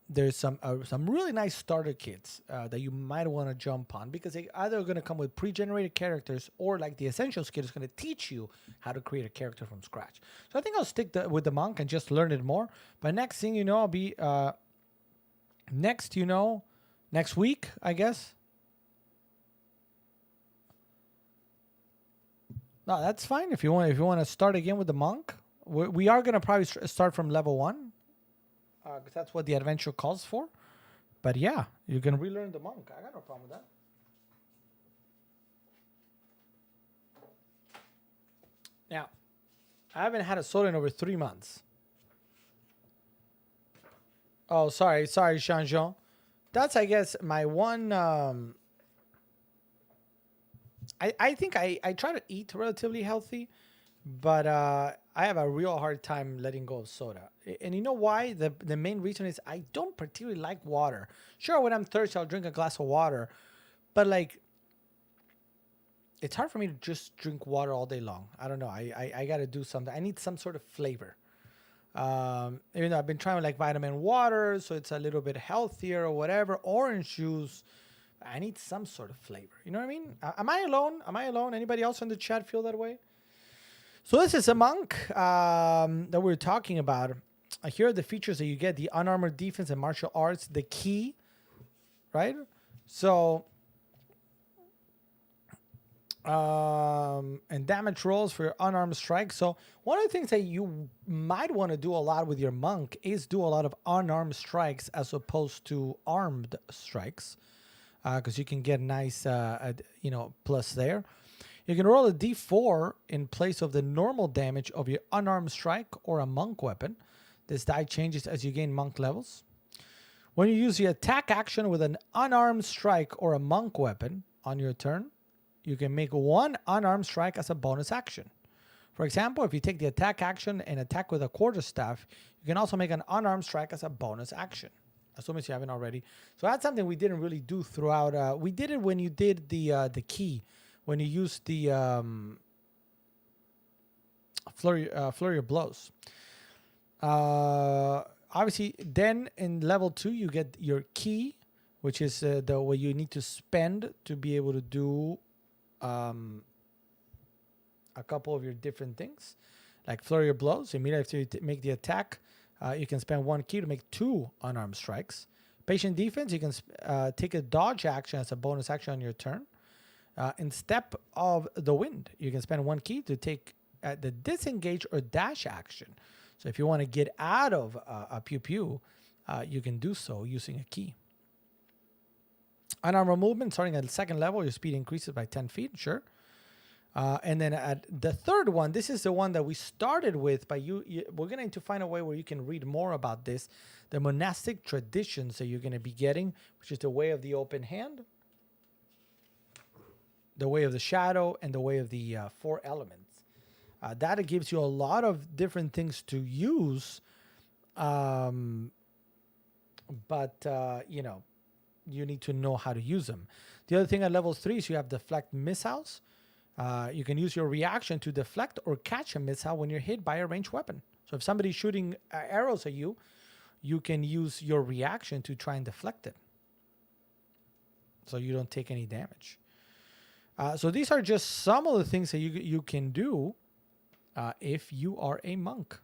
there's some really nice starter kits that you might want to jump on because they either going to come with pre-generated characters or like the Essentials kit is going to teach you how to create a character from scratch. So I think I'll stick with the monk and just learn it more. But next thing you know, I'll be next week, I guess. No, that's fine if you want to start again with the monk. We are going to probably start from level 1. Because that's what the adventure calls for. But yeah, you can relearn the monk. I got no problem with that. Now, I haven't had a soda in over 3 months. Oh, sorry, Jean-Jean. That's, I guess, my one... I think I try to eat relatively healthy, but I have a real hard time letting go of soda. And you know why? The main reason is I don't particularly like water. Sure, when I'm thirsty, I'll drink a glass of water. But, like, it's hard for me to just drink water all day long. I don't know. I got to do something. I need some sort of flavor. Even though I've been trying with, like, vitamin water, so it's a little bit healthier or whatever. Orange juice. I need some sort of flavor. You know what I mean? Am I alone? Anybody else in the chat feel that way? So this is a monk that we're talking about. Here are the features that you get: the unarmored defense and martial arts, the key, right? So, and damage rolls for your unarmed strike. So one of the things that you might want to do a lot with your monk is do a lot of unarmed strikes as opposed to armed strikes, because you can get nice, plus there. You can roll a d4 in place of the normal damage of your unarmed strike or a monk weapon. This die changes as you gain monk levels. When you use the attack action with an unarmed strike or a monk weapon on your turn, you can make one unarmed strike as a bonus action. For example, if you take the attack action and attack with a quarterstaff, you can also make an unarmed strike as a bonus action, assuming you haven't already. So that's something we didn't really do throughout. We did it when you did the key. When you use the flurry of blows. Obviously, then in level 2, you get your key, which is the way you need to spend to be able to do a couple of your different things. Like flurry of blows. Immediately after you make the attack, You can spend 1 key to make 2 unarmed strikes. Patient defense, you can take a dodge action as a bonus action on your turn. In step of the wind, you can spend 1 key to take the disengage or dash action. So if you want to get out of a pew pew, you can do so using a key. Unarmed movement, starting at the 2nd level, your speed increases by 10 feet, sure. And then at the 3rd one, this is the one that we started with, but we're going to find a way where you can read more about this. The monastic traditions that you're going to be getting, which is the way of the open hand, the way of the shadow, and the way of the 4 elements. That gives you a lot of different things to use. But, you need to know how to use them. The other thing at level 3 is you have deflect missiles. You can use your reaction to deflect or catch a missile when you're hit by a ranged weapon. So if somebody's shooting arrows at you, you can use your reaction to try and deflect it, so you don't take any damage. So these are just some of the things that you can do if you are a monk.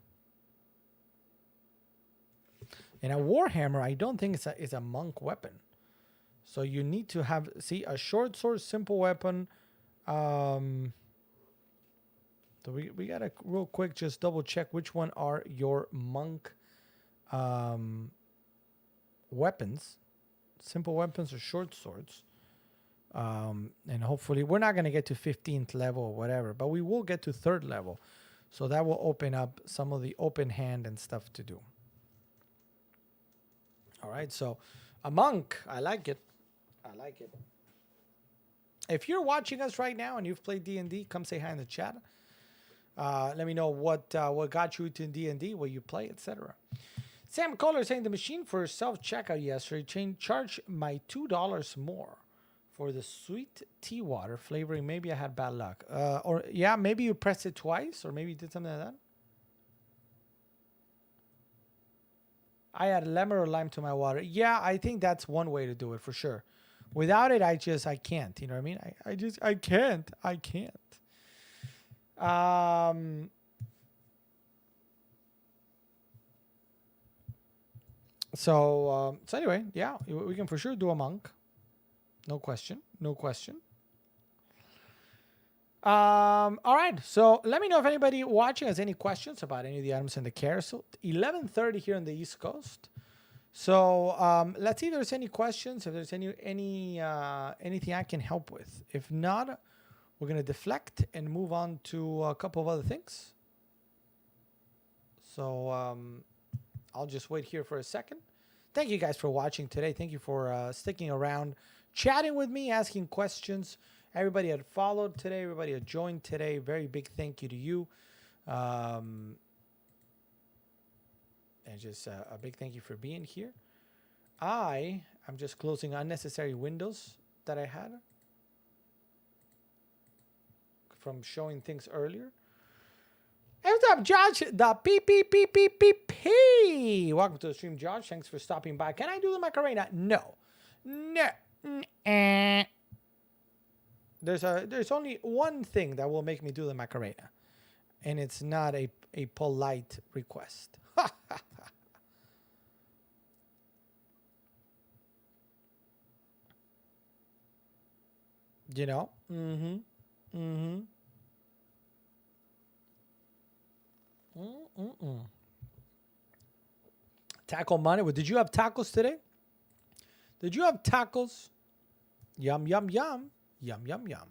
And a Warhammer, I don't think it's a monk weapon. So you need to have, a short sword, simple weapon. So we gotta real quick just double check which one are your monk weapons, simple weapons or short swords. And hopefully we're not gonna get to 15th level or whatever, but we will get to 3rd level. So that will open up some of the open hand and stuff to do. All right, so a monk, I like it. I like it. If you're watching us right now and you've played D&D, come say hi in the chat. Let me know what got you to D&D, what you play, etc. Sam Kohler saying the machine for self-checkout yesterday charged my $2 more for the sweet tea water flavoring. Maybe I had bad luck. Or yeah, maybe you pressed it twice, or maybe you did something like that. I add lemon or lime to my water. Yeah, I think that's one way to do it for sure. Without it, I can't. You know what I mean? I can't. So anyway, yeah, we can for sure do a monk. No question. All right. So let me know if anybody watching has any questions about any of the items in the carousel. 11:30 here on the East Coast. So let's see if there's any questions, if there's anything I can help with. If not, we're going to deflect and move on to a couple of other things. So I'll just wait here for a second. Thank you guys for watching today. Thank you for sticking around, chatting with me, asking questions. Everybody had followed today. Everybody had joined today. Very big thank you to you. And just a big thank you for being here. I'm just closing unnecessary windows that I had from showing things earlier. Hey, what's up, Josh? The PPPPP. Welcome to the stream, Josh. Thanks for stopping by. Can I do the Macarena? No. There's only one thing that will make me do the Macarena, and it's not a polite request. You know? Taco Monday. Did you have tacos today? Did you have tacos? Yum, yum, yum. Yum, yum, yum.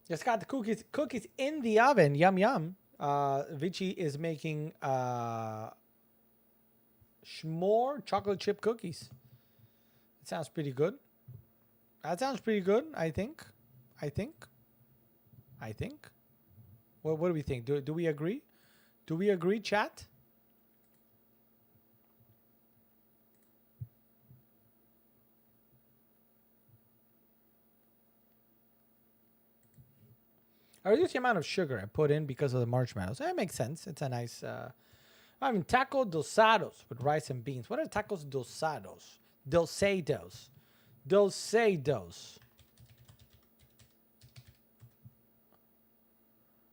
Just got the cookies in the oven. Yum, yum. Vici is making s'more chocolate chip cookies. It sounds pretty good. That sounds pretty good, I think. What do we think? Do we agree? Do we agree, chat? I reduced the amount of sugar I put in because of the marshmallows. That makes sense. It's a nice... taco dosados with rice and beans. What are tacos dosados? Dosados.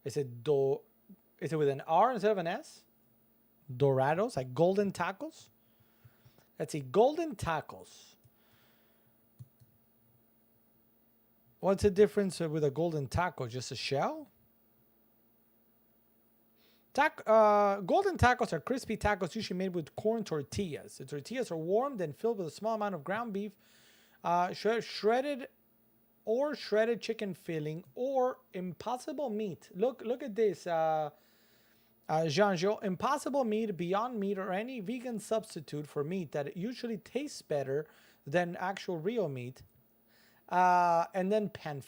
Is it do? Is it with an R instead of an S? Dorados, like golden tacos. Let's see, golden tacos. What's the difference with a golden taco? Just a shell? Golden tacos are crispy tacos usually made with corn tortillas. The tortillas are warmed and filled with a small amount of ground beef, shredded chicken filling, or impossible meat. Look at this, Jean-Jo. Impossible meat, Beyond Meat, or any vegan substitute for meat that usually tastes better than actual real meat. And then pan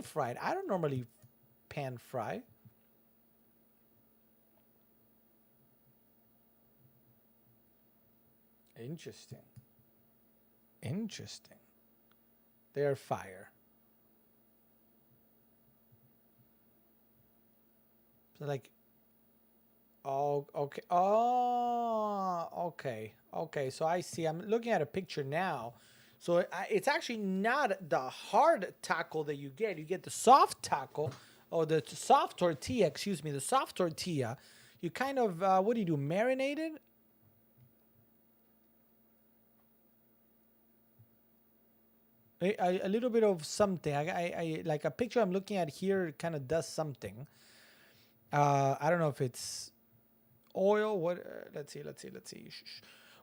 fried. I don't normally pan fry. Interesting. They're fire. So like, oh, okay. Oh, okay. So I see. I'm looking at a picture now. So it's actually not the hard taco that you get. You get the soft taco, or the soft tortilla. Excuse me, the soft tortilla. You kind of what do you do? Marinate it. A little bit of something. I like a picture I'm looking at here kind of does something. I don't know if it's oil. What? Let's see.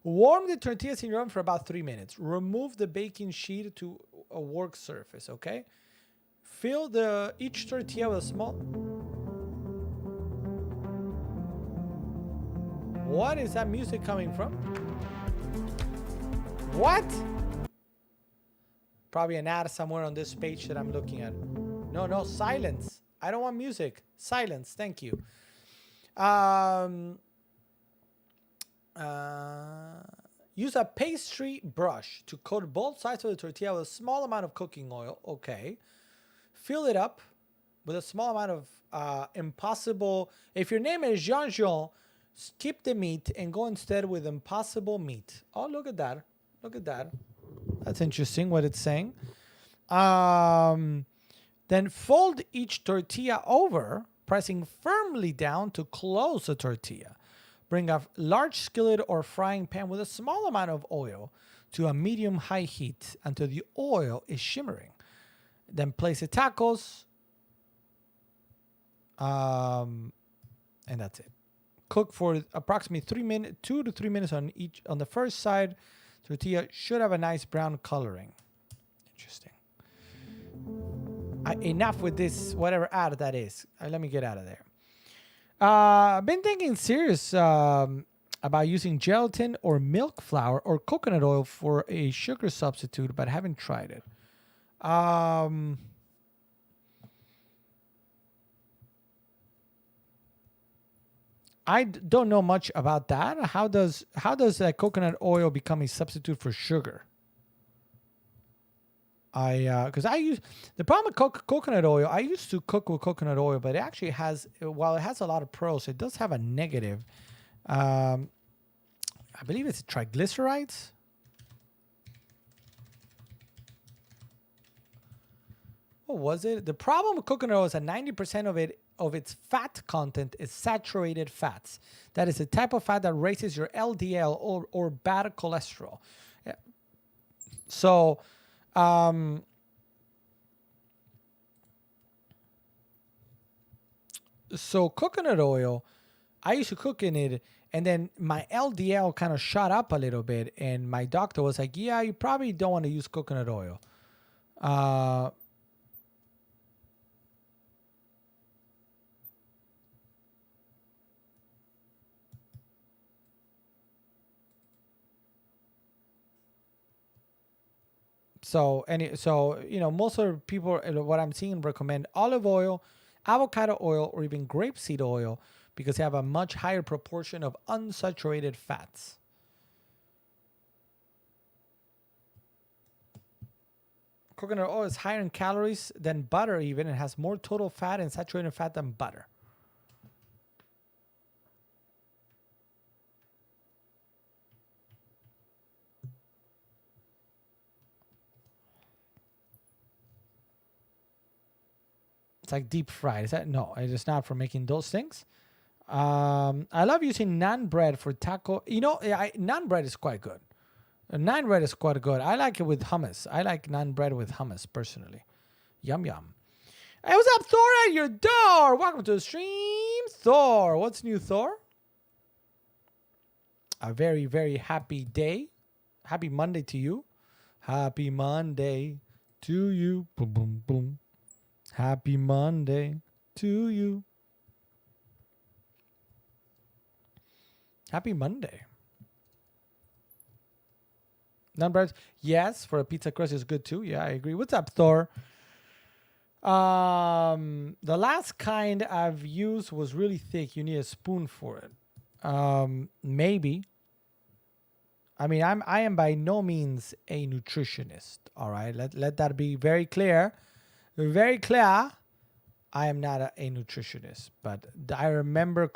Warm the tortillas in your oven for about 3 minutes. Remove the baking sheet to a work surface. Okay. Fill each tortilla with a small. What is that music coming from? What? Probably an ad somewhere on this page that I'm looking at. No, silence. I don't want music. Silence. Thank you. Use a pastry brush to coat both sides of the tortilla with a small amount of cooking oil. Okay. Fill it up with a small amount of impossible. If your name is Jean-Jean, skip the meat and go instead with impossible meat. Oh, look at that. That's interesting what it's saying. Then fold each tortilla over, pressing firmly down to close the tortilla. Bring a large skillet or frying pan with a small amount of oil to a medium-high heat until the oil is shimmering. Then place the tacos, and that's it. Cook for approximately 3 minutes, 2 to 3 minutes on the first side. Tortilla should have a nice brown coloring. Interesting. Enough with this, whatever ad that is. Let me get out of there. I've been thinking serious about using gelatin or milk flour or coconut oil for a sugar substitute, but haven't tried it. I don't know much about that. How does coconut oil become a substitute for sugar? Because I use the problem with coconut oil. I used to cook with coconut oil, but it actually has, while it has a lot of pros, it does have a negative. I believe it's triglycerides. What was it? The problem with coconut oil is that 90% of its fat content is saturated fats. That is a type of fat that raises your LDL or bad cholesterol. Yeah. So, coconut oil, I used to cook in it, and then my LDL kind of shot up a little bit, and my doctor was like, "Yeah, you probably don't want to use coconut oil." So most of the people, what I'm seeing, recommend olive oil, avocado oil, or even grapeseed oil because they have a much higher proportion of unsaturated fats. Coconut oil is higher in calories than butter even. It has more total fat and saturated fat than butter. It's like deep fried. Is that no? It is not for making those things. I love using naan bread for taco. You know, naan bread is quite good. Naan bread is quite good. I like it with hummus. I like naan bread with hummus personally. Yum yum. Hey, what's up, Thor? At your door. Welcome to the stream, Thor. What's new, Thor? A very, very happy day. Happy Monday to you. Happy Monday to you. Boom, boom, boom. Happy Monday to you. Happy Monday. Naan bread, yes, for a pizza crust is good too. Yeah, I agree. What's up, Thor? The last kind I've used was really thick. You need a spoon for it. Maybe. I mean, I am by no means a nutritionist. All right, let that be very clear. Very clear. I am not a nutritionist, but I remember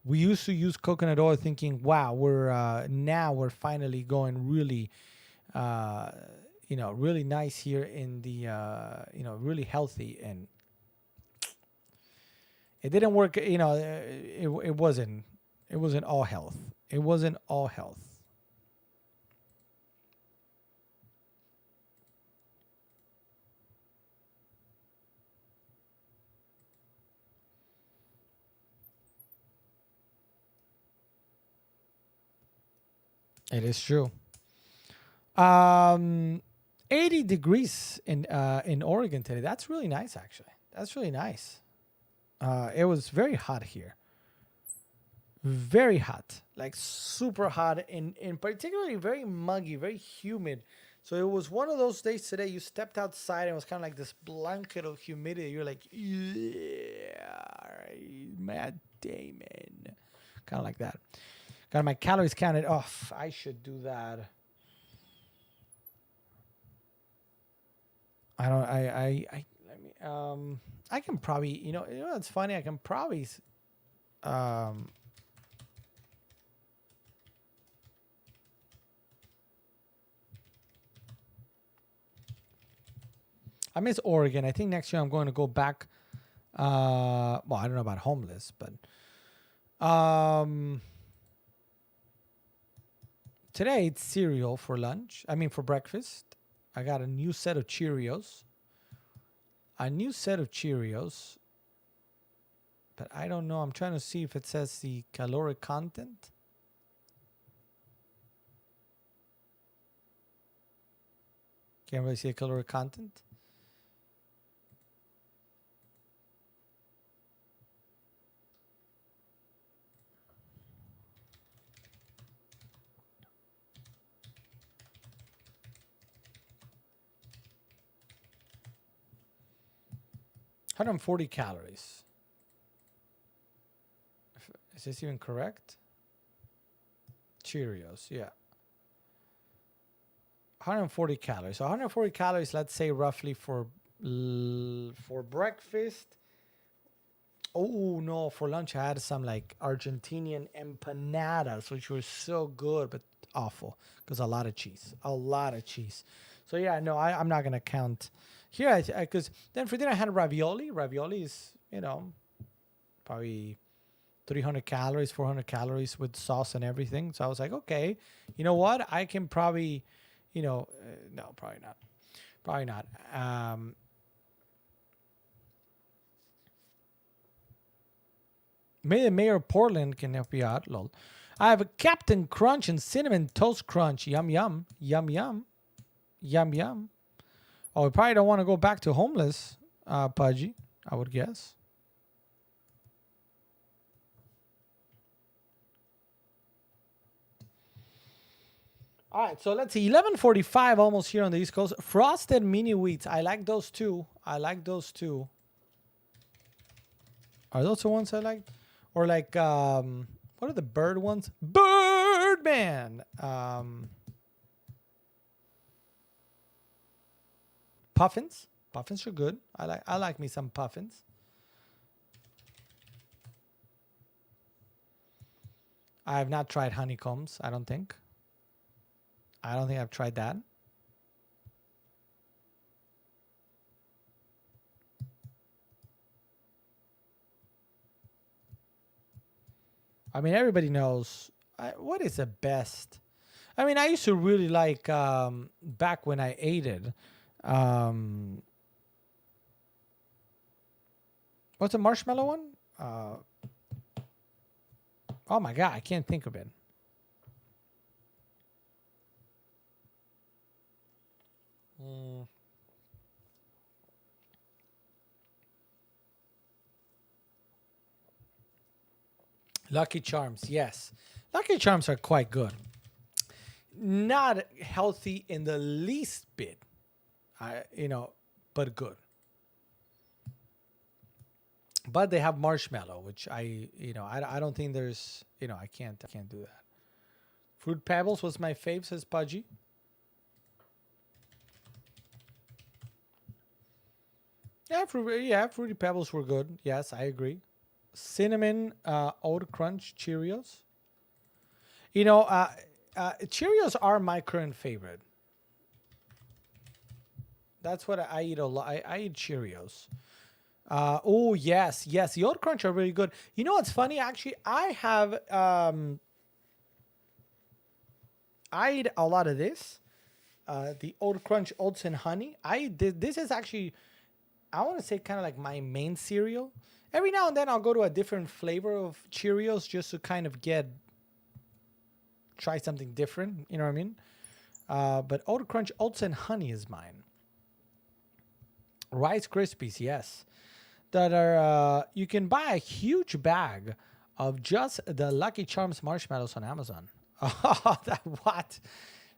we used to use coconut oil, thinking, "Wow, we're finally going really, really nice here in the, really healthy." And it didn't work. It wasn't all health. It wasn't all health. It is true. 80 degrees in Oregon today. That's really nice, actually. That's really nice. It was very hot here. Very hot, like super hot, and particularly very muggy, very humid. So it was one of those days today. You stepped outside and it was kind of like this blanket of humidity. You're like, yeah, Matt Damon, kind of like that. Got my calories counted off. I should do that. I can probably, it's funny. I can probably, I miss Oregon. I think next year I'm going to go back. Well, I don't know about homeless, but, today it's cereal for lunch. I mean, for breakfast. I got a new set of Cheerios. But I don't know. I'm trying to see if it says the caloric content. Can't really see the caloric content. Hundred and 40 calories. Is this even correct? Cheerios, yeah. 140 calories. So 140 calories, let's say roughly for breakfast. Oh no, for lunch I had some like Argentinian empanadas, which were so good but awful because a lot of cheese. So yeah, no, I'm not gonna count here because then for dinner I had ravioli. Ravioli is probably 300 calories, 400 calories with sauce and everything. So I was like, okay, you know what? I can probably, no, probably not. Maybe the mayor of Portland can help you out. Lol. I have a Captain Crunch and Cinnamon Toast Crunch. Yum, yum. Yum, yum. Yum, yum. Oh, we probably don't want to go back to homeless, Pudgy, I would guess. All right, so let's see. 11:45 almost here on the East Coast. Frosted mini wheats. I like those too. Are those the ones I like? Or like, what are the bird ones? Birdman. Puffins. Puffins are good. I like me some puffins. I have not tried honeycombs, I don't think. I've tried that. I mean, everybody knows what is the best. I mean, I used to really like back when I ate it. Um, what's the marshmallow one? Oh my god, I can't think of it. Lucky Charms, yes. Lucky Charms are quite good. Not healthy in the least bit, but good. But they have marshmallow, which I don't think there's, I can't do that. Fruit Pebbles was my fave, says Pudgy. Yeah, Fruity Pebbles were good. Yes, I agree. Cinnamon Oat Crunch Cheerios. Cheerios are my current favorite. That's what I eat a lot. I eat Cheerios. Oh yes, the Oat Crunch are really good. You know what's funny? Actually, I eat a lot of this. The Oat Crunch Oats and Honey. This is actually, I want to say, kind of like my main cereal. Every now and then I'll go to a different flavor of Cheerios just to kind of try something different. You know what I mean? But Oat Crunch Oats and Honey is mine. Rice Krispies, yes. That are, you can buy a huge bag of just the Lucky Charms marshmallows on Amazon. Oh, what?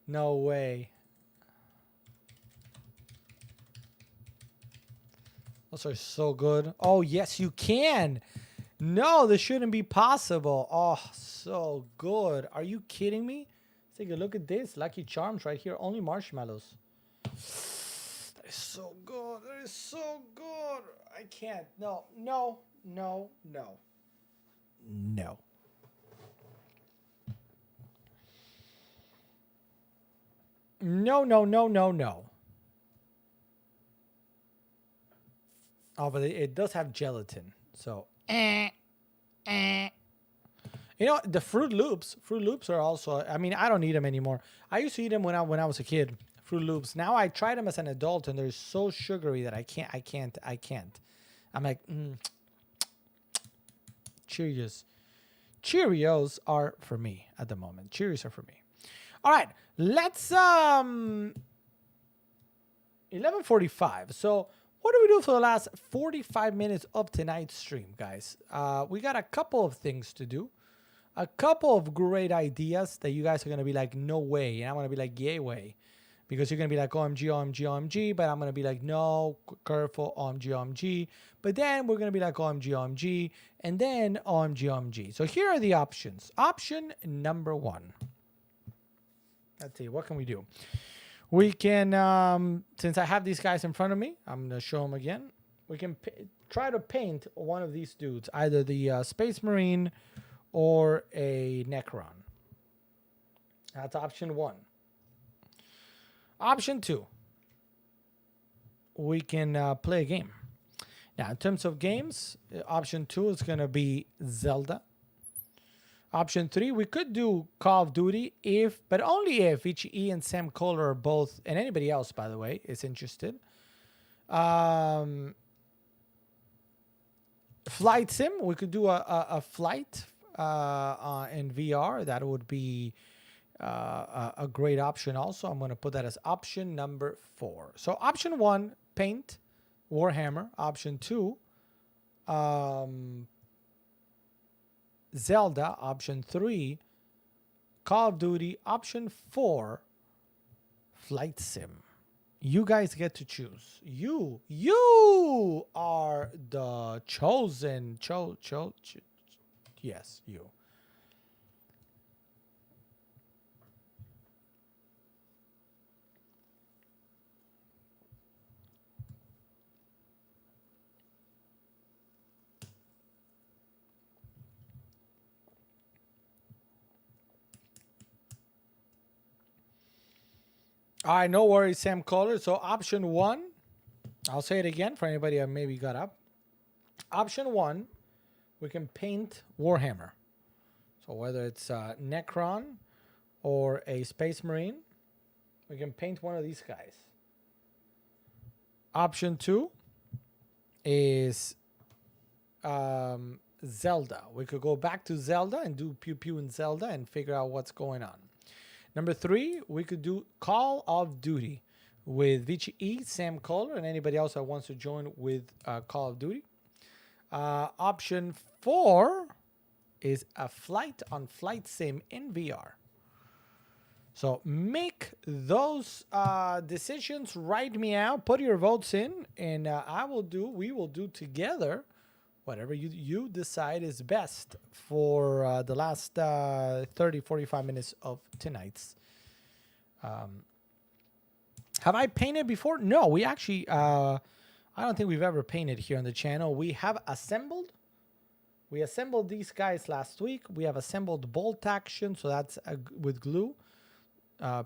No way. Those are so good. Oh, yes, you can. No, this shouldn't be possible. Oh, so good. Are you kidding me? Take a look at this. Lucky Charms right here. Only marshmallows. That is so good. That is so good. I can't. No. No. No. No. No. No, no, no, no, no. Oh, but it does have gelatin. So, You know, the Fruit Loops are also, I mean, I don't eat them anymore. I used to eat them when I was a kid, Fruit Loops. Now I try them as an adult and they're so sugary that I can't. I'm like, Cheerios are for me at the moment. Cheerios are for me. All right, let's 11:45. So, what do we do for the last 45 minutes of tonight's stream, guys? We got a couple of things to do. A couple of great ideas that you guys are going to be like, no way. And I'm going to be like, yay way. Because you're going to be like, OMG, OMG, OMG. But I'm going to be like, no, careful, OMG, OMG. But then we're going to be like, OMG, OMG. And then OMG, OMG. So here are the options. Option number one. Let's see, what can we do? We can, since I have these guys in front of me, I'm going to show them again. We can try to paint one of these dudes, either the Space Marine or a Necron. That's option one. Option two, we can play a game. Now, in terms of games, option two is going to be Zelda. Option three, we could do Call of Duty but only if Ichi and Sam Kohler are both, and anybody else, by the way, is interested. Flight Sim, we could do a flight in VR. That would be a great option also. I'm going to put that as option number 4. So option 1, paint, Warhammer. Option 2, Zelda. Option 3, Call of Duty. Option 4, Flight Sim. You guys get to choose. You are the chosen. Yes, you. All right, no worries, Sam Kohler. So option 1, I'll say it again for anybody that maybe got up. Option 1, we can paint Warhammer. So whether it's a Necron or a Space Marine, we can paint one of these guys. Option 2 is Zelda. We could go back to Zelda and do Pew Pew in Zelda and figure out what's going on. Number 3, we could do Call of Duty with Vici E, Sam Kohler, and anybody else that wants to join with Call of Duty. Option 4 is a flight on Flight Sim in VR. So make those decisions, write me out, put your votes in, and we will do together whatever you decide is best for the last 30, 45 minutes of tonight's. Have I painted before? No, we actually, I don't think we've ever painted here on the channel. We have assembled. We assembled these guys last week. We have assembled bolt action, so that's with glue.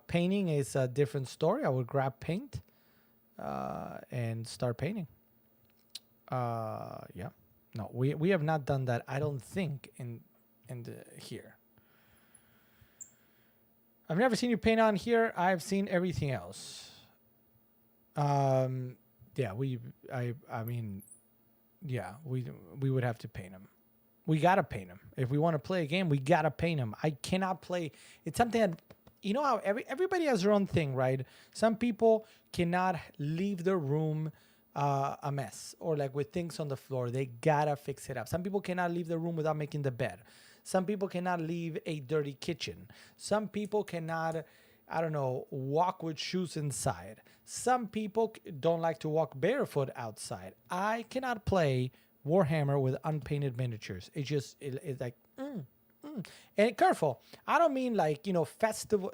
Painting is a different story. I would grab paint and start painting. Yeah. No, we have not done that, I don't think, in here. I've never seen you paint on here. I've seen everything else. Yeah, I mean, yeah, we would have to paint them. We gotta paint them. If we want to play a game, we gotta paint them. I cannot play. It's something that, you know how everybody has their own thing, right? Some people cannot leave their room a mess or like with things on the floor. They gotta fix it up. Some people cannot leave the room without making the bed. Some people cannot leave a dirty kitchen. Some people cannot, I don't know, walk with shoes inside. Some people don't like to walk barefoot outside. I cannot play Warhammer with unpainted miniatures. It's like, And careful, I don't mean like, festival,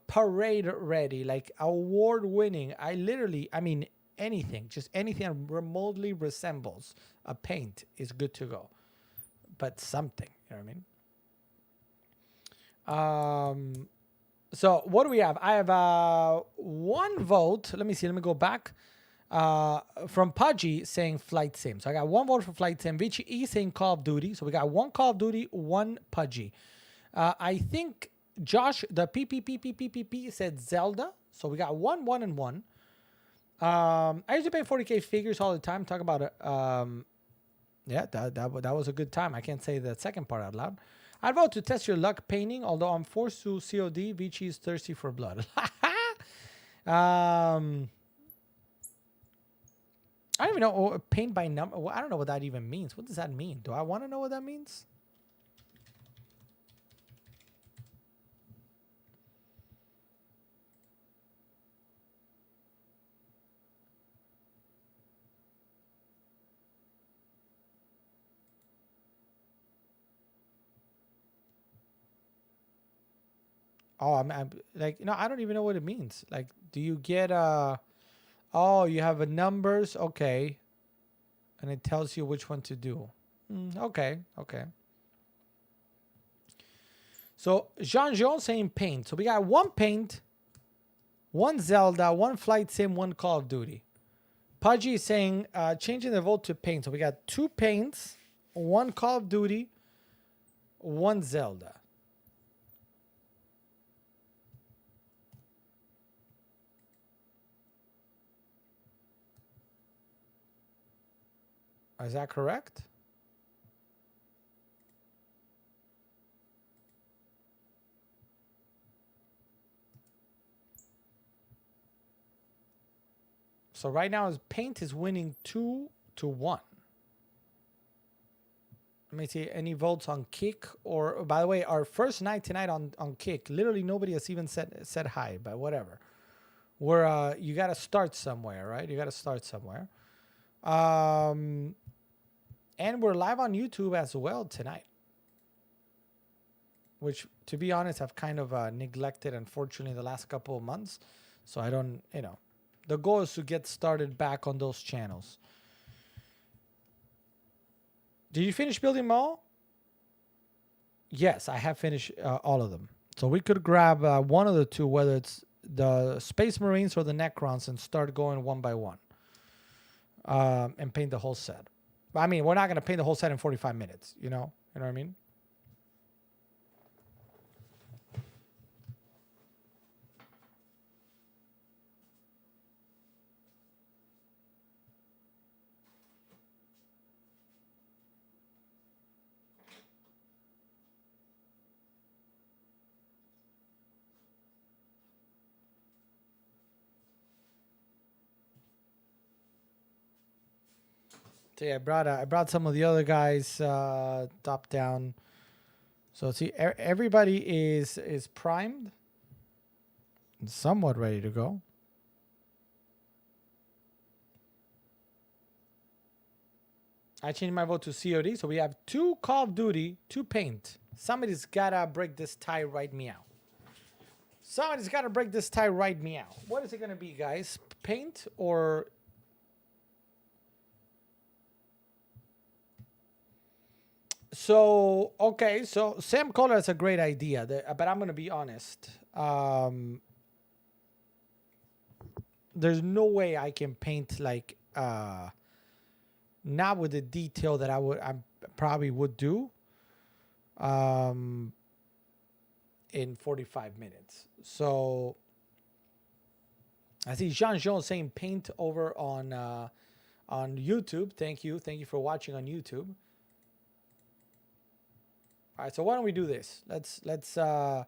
parade ready, like award winning. I mean anything, just anything that remotely resembles a paint is good to go. But something, you know what I mean? So what do we have? I have one vote. Let me see. Let me go back. From Pudgy saying Flight Sim. So I got one vote for Flight Sim. Vici E saying Call of Duty. So we got one Call of Duty, one Pudgy. I think Josh, the PPPPPP said Zelda. So we got 1, 1, and 1. I used to pay 40K figures all the time. Talk about it. Yeah, that was a good time. I can't say the second part out loud. I'd vote to test your luck painting, although I'm forced to COD. Vici is thirsty for blood. I don't even know. Paint by number. I don't know what that even means. What does that mean? Do I want to know what that means? Oh, I'm like, I don't even know what it means. Like, do you get oh, you have a numbers, okay, and it tells you which one to do. Okay. So Jean saying paint. So we got one paint, one Zelda, one Flight Sim, one Call of Duty. Pudgy is saying changing the vote to paint. So we got 2 paints, one Call of Duty, one Zelda. Is that correct? So right now, his paint is winning 2-1. Let me see any votes on Kick. Or, by the way, our first night tonight on Kick, literally nobody has even said hi, but whatever. We're you got to start somewhere, right? You got to start somewhere. And we're live on YouTube as well tonight, which, to be honest, I've kind of neglected, unfortunately, the last couple of months. So I don't, the goal is to get started back on those channels. Did you finish building them all? Yes, I have finished all of them. So we could grab one of the two, whether it's the Space Marines or the Necrons, and start going one by one and paint the whole set. I mean, we're not going to paint the whole set in 45 minutes, you know what I mean? So yeah, I brought some of the other guys top down. So see, everybody is primed, and somewhat ready to go. I changed my vote to COD, so we have 2 Call of Duty, 2 Paint. Somebody's gotta break this tie right meow. Somebody's gotta break this tie right meow. What is it gonna be, guys? Paint or... So, okay, so Sam Color is a great idea, but I'm gonna be honest. There's no way I can paint like... not with the detail that I probably would do in 45 minutes. So I see Jean Jean saying paint over on YouTube. Thank you for watching on YouTube. All right, so why don't we do this? Let's do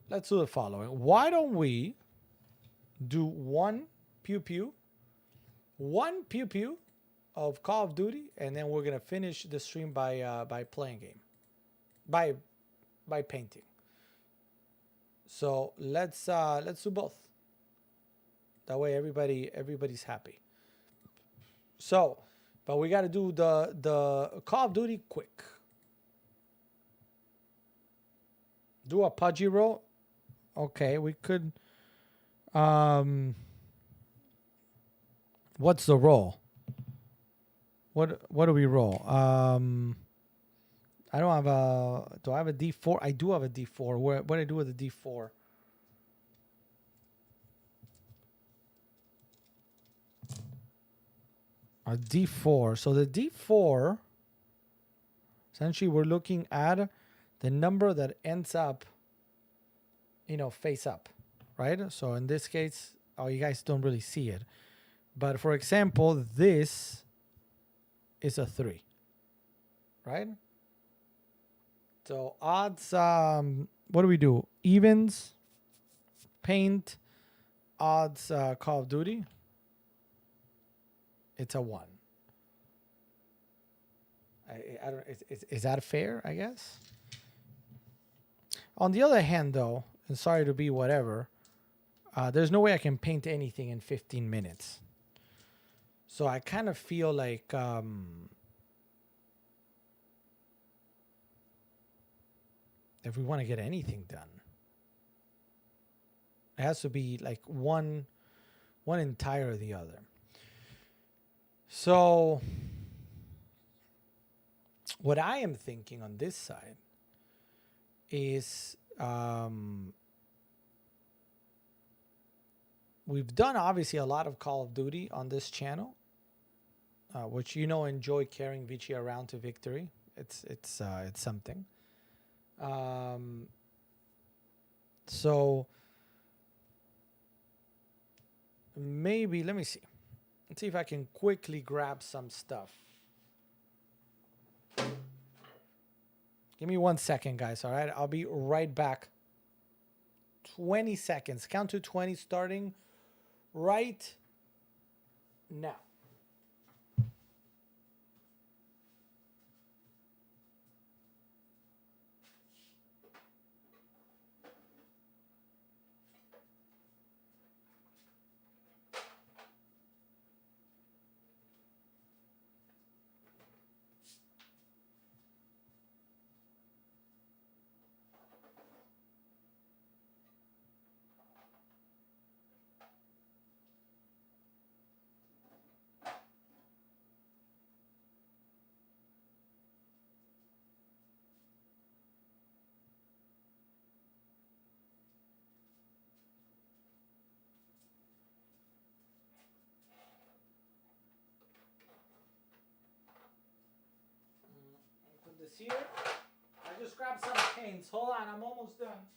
the following. Why don't we do one pew pew of Call of Duty, and then we're gonna finish the stream by playing game, by painting. So let's do both. That way everybody's happy. So, but we got to do the Call of Duty quick. Do a pudgy roll. Okay, we could. What's the roll? What do we roll? I don't have a... Do I have a D4? I do have a D4. What do I do with a D4? A D4. So the D4, essentially we're looking at the number that ends up, face up, right? So in this case, you guys don't really see it. But for example, this is a 3, right? So odds, what do we do? Evens, paint, odds, Call of Duty. It's a 1. I don't. Is that fair? I guess. On the other hand, though, and sorry to be whatever, there's no way I can paint anything in 15 minutes. So I kind of feel like if we want to get anything done, it has to be like one entire or the other. So what I am thinking on this side is we've done obviously a lot of Call of Duty on this channel, which enjoy carrying Vici around to victory. It's something. So maybe let me see. Let's see if I can quickly grab some stuff. Give me 1 second, guys. All right, I'll be right back. 20 seconds. Count to 20 starting right now. This here. I just grabbed some paints. Hold on, I'm almost done.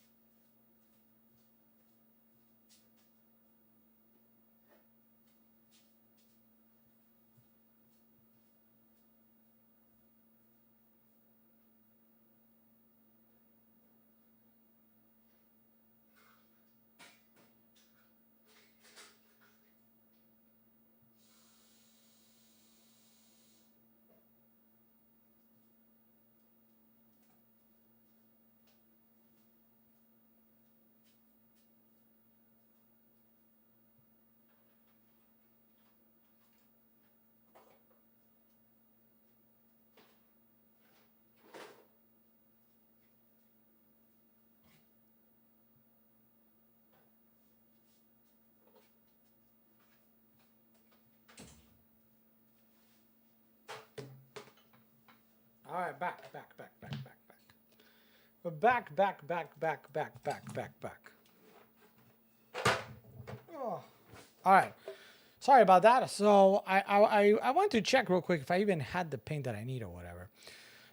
All right, back. We're back. Oh. All right. Sorry about that. So I want to check real quick if I even had the paint that I need or whatever.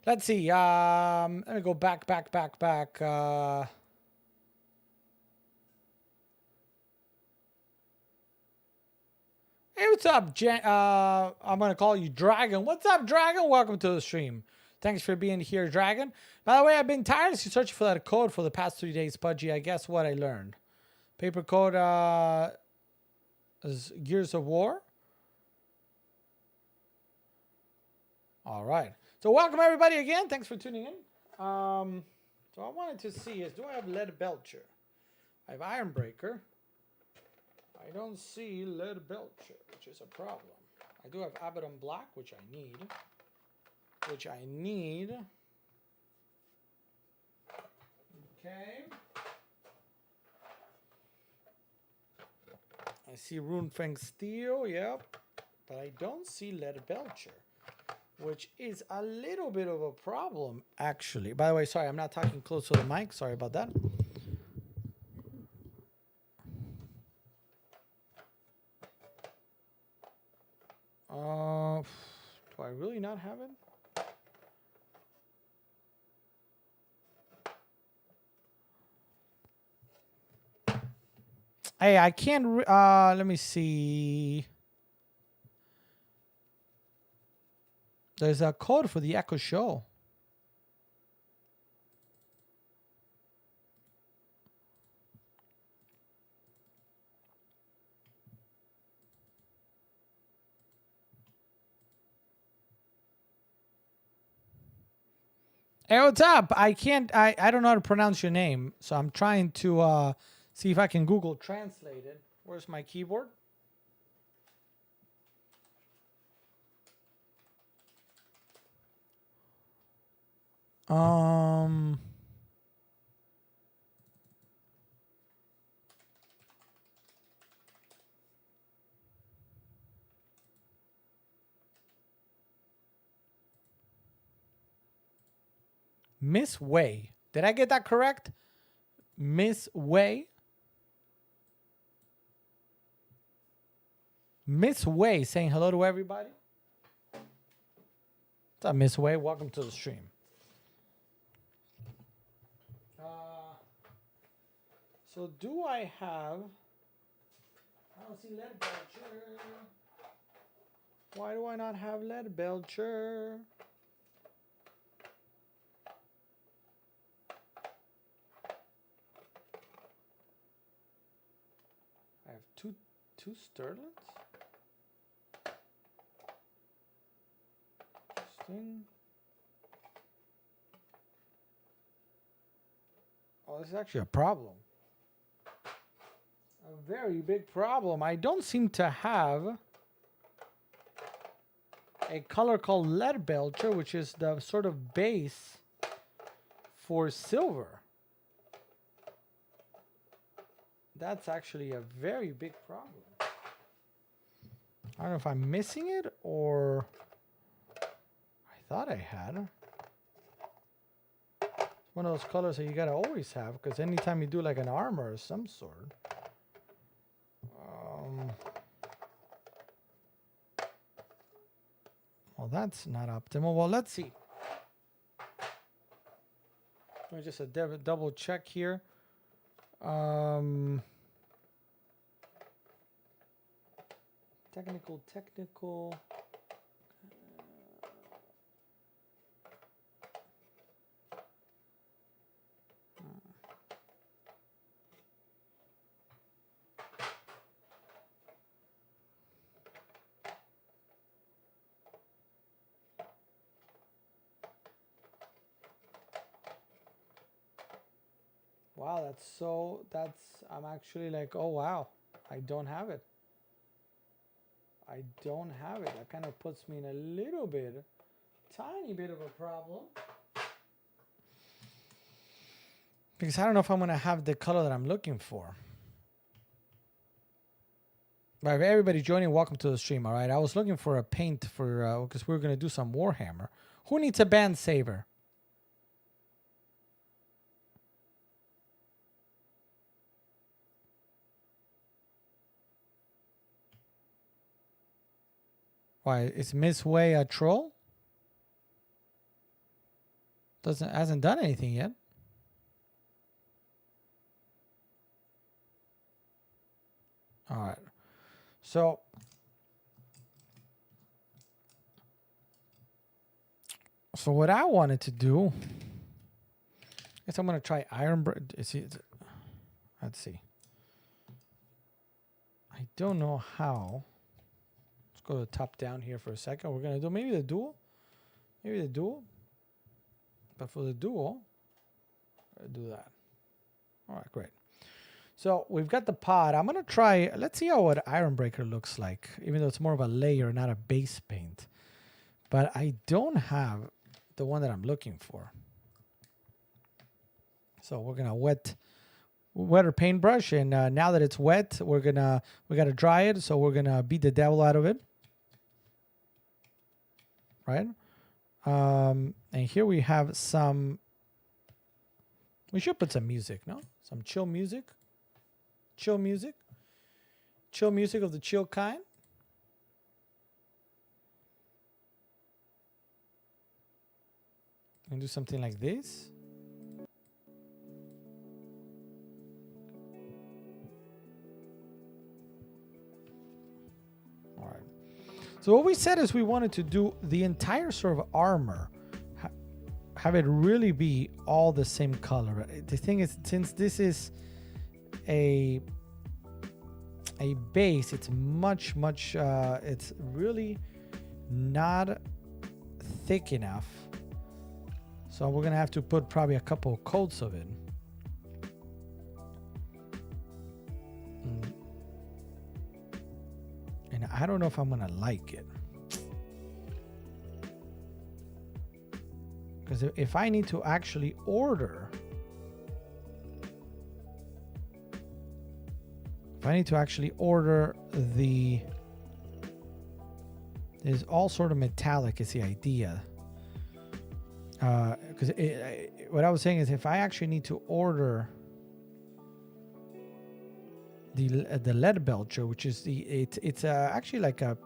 Let's see. Let me go back. Hey, what's up, I'm gonna call you Dragon. What's up, Dragon? Welcome to the stream. Thanks for being here, Dragon. By the way, I've been tirelessly searching for that code for the past 3 days, Pudgy. I guess what I learned. Paper code is Gears of War. All right. So welcome everybody again. Thanks for tuning in. So I wanted to see is do I have Lead Belcher? I have Iron Breaker. I don't see Lead Belcher, which is a problem. I do have Abaddon Black, which I need. Okay. I see Runefang Steel, yep. But I don't see Lead Belcher, which is a little bit of a problem, actually. By the way, sorry, I'm not talking close to the mic. Sorry about that. Do I really not have it? Hey, I can't. Let me see. There's a code for the Echo Show. Hey, what's up? I can't. I don't know how to pronounce your name, so I'm trying to see if I can Google Translate it. Where's my keyboard? Miss Way. Did I get that correct? Miss Way? Miss Way saying hello to everybody. What's up, Miss Way? Welcome to the stream. So do I have... I don't see Lead Belcher. Why do I not have Lead Belcher? I have two Sterlings? Interesting. Oh, this is actually a problem. A very big problem. I don't seem to have a color called Lead Belcher, which is the sort of base for silver. That's actually a very big problem. I don't know if I'm missing it or I thought I had. It's one of those colors that you gotta always have because anytime you do like an armor of some sort. Well, that's not optimal. Well, let's see. Let me just double check here. Technical. Wow, I'm actually like, oh wow, I don't have it. That kind of puts me in a little bit, tiny bit of a problem. Because I don't know if I'm going to have the color that I'm looking for. But everybody joining, welcome to the stream, all right? I was looking for a paint for, because we're going to do some Warhammer. Who needs a band saver? Why, is Miss Way a troll? Hasn't done anything yet. All right. So what I wanted to do, I guess I'm gonna try Iron. Let's see. I don't know how. Let's go to top down here for a second. We're gonna do maybe the dual. Maybe the dual. But for the dual, I'll do that. All right, great. So we've got the pod. I'm gonna try. Let's see how what Iron Breaker looks like, even though it's more of a layer, not a base paint. But I don't have the one that I'm looking for. So we're gonna wet our paintbrush, and now that it's wet, we gotta dry it. So we're gonna beat the devil out of it, right? And here we have some. We should put some music, no? Some chill music. Chill music of the chill kind. And do something like this. All right. So what we said is we wanted to do the entire sort of armor, have it really be all the same color. The thing is, since this is a base, it's much it's really not thick enough, so we're gonna have to put probably a couple of coats of it. And I don't know if I'm gonna like it, because if I need to actually order, there's all sort of metallic is the idea. Because what I was saying is, if I actually need to order the lead belcher, which is it's actually like a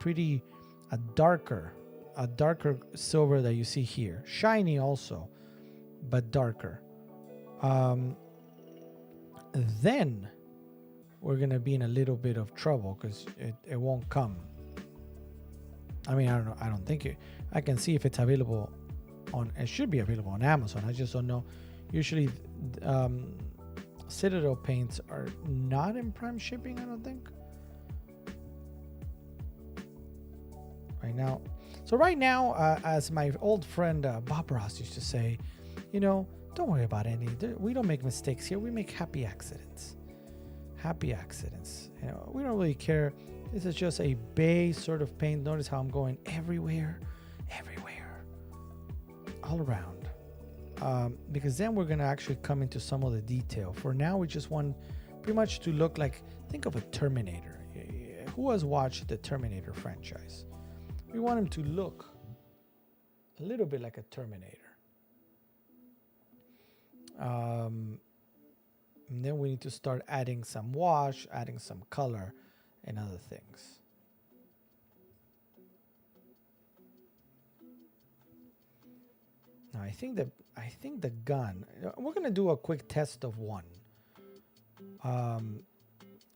darker silver that you see here, shiny also, but darker. Then we're gonna be in a little bit of trouble because it won't come. I mean, I don't know. I don't think I can see if it's available it should be available on Amazon. I just don't know. Usually, Citadel paints are not in prime shipping, I don't think. Right now, as my old friend Bob Ross used to say, don't worry about any. We don't make mistakes here. We make happy accidents. Happy accidents. We don't really care. This is just a base sort of paint. Notice how I'm going everywhere, all around. Because then we're going to actually come into some of the detail. For now, we just want pretty much to look like, think of a Terminator. Who has watched the Terminator franchise? We want him to look a little bit like a Terminator. And then we need to start adding some wash, adding some color, and other things. Now I think the gun. We're gonna do a quick test of one.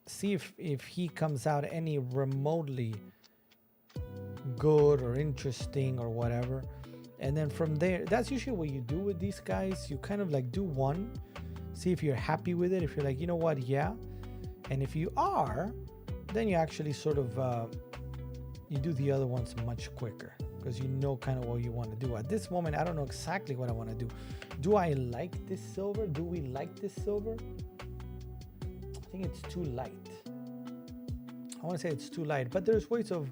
See if he comes out any remotely good or interesting or whatever, and then from there, that's usually what you do with these guys. You kind of like do one, see if you're happy with it. If you're like, you know what, yeah, and if you are, then you actually sort of you do the other ones much quicker, because you know kind of what you want to do. At this moment, I don't know exactly what I want to do. Do I like this silver? Do we like this silver? I think it's too light. I want to say it's too light, but there's ways of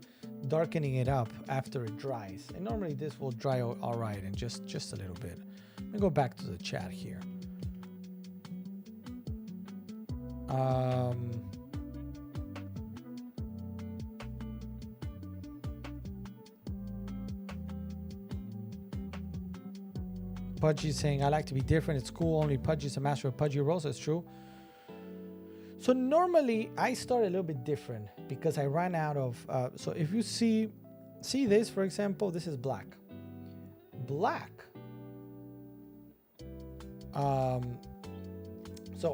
darkening it up after it dries. And normally this will dry all right in just a little bit. Let me go back to the chat here. Pudgy saying, I like to be different. It's cool. Only Pudgy's a master of Pudgy rolls. That's true. So normally I start a little bit different because I ran out of... so if you see this, for example, this is black. Black. So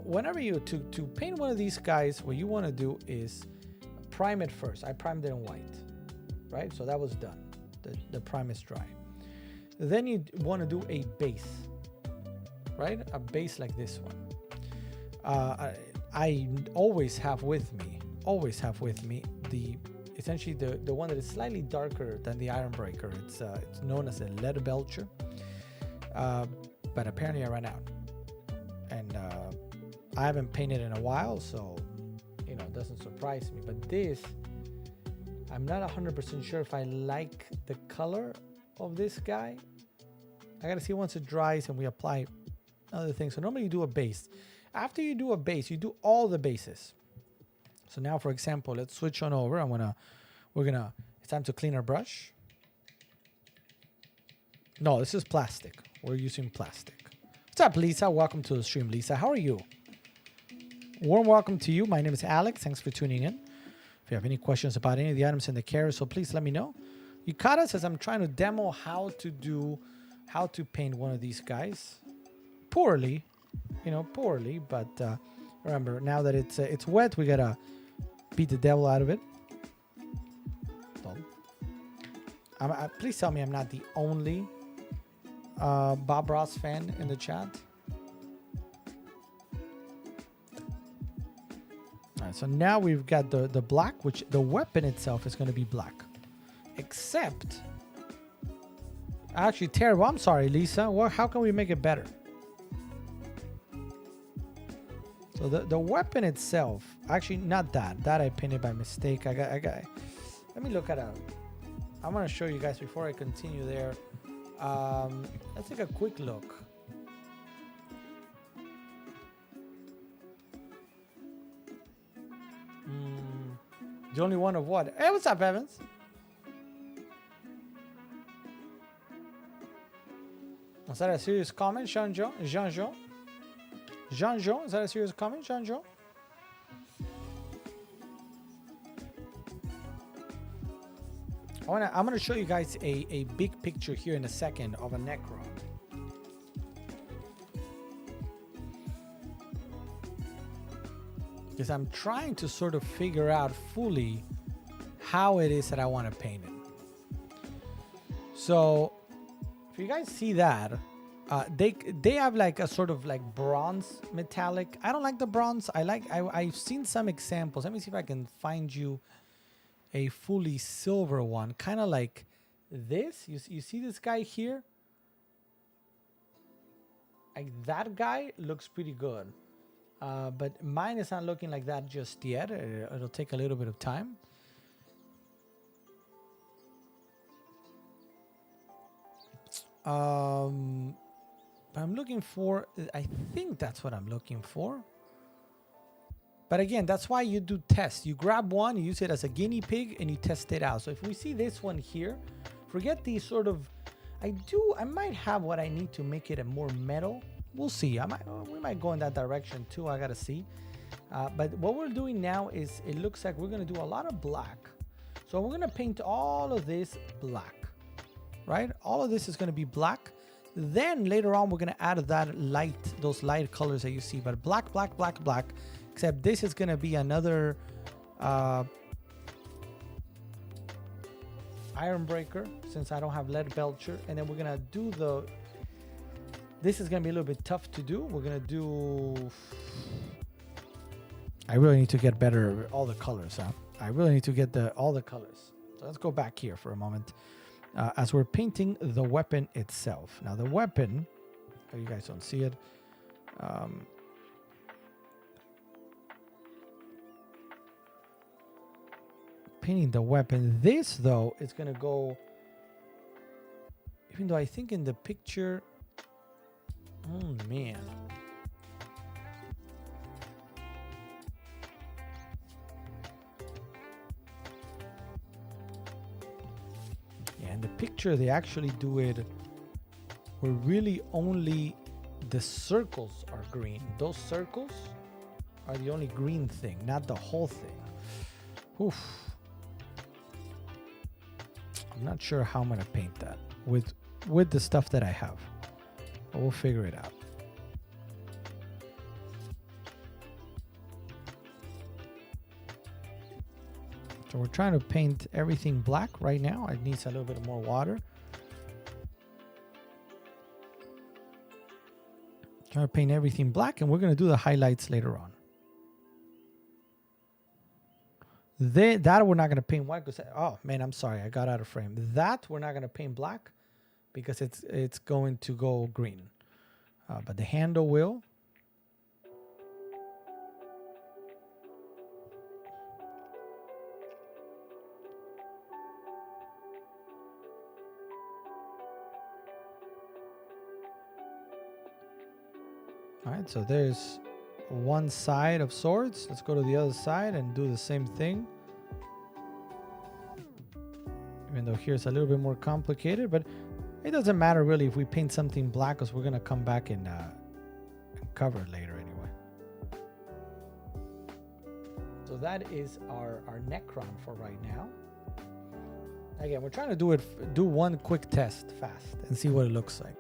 whenever you... To paint one of these guys, what you want to do is prime it first. I primed it in white. Right? So that was done. The prime is dry. Then you want to do a base, right? A base like this one. I always have with me the essentially the one that is slightly darker than the Iron Breaker. It's known as a lead belcher, but apparently I ran out, and I haven't painted in a while, so you know, it doesn't surprise me. But this, I'm not 100% sure if I like the color of this guy. I gotta see once it dries and we apply other things. So normally you do a base. After you do a base, you do all the bases. So now, for example, let's switch on over. It's time to clean our brush. No, this is plastic. We're using plastic. What's up, Lisa? Welcome to the stream, Lisa. How are you? Warm welcome to you. My name is Alex. Thanks for tuning in. If you have any questions about any of the items in the carousel, please let me know. Yukata says, I'm trying to demo how to paint one of these guys. Poorly, but remember, now that it's wet, we gotta beat the devil out of it. Please tell me I'm not the only Bob Ross fan in the chat. All right, so now we've got the black, which the weapon itself is going to be black, except actually terrible. I'm sorry, Lisa. How can we make it better? So the weapon itself, actually not that I painted by mistake. I got. Let me look at I'm gonna show you guys before I continue there. Let's take a quick look. The only one of what? Hey, what's up, Evans? Is that a serious comment, Jean-Jean? Jean-Jean? Jean-Jean? Is that a serious comment, Jean-Jean? I'm gonna show you guys a big picture here in a second of a Necron. Because I'm trying to sort of figure out fully how it is that I want to paint it. So if you guys see that, they have like a sort of like bronze metallic. I don't like the bronze. I've seen some examples. Let me see if I can find you a fully silver one, kind of like this. You see this guy here? Like that guy looks pretty good. But mine is not looking like that just yet. It'll take a little bit of time. But I'm looking for, I think that's what I'm looking for. But again, that's why you do tests. You grab one, you use it as a guinea pig, and you test it out. So if we see this one here, forget these sort of, I might have what I need to make it a more metal. We'll see. We might go in that direction too. I gotta see. But what we're doing now is, it looks like we're gonna do a lot of black. So we're gonna paint all of this black, right? All of this is gonna be black. Then later on, we're gonna add those light colors that you see. But black, black, black, black. Except this is gonna be another Iron Breaker, since I don't have Lead Belcher. And then we're gonna do this is gonna be a little bit tough to do. We're gonna do, I really need to get better all the colors, huh? I really need to get all the colors. So let's go back here for a moment. As we're painting the weapon itself. Now the weapon, oh, you guys don't see it. Painting the weapon. This though is gonna go, even though I think in the picture, oh man, yeah, in the picture they actually do it where really only the circles are green. Those circles are the only green thing, not the whole thing. Oof. I'm not sure how I'm gonna paint that with the stuff that I have. But we'll figure it out. So we're trying to paint everything black right now. It needs a little bit more water. Trying to paint everything black, and we're going to do the highlights later on. That we're not going to paint white because, oh man, I'm sorry, I got out of frame. That we're not going to paint black because it's going to go green. But the handle will. All right, so there's one side of swords. Let's go to the other side and do the same thing. Even though here's a little bit more complicated, but it doesn't matter really if we paint something black because we're going to come back and cover it later anyway. So that is our Necron for right now. Again, we're trying to do one quick test fast and see what it looks like.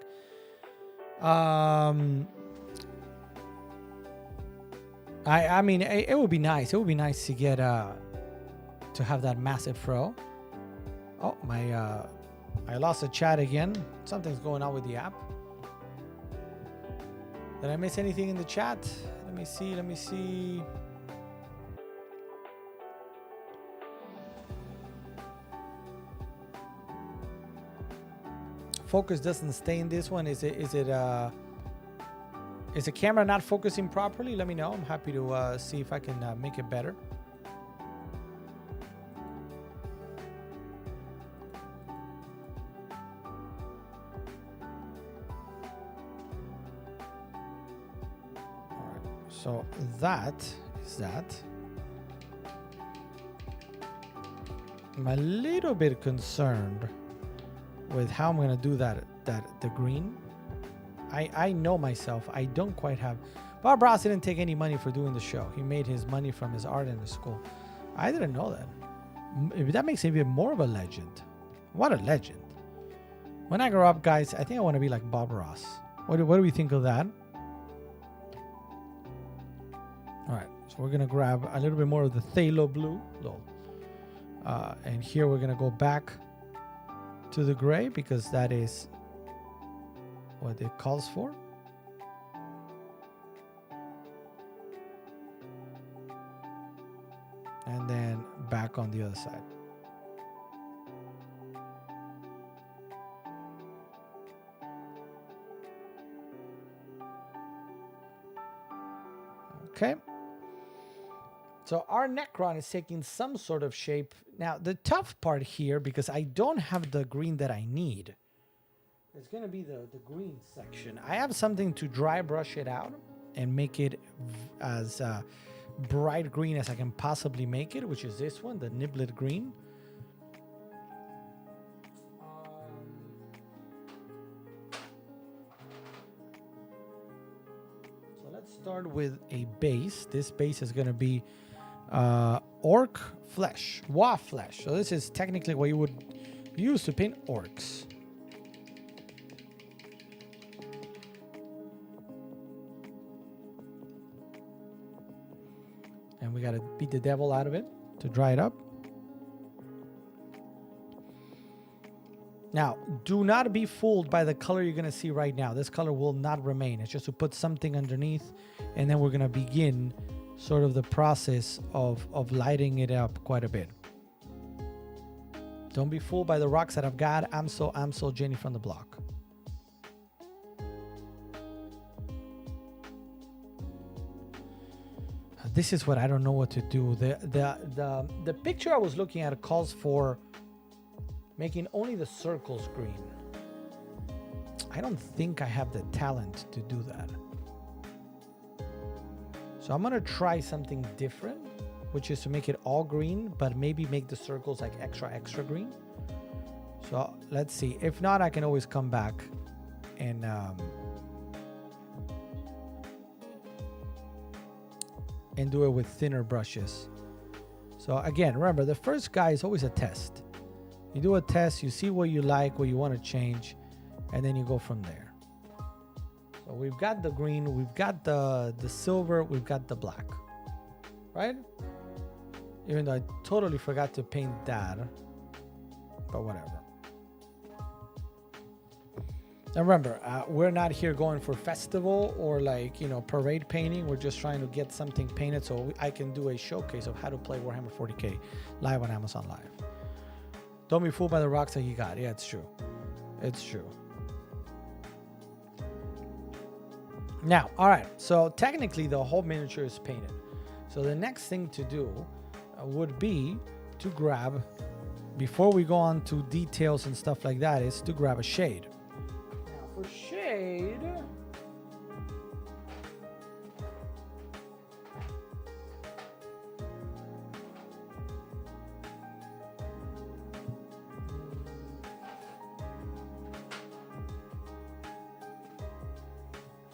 I mean, it would be nice. It would be nice to get to have that massive throw. Oh, I lost a chat again. Something's going on with the app. Did I miss anything in the chat? Let me see. Focus doesn't stay in this one. Is the camera not focusing properly? Let me know. I'm happy to see if I can make it better. All right. So that is that. I'm a little bit concerned with how I'm going to do the green. I know myself. I don't quite have. Bob Ross didn't take any money for doing the show. He made his money from his art in the school. I didn't know that. That makes him even more of a legend. What a legend. When I grow up, guys, I think I want to be like Bob Ross. What do we think of that? All right. So we're going to grab a little bit more of the phthalo blue. And here we're going to go back to the gray because that is what it calls for. And then back on the other side. Okay. So our Necron is taking some sort of shape. Now, the tough part here, because I don't have the green that I need, it's going to be the green section. I have something to dry brush it out and make it as bright green as I can possibly make it, which is this one, the Niblet green. So let's start with a base. This base is going to be orc flesh, Wa flesh. So this is technically what you would use to paint orcs. And we got to beat the devil out of it to dry it up. Now, do not be fooled by the color you're going to see right now. This color will not remain. It's just to put something underneath, and then we're going to begin sort of the process of lighting it up quite a bit. Don't be fooled by the rocks that I've got. I'm so Jenny from the block. This is what I don't know what to do. The picture I was looking at calls for making only the circles green. I don't think I have the talent to do that. So I'm gonna try something different, which is to make it all green, but maybe make the circles like extra green. So let's see. If not, I can always come back and do it with thinner brushes. So again, remember, the first guy is always a test. You do a test, you see what you like, what you want to change, and then you go from there. So we've got the green, we've got the silver, we've got the black, right? Even though I totally forgot to paint that, but whatever. And remember, we're not here going for festival or like, you know, parade painting. We're just trying to get something painted so I can do a showcase of how to play Warhammer 40K live on Amazon Live. Don't be fooled by the rocks that you got. Yeah, it's true. It's true. Now, all right. So technically the whole miniature is painted. So the next thing to do would be to grab, before we go on to details and stuff like that, is to grab a shade. For shade,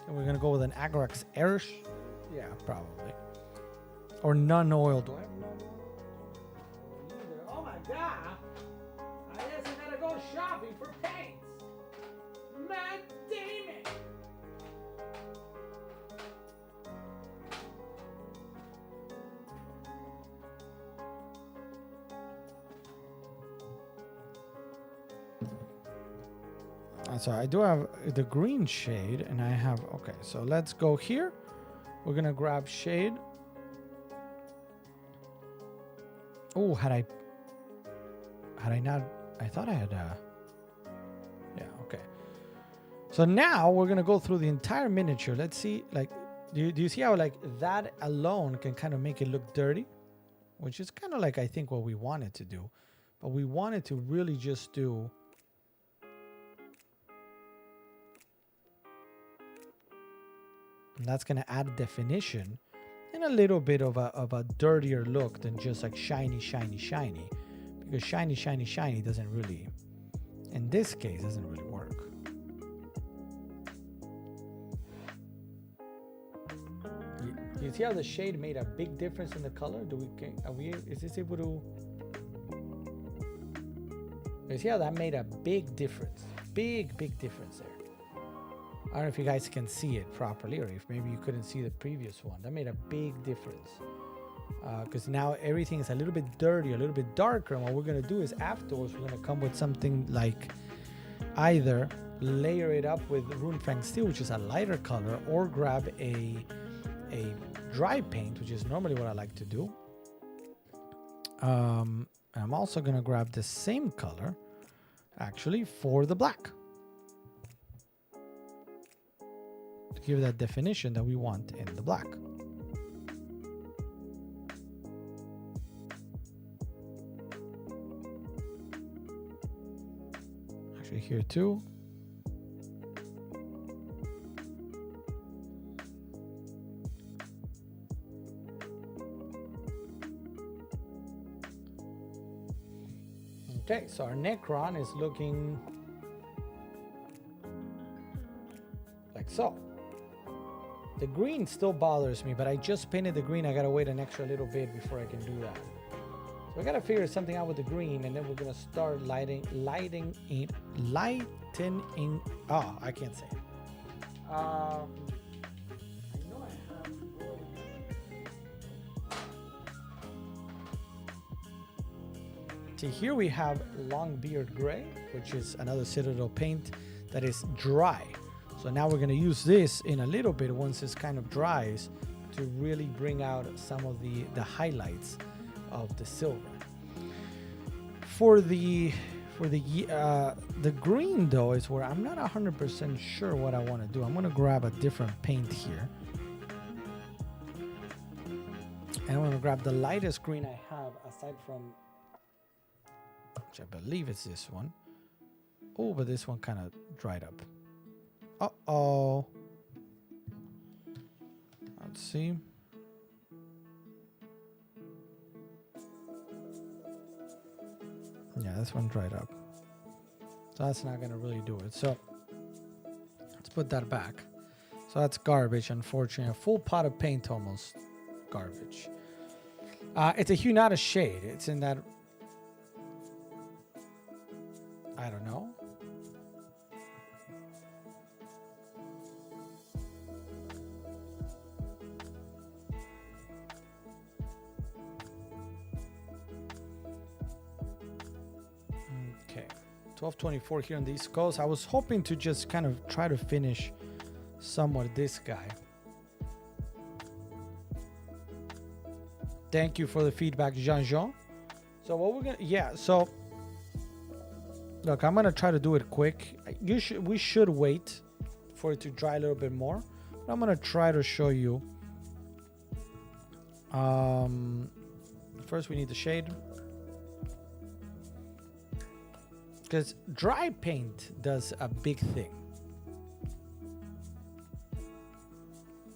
and we're gonna go with an Agrax Airish. Yeah, probably. Or none oil. Do I have none oil? Oh my god! I guess I gotta go shopping for paints. Man, damn it! So I do have the green shade, and I have, okay, so let's go here. We're gonna grab shade. Oh, had I not, I thought I had, yeah, okay. So now we're gonna go through the entire miniature. Let's see, like, do you see how like that alone can kind of make it look dirty? Which is kind of like, I think, what we wanted to do. But we wanted to really just do, and that's gonna add definition and a little bit of a dirtier look than just like shiny, shiny, shiny. Because shiny, shiny, shiny doesn't really, in this case, doesn't really work. You see how the shade made a big difference in the color? Is this able to? You see how that made a big difference? Big difference there. I don't know if you guys can see it properly, or if maybe you couldn't see the previous one. That made a big difference. Because now everything is a little bit dirty, a little bit darker. And what we're going to do is afterwards, we're going to come with something like either layer it up with Runefang Steel, which is a lighter color, or grab a dry paint, which is normally what I like to do. And I'm also going to grab the same color, actually, for the black. To give that definition that we want in the black. Actually, here too. Okay, so our Necron is looking like so. The green still bothers me, but I just painted the green. I gotta wait an extra little bit before I can do that. So I gotta figure something out with the green, and then we're gonna start lightening. Oh, I can't say it. I know I have. See, here we have Longbeard Gray, which is another Citadel paint that is dry. So now we're going to use this in a little bit once this kind of dries to really bring out some of the highlights of the silver. For the green though is where I'm not 100% sure what I want to do. I'm going to grab a different paint here. And I'm going to grab the lightest green I have aside from, which I believe it's this one. Oh, but this one kind of dried up. Uh-oh. Let's see. Yeah, this one dried up. So that's not going to really do it. So put that back. So that's garbage, unfortunately. A full pot of paint almost garbage. It's a hue, not a shade. It's in that... I don't know. Okay. 12:24 here on the East Coast. I was hoping to just kind of try to finish somewhat this guy. Thank you for the feedback, Jean-Jean. So what we're gonna... Yeah, so... Look, I'm gonna try to do it quick. We should wait for it to dry a little bit more. But I'm gonna try to show you. First we need the shade. Because dry paint does a big thing.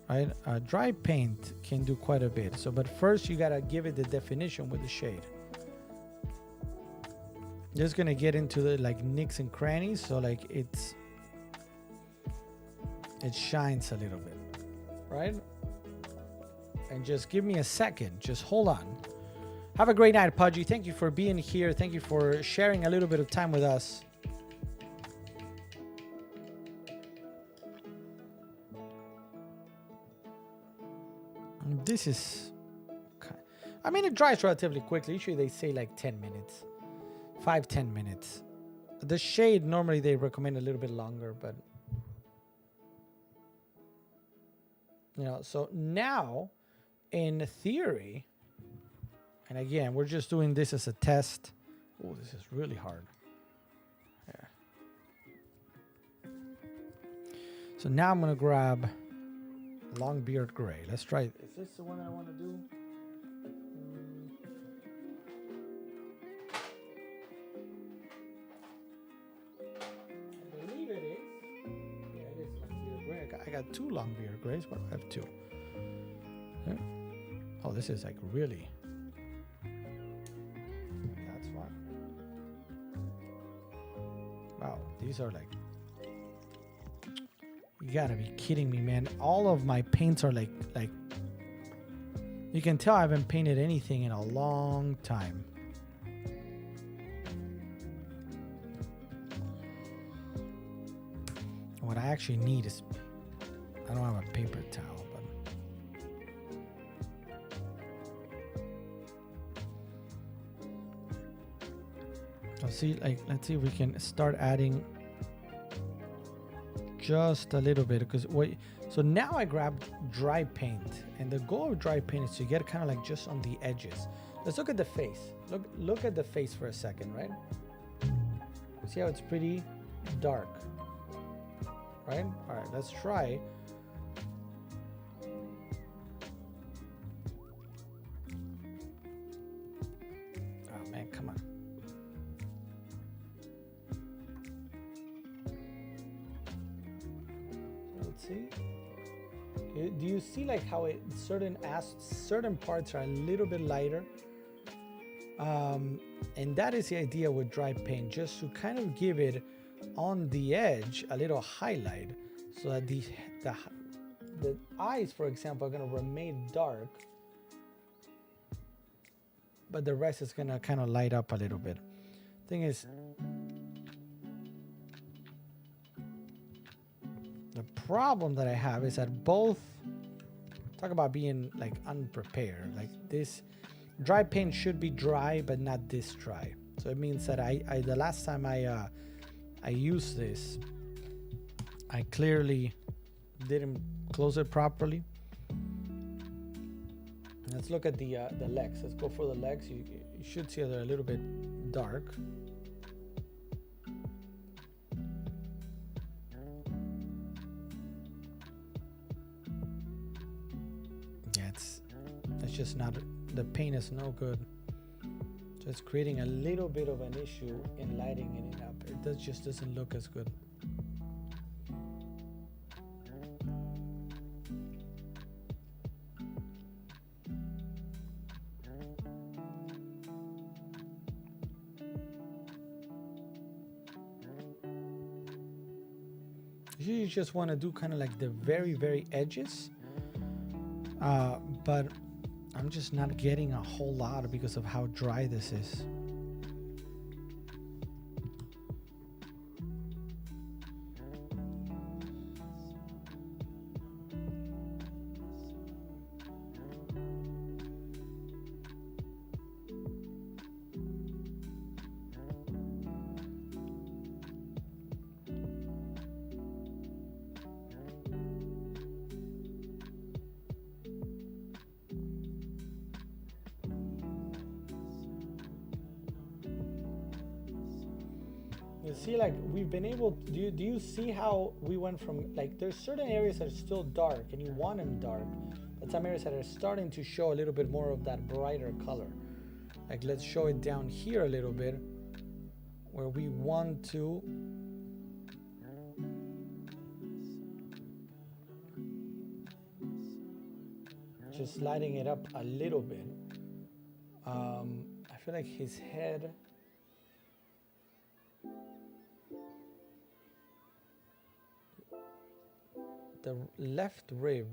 Right? Dry paint can do quite a bit. So, but first you gotta give it the definition with the shade. Just gonna get into the like nicks and crannies, so like it shines a little bit, right? And just give me a second. Just hold on. Have a great night, Pudgy. Thank you for being here. Thank you for sharing a little bit of time with us. This is... I mean, it dries relatively quickly. Usually they say like 10 minutes. 5-10 minutes. The shade, normally they recommend a little bit longer, but... You know, so now, in theory... And again, we're just doing this as a test. Oh, this is really hard. There. So now I'm going to grab Longbeard Gray. Let's try it. Is this the one that I want to do? I believe it is. Yeah, it is Longbeard Gray. I got two Longbeard Grays. What do I have two? Yeah. Oh, this is like really... Wow, these are like... You gotta be kidding me, man. All of my paints are like... You can tell I haven't painted anything in a long time. What I actually need is... I don't have a paper towel, but... Let's see if we can start adding just a little bit, because so now I grabbed dry paint, and the goal of dry paint is to get kind of like just on the edges. Let's look at the face. Look at the face for a second, right? See how it's pretty dark, right? All right, let's try. Oh man, come on. See? Do you see like how certain parts are a little bit lighter? And that is the idea with dry paint, just to kind of give it on the edge a little highlight, so that the eyes, for example, are going to remain dark, but the rest is going to kind of light up a little bit. Thing is, the problem that I have is that both... Talk about being like unprepared. Like this dry paint should be dry, but not this dry. So it means that the last time I used this, I clearly didn't close it properly. Let's look at the legs. Let's go for the legs. You should see they're a little bit dark. It's just not, the paint is no good. So it's creating a little bit of an issue in lighting it up. It just doesn't look as good. You just want to do kind of like the very edges, but I'm just not getting a whole lot because of how dry this is. You see, like we've been able to, do you see how we went from, like, there's certain areas that are still dark and you want them dark, but some areas that are starting to show a little bit more of that brighter color. Like, let's show it down here a little bit where we want to just lighting it up a little bit. I feel like his head, the left rib,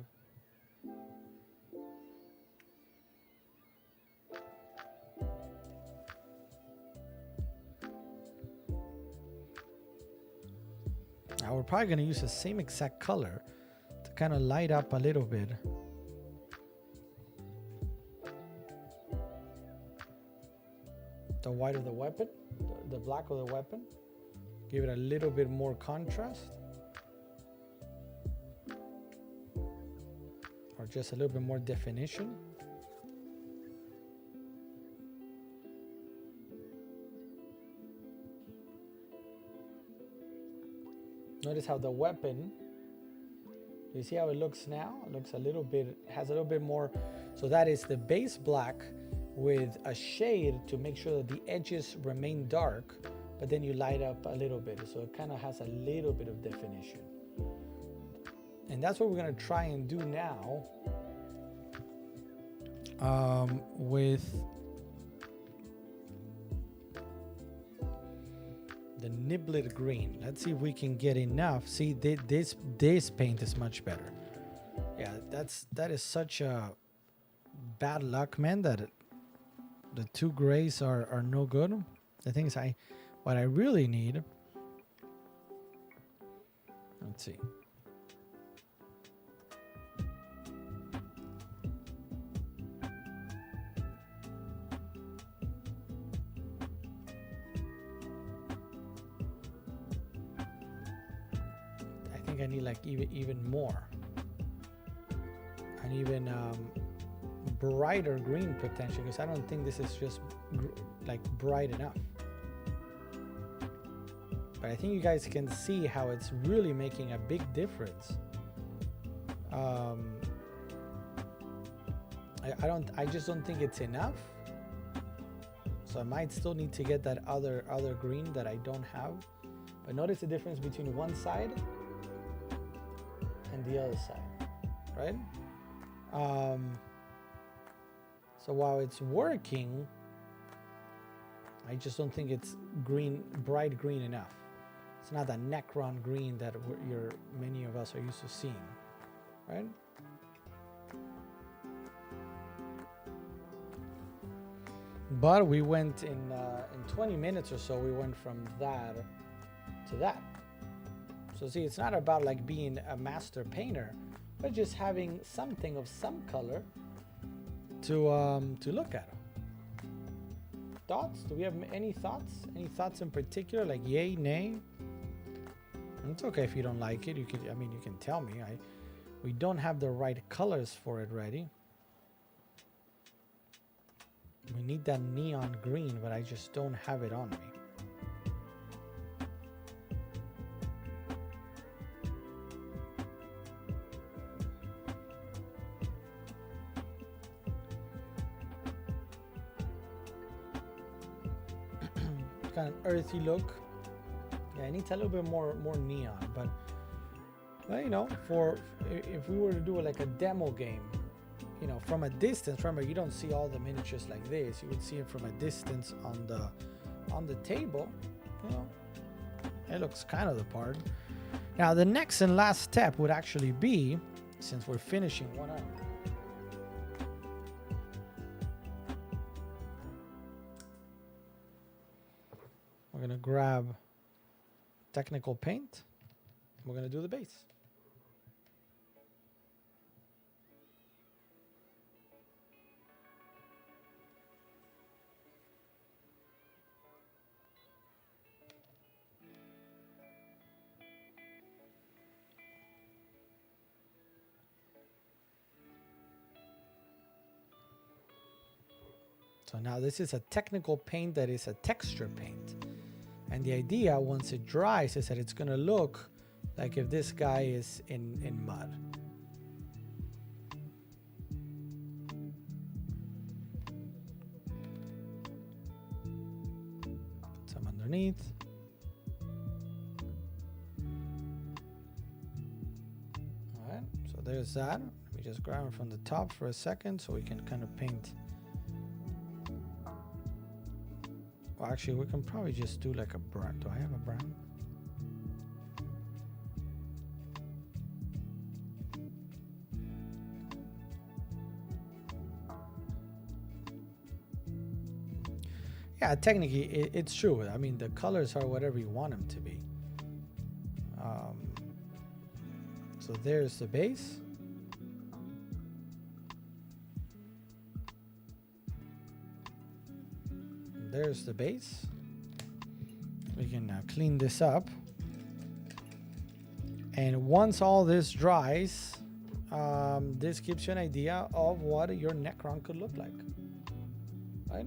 now we're probably going to use the same exact color to kind of light up a little bit. The white of the weapon, the black of the weapon, give it a little bit more contrast. Or just a little bit more definition. Notice how the weapon, you see how it looks now? It looks a little bit, has a little bit more. So that is the base black with a shade to make sure that the edges remain dark, but then you light up a little bit. So it kind of has a little bit of definition. And that's what we're going to try and do now with the Niblet green. Let's see if we can get enough. See, this paint is much better. Yeah, that is such a bad luck, man, that the two grays are no good. The thing is, what I really need, let's see. I need like even more, and even brighter green potential, because I don't think this is just like bright enough. But I think you guys can see how it's really making a big difference. I just don't think it's enough. So I might still need to get that other green that I don't have. But notice the difference between one side and the other side, right? So while it's working, I just don't think it's green, bright green enough. It's not that Necron green that many of us are used to seeing, right? But we went in 20 minutes or so, we went from that to that. So see, it's not about like being a master painter, but just having something of some color to look at. Thoughts? Do we have any thoughts? Any thoughts in particular? Like yay, nay? It's okay if you don't like it. You can, I mean, you can tell me. We don't have the right colors for it ready. We need that neon green, but I just don't have it on me. Kind of earthy look. Yeah, it needs a little bit more neon, but well, you know, if we were to do like a demo game, you know, from a distance, remember you don't see all the miniatures like this. You would see it from a distance on the table. You know, it looks kind of the part. Now the next and last step would actually be, since we're finishing one up, we're gonna grab technical paint. We're gonna do the base. So now this is a technical paint that is a texture paint. And the idea, once it dries, is that it's going to look like if this guy is in mud. Put some underneath. All right, so there's that. Let me just grab it from the top for a second so we can kind of paint. Well, actually, we can probably just do like a brown. Do I have a brown? Yeah, technically, it's true. I mean, the colors are whatever you want them to be. So there's the base. There's the base. We can clean this up. And once all this dries, this gives you an idea of what your Necron could look like. Right?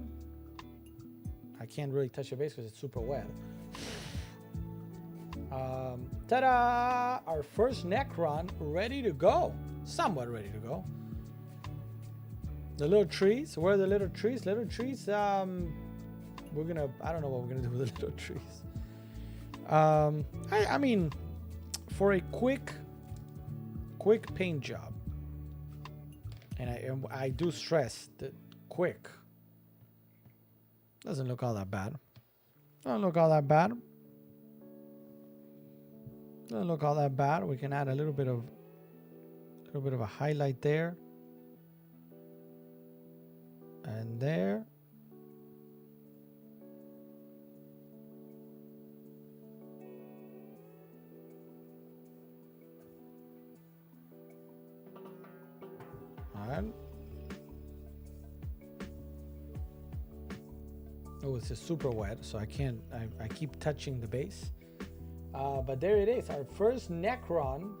I can't really touch the base because it's super wet. Ta-da! Our first Necron ready to go. Somewhat ready to go. The little trees. Where are the little trees? Little trees, we're gonna, I don't know what we're gonna do with the little trees. I mean, for a quick paint job, and I do stress that quick doesn't look all that bad. Doesn't look all that bad. Doesn't look all that bad. We can add a little bit of a highlight there and there. Oh, it's just super wet, so I can't. I keep touching the base. But there it is, our first Necron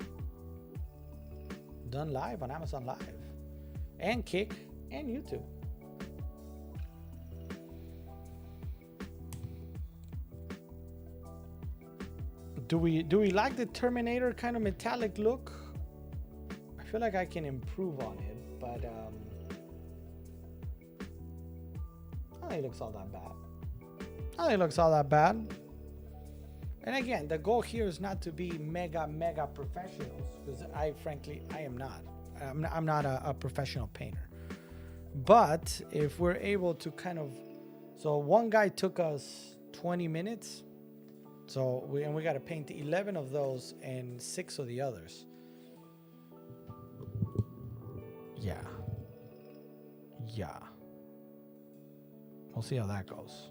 done live on Amazon Live, and Kick, and YouTube. Do we like the Terminator kind of metallic look? I feel like I can improve on it, but I don't think it looks all that bad. I don't think it looks all that bad. And again, the goal here is not to be mega professionals, because frankly, I am not. I'm not a professional painter. But if we're able to kind of, so one guy took us 20 minutes. So we got to paint 11 of those and 6 of the others. Yeah. We'll see how that goes.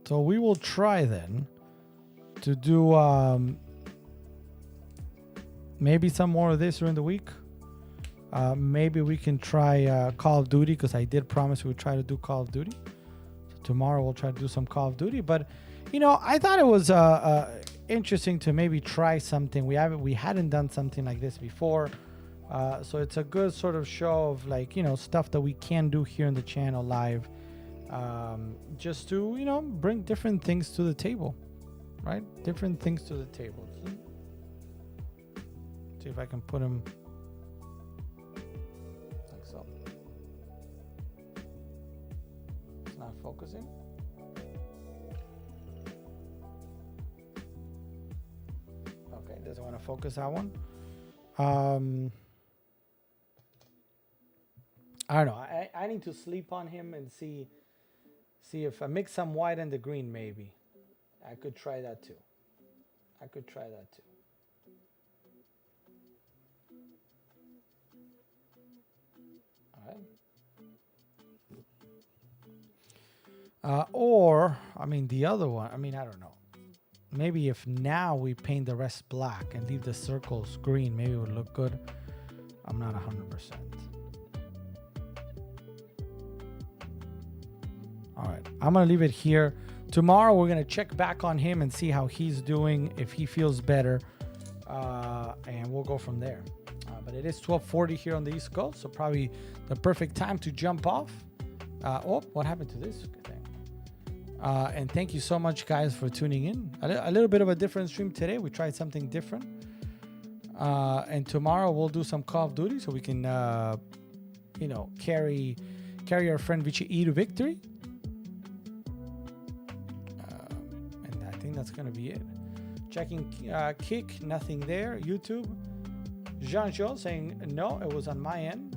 So we will try then to do maybe some more of this during the week. Maybe we can try Call of Duty, because I did promise we would try to do Call of Duty. So tomorrow we'll try to do some Call of Duty. But you know, I thought it was interesting to maybe try something. We hadn't done something like this before. So it's a good sort of show of, like, you know, stuff that we can do here in the channel live. Just to, you know, bring different things to the table, right? Different things to the table. See if I can put them like so. It's not focusing. Okay, doesn't want to focus that one. I don't know. I need to sleep on him and see if I mix some white and the green, maybe I could try that too. I could try that too. All right. Or, I mean, the other one, I mean, I don't know. Maybe if now we paint the rest black and leave the circles green, maybe it would look good. I'm not 100%. All right, I'm gonna leave it here. Tomorrow we're gonna check back on him and see how he's doing, if he feels better, and we'll go from there. But it is 12:40 here on the East Coast, so probably the perfect time to jump off. Oh, what happened to this thing? And thank you so much, guys, for tuning in. A little bit of a different stream today. We tried something different. And tomorrow we'll do some Call of Duty so we can, you know, carry our friend Vici E to victory. And I think that's gonna be it. Checking Kick, nothing there. YouTube, Jean-Jo saying no, it was on my end.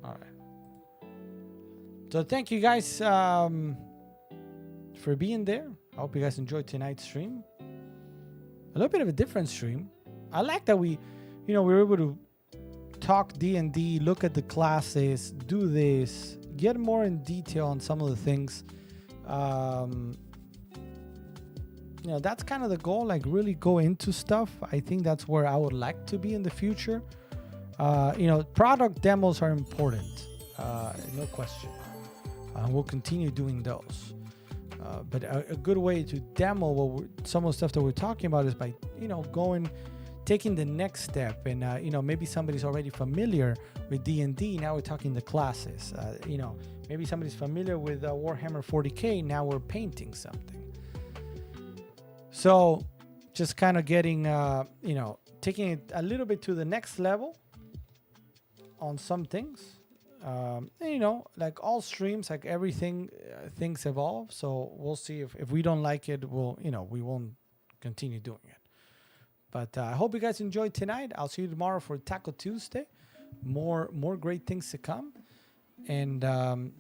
All right. So thank you guys for being there. I hope you guys enjoyed tonight's stream. A little bit of a different stream. I like that we were able to talk D&D, look at the classes, do this, get more in detail on some of the things. You know, that's kind of the goal, like really go into stuff. I think that's where I would like to be in the future. You know, product demos are important, no question. We'll continue doing those. But a good way to demo some of the stuff that we're talking about is by, you know, taking the next step. And, you know, maybe somebody's already familiar with D&D. Now we're talking the classes. You know, maybe somebody's familiar with Warhammer 40K. Now we're painting something. So just kind of getting, you know, taking it a little bit to the next level on some things. And, you know, like all streams, like everything, things evolve. So we'll see if we don't like it, we won't continue doing it. But I hope you guys enjoyed tonight. I'll see you tomorrow for Taco Tuesday. More great things to come. And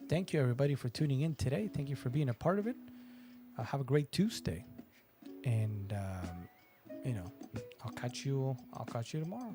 thank you, everybody, for tuning in today. Thank you for being a part of it. Have a great Tuesday. And, you know, I'll catch you tomorrow.